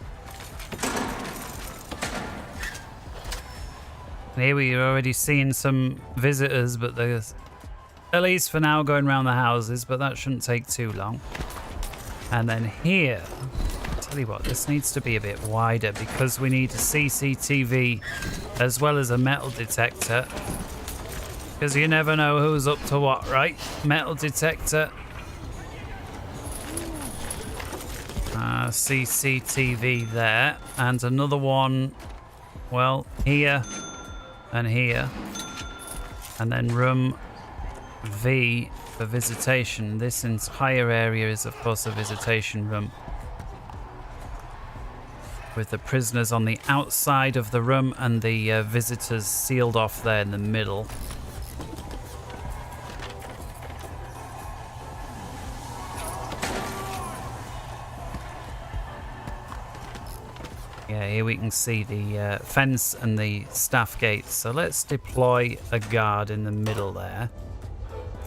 And here we're already seeing some visitors, but there's, at least for now, going around the houses, but that shouldn't take too long. And then here, I'll tell you what, this needs to be a bit wider because we need a CCTV as well as a metal detector. Because you never know who's up to what, right? Metal detector. CCTV there. And another one, well, here and here. And then room V for visitation. This entire area is, of course, a visitation room. With the prisoners on the outside of the room and the visitors sealed off there in the middle. Yeah, here we can see the fence and the staff gates. So let's deploy a guard in the middle there.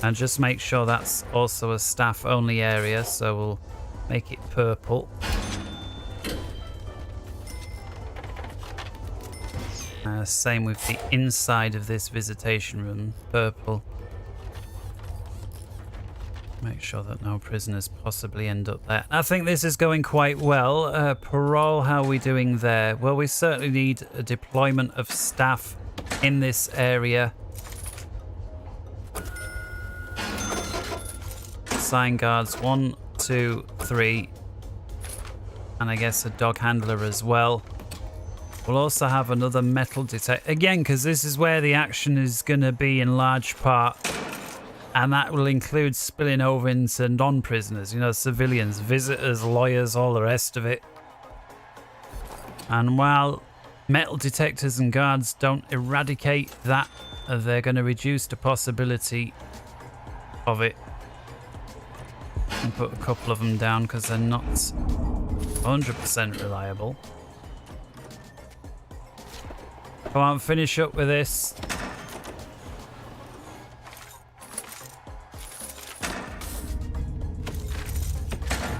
And just make sure that's also a staff-only area. So we'll make it purple. Same with the inside of this visitation room, purple. Make sure that no prisoners possibly end up there. I think this is going quite well. Parole, how are we doing there? Well, we certainly need a deployment of staff in this area. Sign guards, 1, 2, 3. And I guess a dog handler as well. We'll also have another metal detector. Again, because this is where the action is going to be in large part. And that will include spilling over into non-prisoners, you know, civilians, visitors, lawyers, all the rest of it. And while metal detectors and guards don't eradicate that, they're going to reduce the possibility of it. And put a couple of them down because they're not 100% reliable. Come on, finish up with this.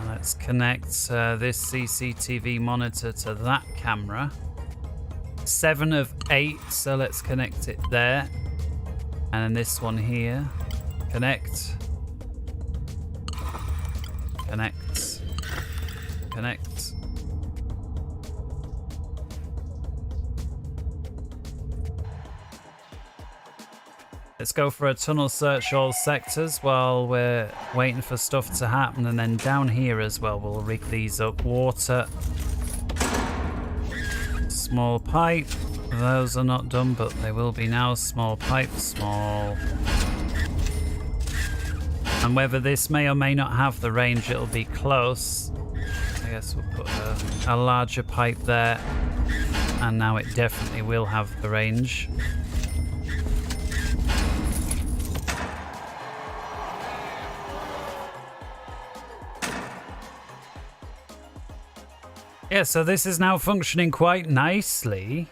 Let's connect this CCTV monitor to that camera. 7 of 8, so let's connect it there. And then this one here. Connect. Connect. Connect. Let's go for a tunnel search all sectors while we're waiting for stuff to happen. And then down here as well, we'll rig these up. Water. Small pipe. Those are not done, but they will be now. Small pipe, small. And whether this may or may not have the range, it'll be close. I guess we'll put a larger pipe there. And now it definitely will have the range. Yeah, so this is now functioning quite nicely.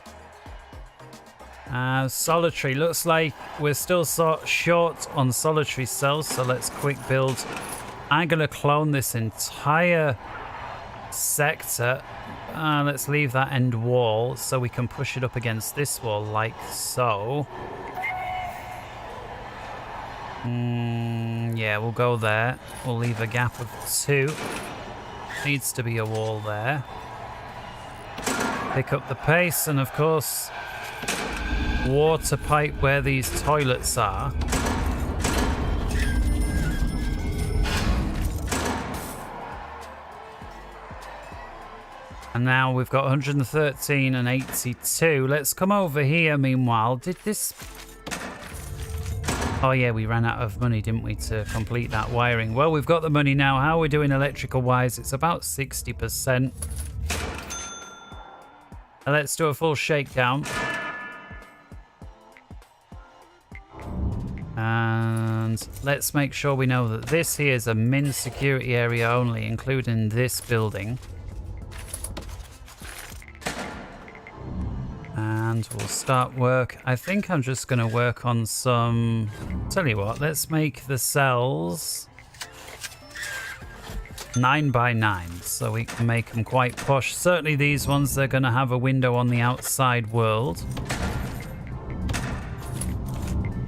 Solitary. Looks like we're still short on solitary cells, so let's quick build. I'm going to clone this entire sector. Let's leave that end wall so we can push it up against this wall like so. Yeah, we'll go there. We'll leave a gap of 2. Needs to be a wall there. Pick up the pace, and of course water pipe where these toilets are. And now we've got 113 and 82. Let's come over here meanwhile. Did this... Oh yeah, we ran out of money, didn't we, to complete that wiring. Well, we've got the money now. How are we doing electrical wise? It's about 60%. Let's do a full shakedown. And And let's make sure we know that this here is a min security area only, including this building. And we'll start work. I think I'm just going to work on some... Tell you what, let's make the cells 9 by 9 so we can make them quite posh. Certainly these ones, they're going to have a window on the outside world.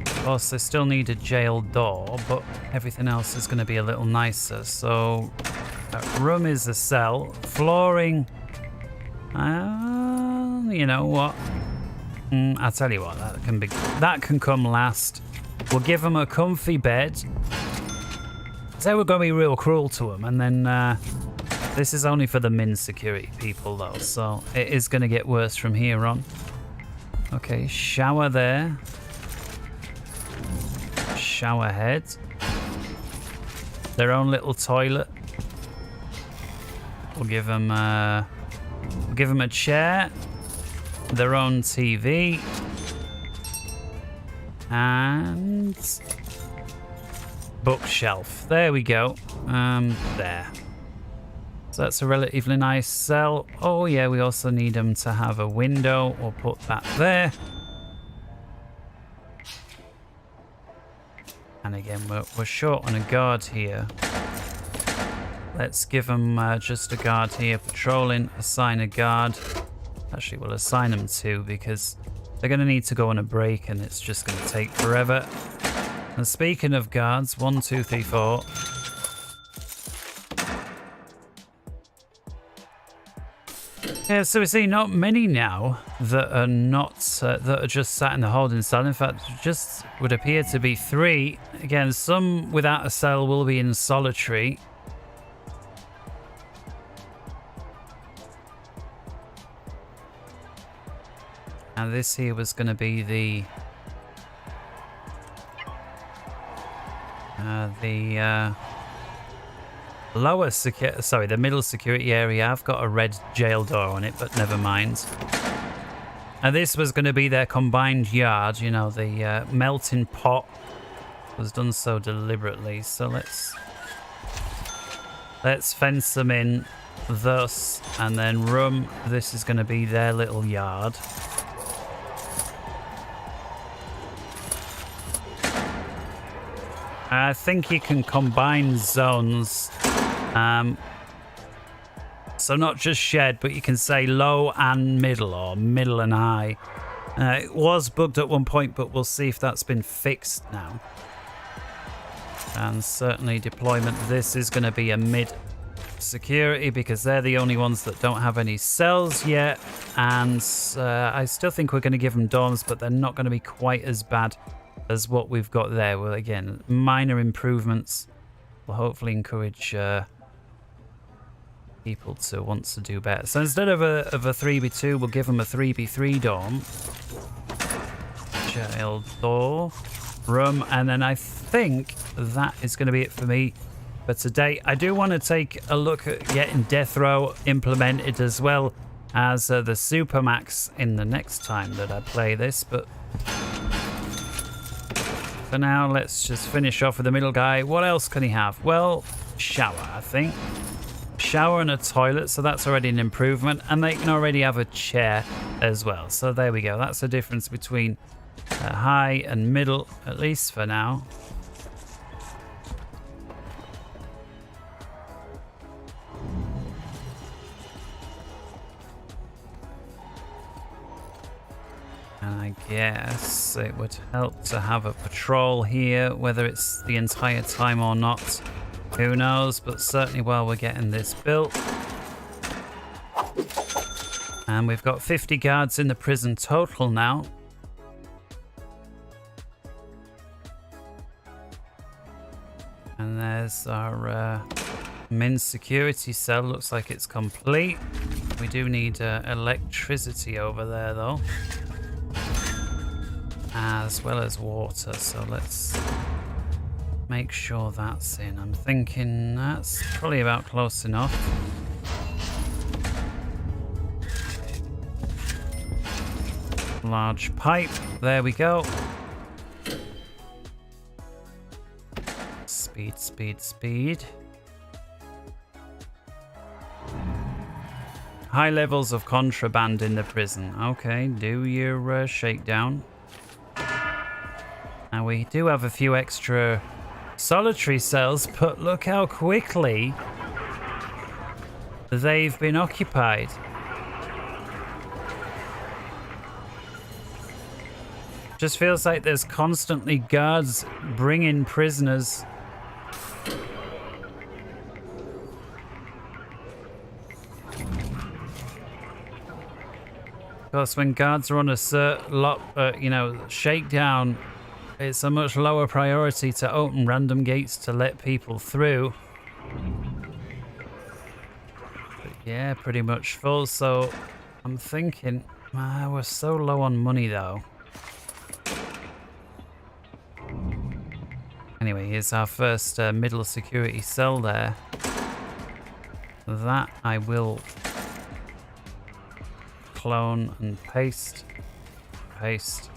Of course, they still need a jail door, but everything else is going to be a little nicer. So, room is a cell. Flooring, you know what? I'll tell you what, that can come last. We'll give them a comfy bed. Say we're going to be real cruel to them, and then this is only for the min security people though, so it is going to get worse from here on. Okay, shower there. Shower head. Their own little toilet. We'll give them a chair. Their own TV. And bookshelf. There we go. There. So that's a relatively nice cell. Oh yeah, we also need them to have a window. We'll put that there. And again, we're short on a guard here. Let's give them just a guard here patrolling. Assign a guard. Actually, we'll assign them two because they're going to need to go on a break and it's just going to take forever. And speaking of guards, 1, 2, 3, 4. Yeah, so we see not many now that are not that are just sat in the holding cell. In fact, just would appear to be 3. Again, some without a cell will be in solitary. And this here was going to be the lower the middle security area. I've got a red jail door on it, but never mind. And this was going to be their combined yard. You know, the melting pot was done so deliberately. So let's fence them in thus, and then room. This is going to be their little yard. I think you can combine zones. So not just shed, but you can say low and middle, or middle and high. It was bugged at one point, but we'll see if that's been fixed now. And certainly deployment. This is going to be a mid security because they're the only ones that don't have any cells yet. And I still think we're going to give them dorms, but they're not going to be quite as bad as what we've got there. Well, again, minor improvements will hopefully encourage people to want to do better. So instead of a 3v2, we'll give them a 3v3 dorm. Jail door, room, and then I think that is going to be it for me for today. I do want to take a look at getting death row implemented as well as the Supermax in the next time that I play this, but for now, let's just finish off with the middle guy. What else can he have? Well, shower, I think. Shower and a toilet, so that's already an improvement. And they can already have a chair as well. So there we go. That's the difference between high and middle, at least for now. And I guess it would help to have a patrol here, whether it's the entire time or not. Who knows, but certainly while we're getting this built. And we've got 50 guards in the prison total now. And there's our min security cell. Looks like it's complete. We do need electricity over there though, as well as water, so let's make sure that's in. I'm thinking that's probably about close enough. Large pipe, there we go. Speed, speed, speed. High levels of contraband in the prison. Okay, do your shakedown. And we do have a few extra solitary cells, but look how quickly they've been occupied. Just feels like there's constantly guards bringing prisoners. Of course, when guards are on a shakedown, it's a much lower priority to open random gates to let people through. But yeah, pretty much full. So I'm thinking, we're so low on money though. Anyway, here's our first middle security cell there. That I will clone and paste. Paste.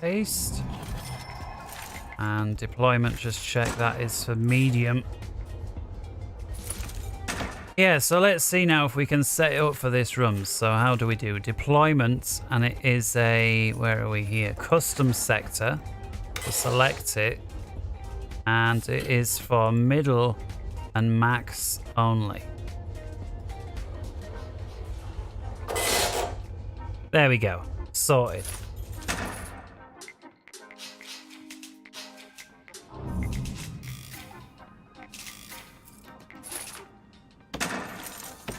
Paste. And deployment, just check that is for medium. Yeah, so let's see now if we can set it up for this room. So how do we do? Deployment, and it is a, where are we here? Custom sector. We'll select it. And it is for middle and max only. There we go. Sorted.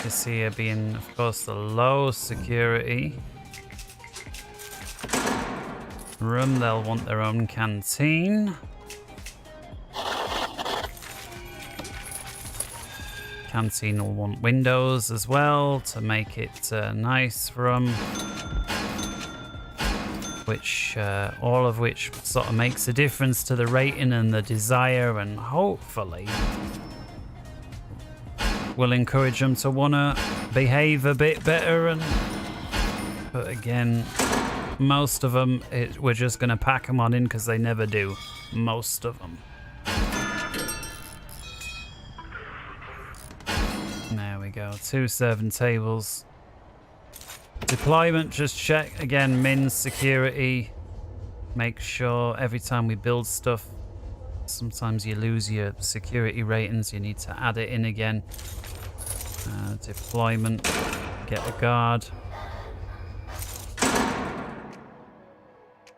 This here being, of course, the low security room. They'll want their own canteen. Canteen will want windows as well to make it nice for them. Which, all of which sort of makes a difference to the rating and the desire, and hopefully will encourage them to want to behave a bit better. And but again, most of them, we're just going to pack them on in because they never do. Most of them. There we go. 2 serving tables. Deployment, just check again. Min security. Make sure every time we build stuff, sometimes you lose your security ratings. You need to add it in again. Deployment. Get a guard.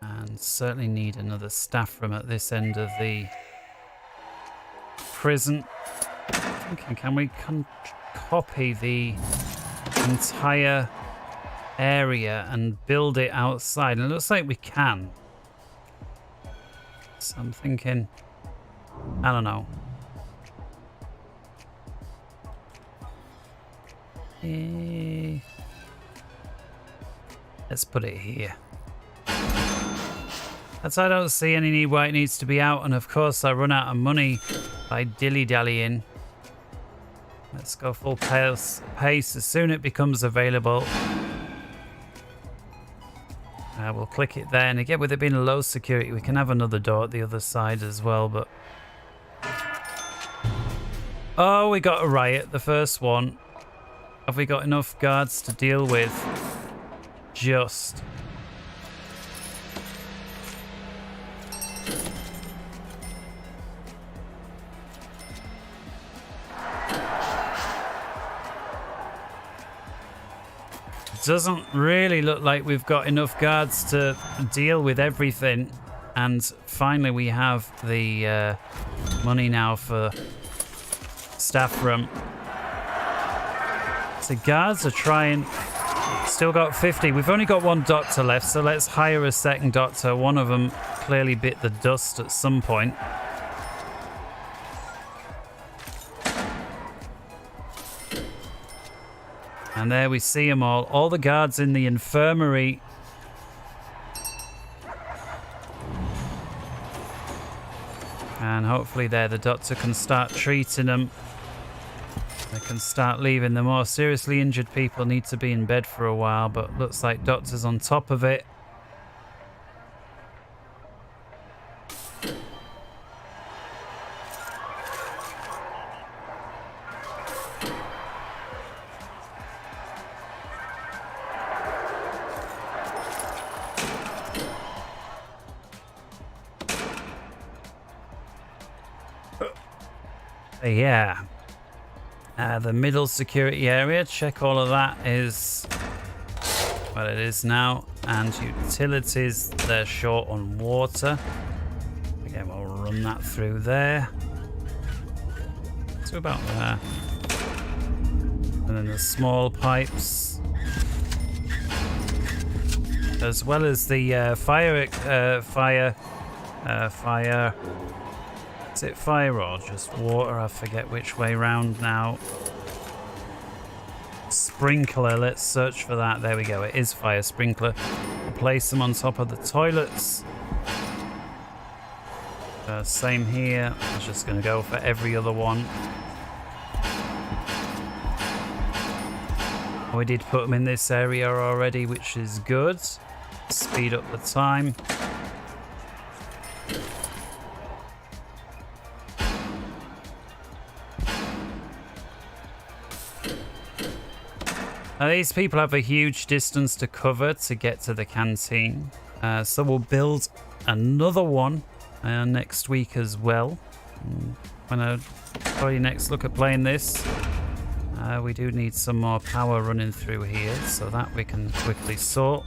And certainly need another staff room at this end of the prison. Thinking, can we copy the entire area and build it outside? And it looks like we can. So I'm thinking, I don't know. Let's put it here. As I don't see any need why it needs to be out, and of course I run out of money by dilly-dallying. Let's go full pace as soon as it becomes available. We'll click it there, and again, with it being a low security, we can have another door at the other side as well, but... Oh, we got a riot, the first one. Have we got enough guards to deal with? Just. Doesn't really look like we've got enough guards to deal with everything. And finally we have the money now for staff room. So guards are trying. Still got 50. We've only got one doctor left, so let's hire a second doctor. One of them clearly bit the dust at some point. And there we see them all. All the guards in the infirmary. And hopefully there the doctor can start treating them. They can start leaving. The more seriously injured people need to be in bed for a while, but looks like doctor's on top of it. yeah. The middle security area, check all of that is what it is now. And utilities, they're short on water. Again, we'll run that through there. To about there. And then the small pipes. As well as the fire. Is it fire or just water? I forget which way round now. Sprinkler, let's search for that. There we go, it is fire sprinkler. We'll place them on top of the toilets. Same here. I'm just going to go for every other one. We did put them in this area already, which is good. Speed up the time. Now, these people have a huge distance to cover to get to the canteen. So we'll build another one next week as well. When I probably next look at playing this, we do need some more power running through here, so that we can quickly sort.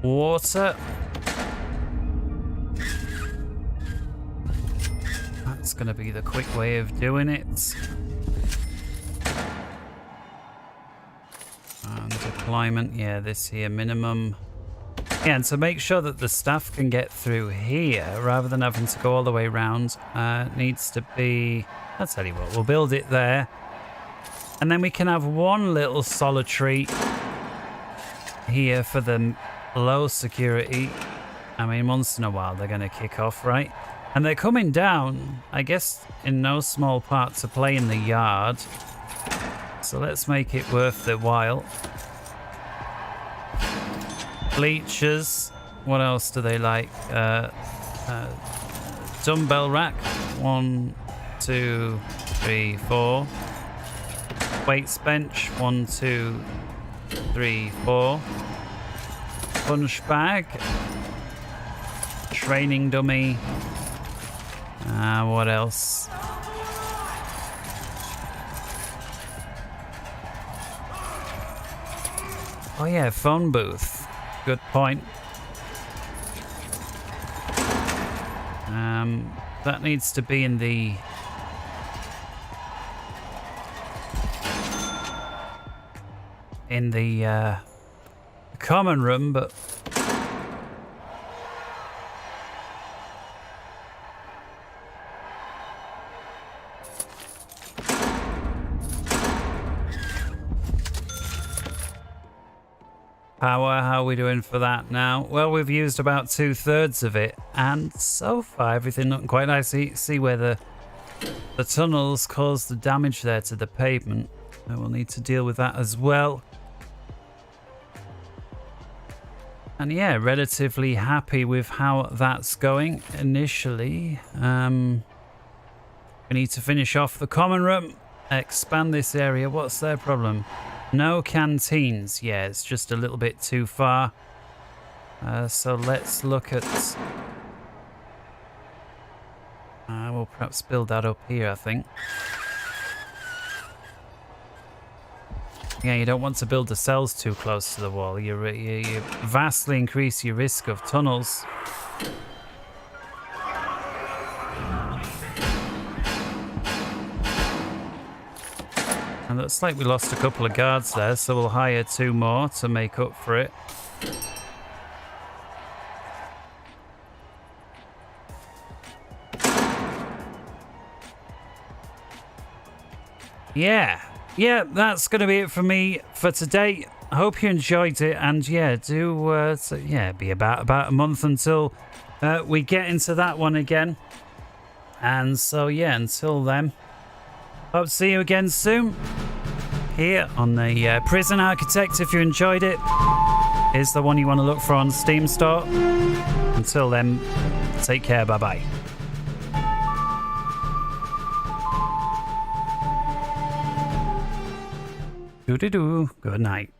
Water. That's going to be the quick way of doing it. And deployment, yeah, this here minimum. Yeah, and to make sure that the staff can get through here rather than having to go all the way around, needs to be, I'll tell you what, we'll build it there. And then we can have one little solitary here for the low security. I mean, once in a while they're going to kick off, right? And they're coming down, I guess, in no small part to play in the yard. So let's make it worth their while. Bleachers. What else do they like? Dumbbell rack. 1, 2, 3, 4. Weights bench. 1, 2, 3, 4. Punch bag. Training dummy. What else? Oh yeah, phone booth. Good point. That needs to be in the common room, but power, how are we doing for that now? Well, we've used about 2/3 of it, and so far everything looking quite nice. See where the tunnels caused the damage there to the pavement. And we'll need to deal with that as well. And yeah, relatively happy with how that's going initially. We need to finish off the common room, expand this area. What's their problem? No canteens. Yeah, it's just a little bit too far. So let's look at... we'll perhaps build that up here, I think. Yeah, you don't want to build the cells too close to the wall. You vastly increase your risk of tunnels. And looks like we lost a couple of guards there, so we'll hire 2 more to make up for it. Yeah, that's going to be it for me for today. I hope you enjoyed it, and yeah, do be about a month until we get into that one again. And so yeah, until then, hope to see you again soon here on the Prison Architect. If you enjoyed it, here's the one you want to look for on Steam Store. Until then, take care, bye bye. Doo-doo-doo. Good night.